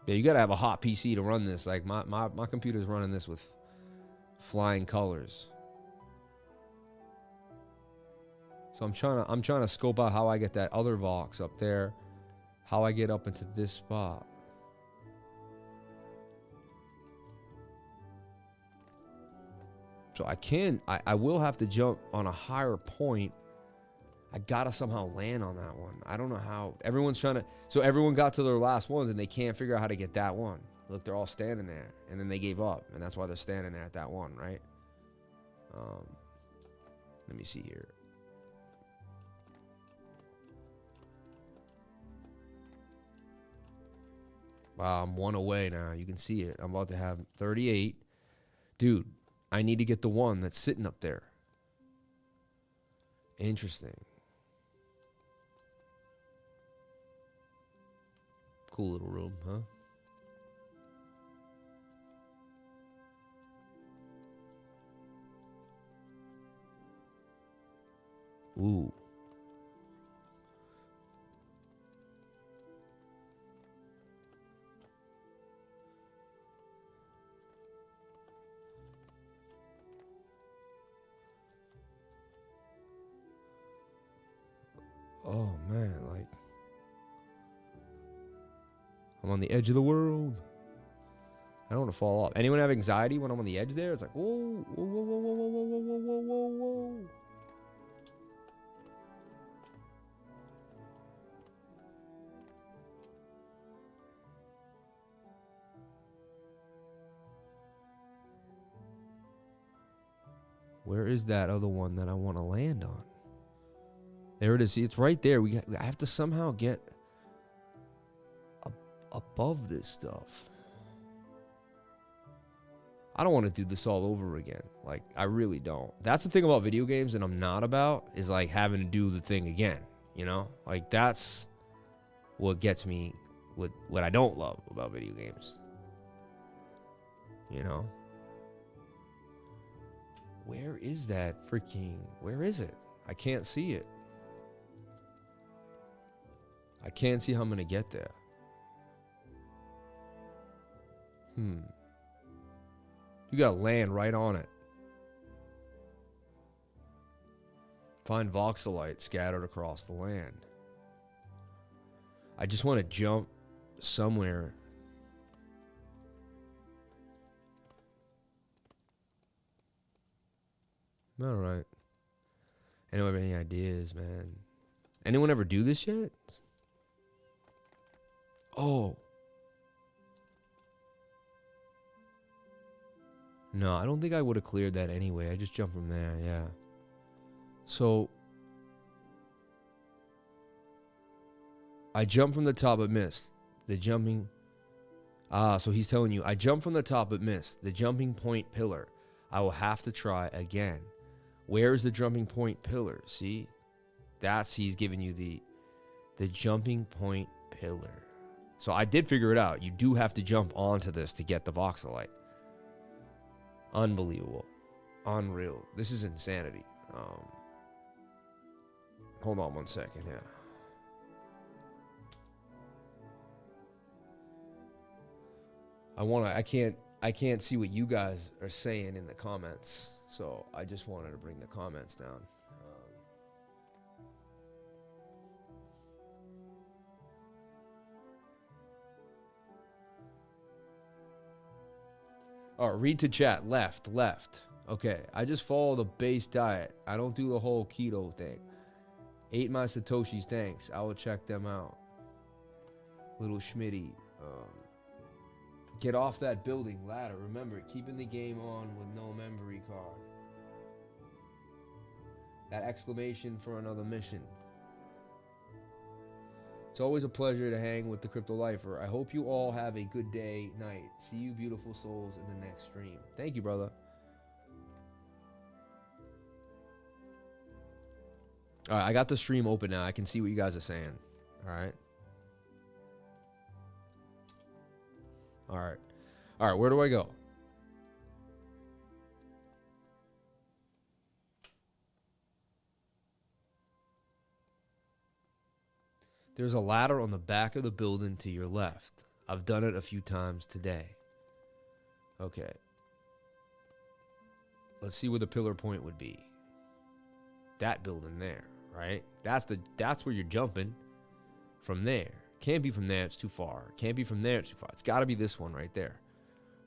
Yeah, you gotta have a hot PC to run this. Like, my computer's running this with flying colors. So I'm trying to scope out how I get that other Vox up there, how I get up into this spot. So I will have to jump on a higher point. I gotta somehow land on that one. I don't know how. Everyone's trying to, so everyone got to their last ones and they can't figure out how to get that one. Look, they're all standing there and then they gave up, and that's why they're standing there at that one, right? Let me see here. Wow, I'm one away now. You can see it. I'm about to have 38. Dude, I need to get the one that's sitting up there. Interesting. Cool little room, huh? Ooh. Oh, man, like, I'm on the edge of the world. I don't want to fall off. Anyone have anxiety when I'm on the edge there? It's like, whoa, whoa, whoa, whoa, whoa, whoa, whoa, whoa, whoa, whoa, whoa. Where is that other one that I want to land on? There it is. See, it's right there. I have to somehow get above this stuff. I don't want to do this all over again. Like, I really don't. That's the thing about video games that I'm not about, is like having to do the thing again, you know? Like, that's what gets me with what I don't love about video games. You know? Where is that freaking... Where is it? I can't see it. I can't see how I'm going to get there. You got to land right on it. Find voxelite scattered across the land. I just want to jump somewhere. All right. Anyone have any ideas, man? Anyone ever do this yet? Oh. No, I don't think I would have cleared that anyway. I just jumped from there, yeah. So, I jumped from the top but missed. The jumping... so he's telling you, I jumped from the top but missed. The jumping point pillar. I will have to try again. Where is the jumping point pillar? See? He's giving you the jumping point pillar. So I did figure it out. You do have to jump onto this to get the voxelite. Unbelievable. Unreal. This is insanity. Hold on one second here. I can't see what you guys are saying in the comments, so I just wanted to bring the comments down. All right, read to chat. Left. Okay, I just follow the base diet. I don't do the whole keto thing. Ate my Satoshis, thanks. I will check them out. Little Schmitty. Get off that building ladder. Remember, keeping the game on with no memory card. That exclamation for another mission. It's always a pleasure to hang with the Crypto Lifer. I hope you all have a good day, night. See you beautiful souls in the next stream. Thank you, brother. All right, I got the stream open now. I can see what you guys are saying. All right. All right, where do I go? There's a ladder on the back of the building to your left. I've done it a few times today. Okay. Let's see where the pillar point would be. That building there, right? That's where you're jumping. From there. Can't be from there, it's too far. Can't be from there, it's too far. It's got to be this one right there.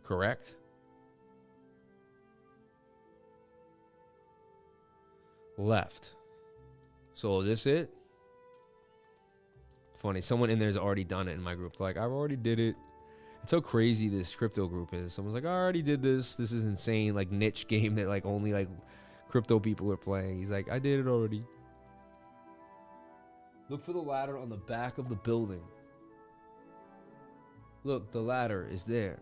Correct? Left. So is this it? Funny, someone in there's already done it in my group. They're like, I've already did it. It's how crazy this crypto group is. Someone's like, I already did this. This is insane, like niche game that like only like crypto people are playing. He's like, I did it already. Look for the ladder on the back of the building. Look, the ladder is there.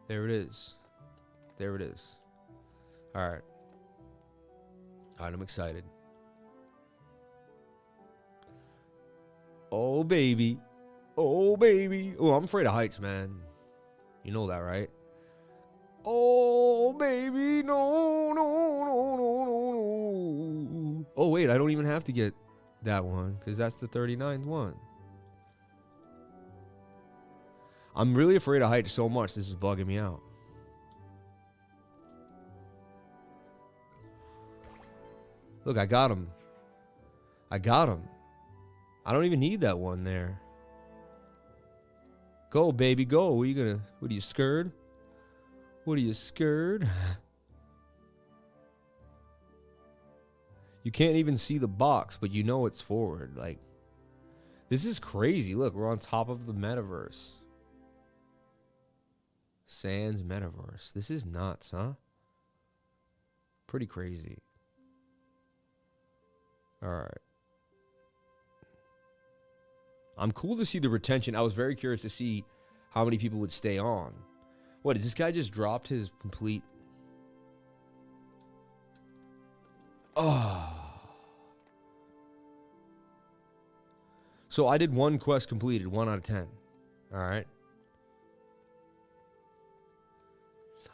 There it is. There it is. All right. All right, I'm excited. Oh, baby. Oh, baby. Oh, I'm afraid of heights, man. You know that, right? Oh, baby. No, no, no, no, no. Oh, wait, I don't even have to get that one because that's the 39th one. I'm really afraid of heights so much, this is bugging me out. Look, I got him. I got him. I don't even need that one there. Go, baby, go. What are you scared? What are you scared? You can't even see the box, but you know it's forward. Like, this is crazy. Look, we're on top of the metaverse. Sans metaverse. This is nuts, huh? Pretty crazy. All right. I'm cool to see the retention. I was very curious to see how many people would stay on. What, did this guy just dropped his complete... Oh. So I did one quest completed, 1 out of 10. All right.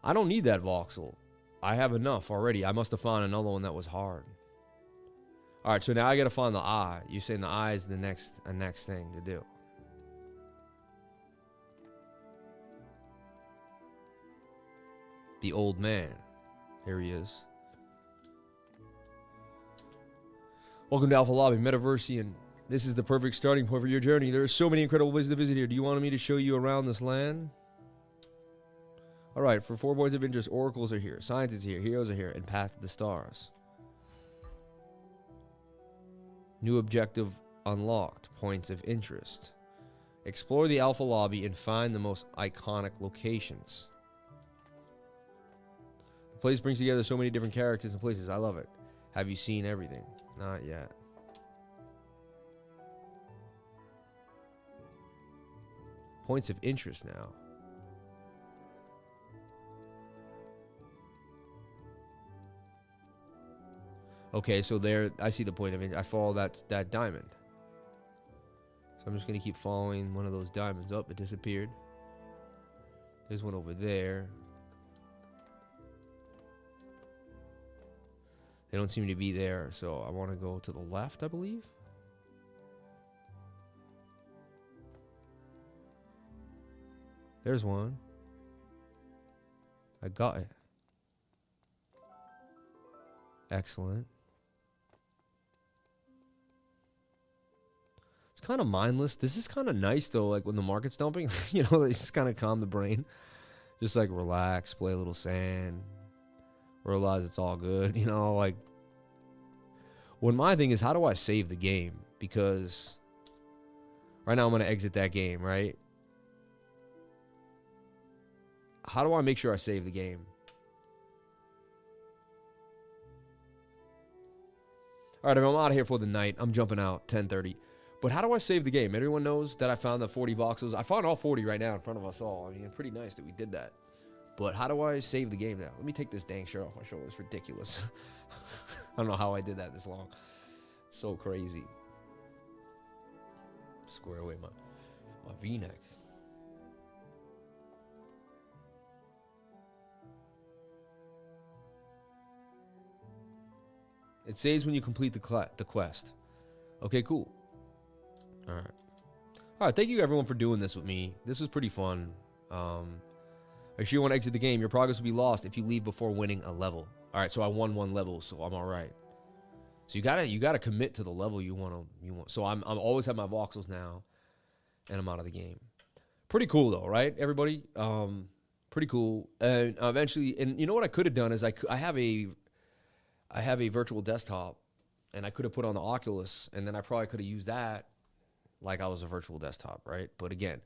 I don't need that voxel. I have enough already. I must have found another one that was hard. All right, so now I got to find the eye. You're saying the eye is the next thing to do. The old man. Here he is. Welcome to Alpha Lobby, Metaversian. This is the perfect starting point for your journey. There are so many incredible places to visit here. Do you want me to show you around this land? All right, for 4 points of interest, oracles are here, scientists are here, heroes are here, and path to the stars. New objective unlocked, points of interest. Explore the Alpha Lobby and find the most iconic locations. The place brings together so many different characters and places. I love it. Have you seen everything? Not yet. Points of interest now. Okay, so there, I see the point of it. I follow that diamond. So I'm just going to keep following one of those diamonds. Up, it disappeared. There's one over there. They don't seem to be there, so I want to go to the left, I believe. There's one. I got it. Excellent. It's kind of mindless. This is kind of nice, though, like when the market's dumping. You know, they just kind of calm the brain. Just, like, relax, play a little sand. Realize it's all good, you know, like. When my thing is, how do I save the game? Because right now I'm going to exit that game, right? How do I make sure I save the game? All right, I'm out of here for the night. I'm jumping out, 10:30. But how do I save the game? Everyone knows that I found the 40 voxels. I found all 40 right now in front of us all. I mean, pretty nice that we did that. But how do I save the game now? Let me take this dang shirt off my shoulder. It's ridiculous. I don't know how I did that this long. It's so crazy. Square away my V-neck. It saves when you complete the quest. Okay, cool. All right. All right, thank you everyone for doing this with me. This was pretty fun. If you want to exit the game, your progress will be lost if you leave before winning a level. All right, so I won 1 level, so I'm all right. So you gotta commit to the level you want. So I'm always have my voxels now, and I'm out of the game. Pretty cool though, right, everybody? Pretty cool. And eventually, and you know what I could have done is I have a virtual desktop, and I could have put on the Oculus, and then I probably could have used that like I was a virtual desktop, right? But again,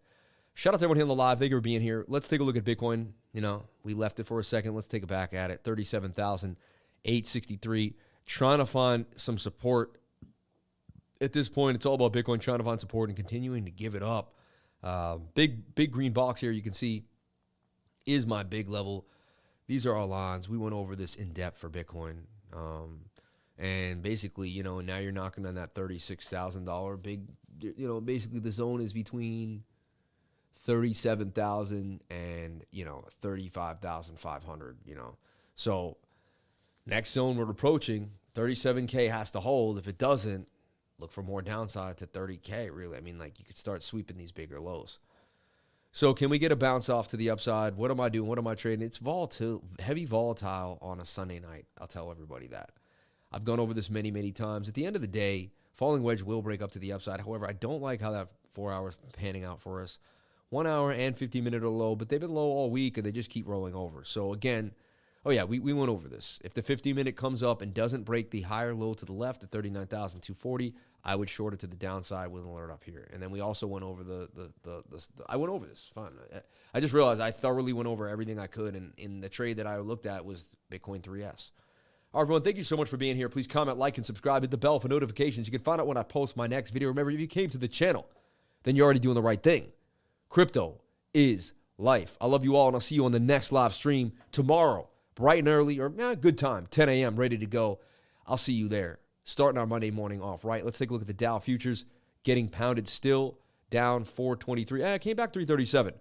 shout out to everyone here on the live. Thank you for being here. Let's take a look at Bitcoin. You know, we left it for a second. Let's take a back at it. 37,863. Trying to find some support. At this point, it's all about Bitcoin, trying to find support and continuing to give it up. Big green box here you can see is my big level. These are our lines. We went over this in depth for Bitcoin. And basically, you know, now you're knocking on that $36,000 big, you know, basically the zone is between 37,000 and, you know, 35,500, you know. So next zone we're approaching, 37K has to hold. If it doesn't, look for more downside to 30K, really. I mean, like, you could start sweeping these bigger lows. So can we get a bounce off to the upside? What am I doing? What am I trading? It's volatile, heavy volatile on a Sunday night. I'll tell everybody that. I've gone over this many, many times. At the end of the day, falling wedge will break up to the upside. However, I don't like how that 4 hours panning out for us. 1 hour and 15-minute are low, but they've been low all week, and they just keep rolling over. So, again, oh, yeah, we went over this. If the 15-minute comes up and doesn't break the higher low to the left at 39,240, I would short it to the downside with an alert up here. And then we also went over I went over this. Fine. I just realized I thoroughly went over everything I could, and in the trade that I looked at was Bitcoin 3S. All right, everyone, thank you so much for being here. Please comment, like, and subscribe. Hit the bell for notifications. You can find out when I post my next video. Remember, if you came to the channel, then you're already doing the right thing. Crypto is life. I love you all, and I'll see you on the next live stream tomorrow, bright and early, or good time, 10 a.m., ready to go. I'll see you there. Starting our Monday morning off, right? Let's take a look at the Dow futures. Getting pounded still, down 423. It came back 337.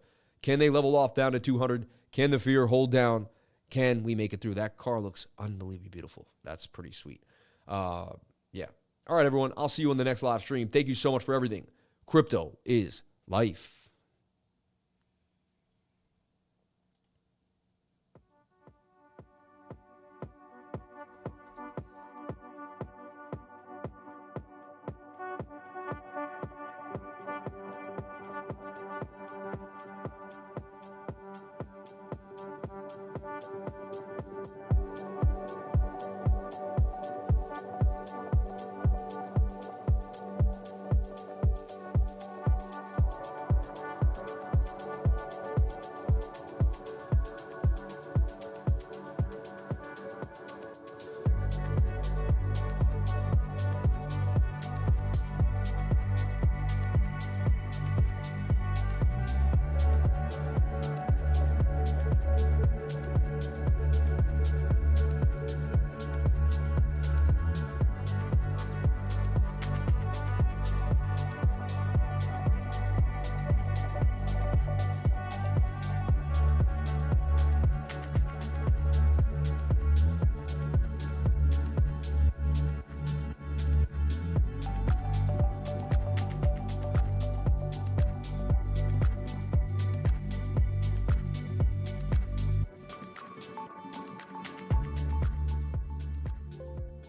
Can they level off down to 200? Can the fear hold down? Can we make it through? That car looks unbelievably beautiful. That's pretty sweet. Yeah. All right, everyone. I'll see you on the next live stream. Thank you so much for everything. Crypto is life.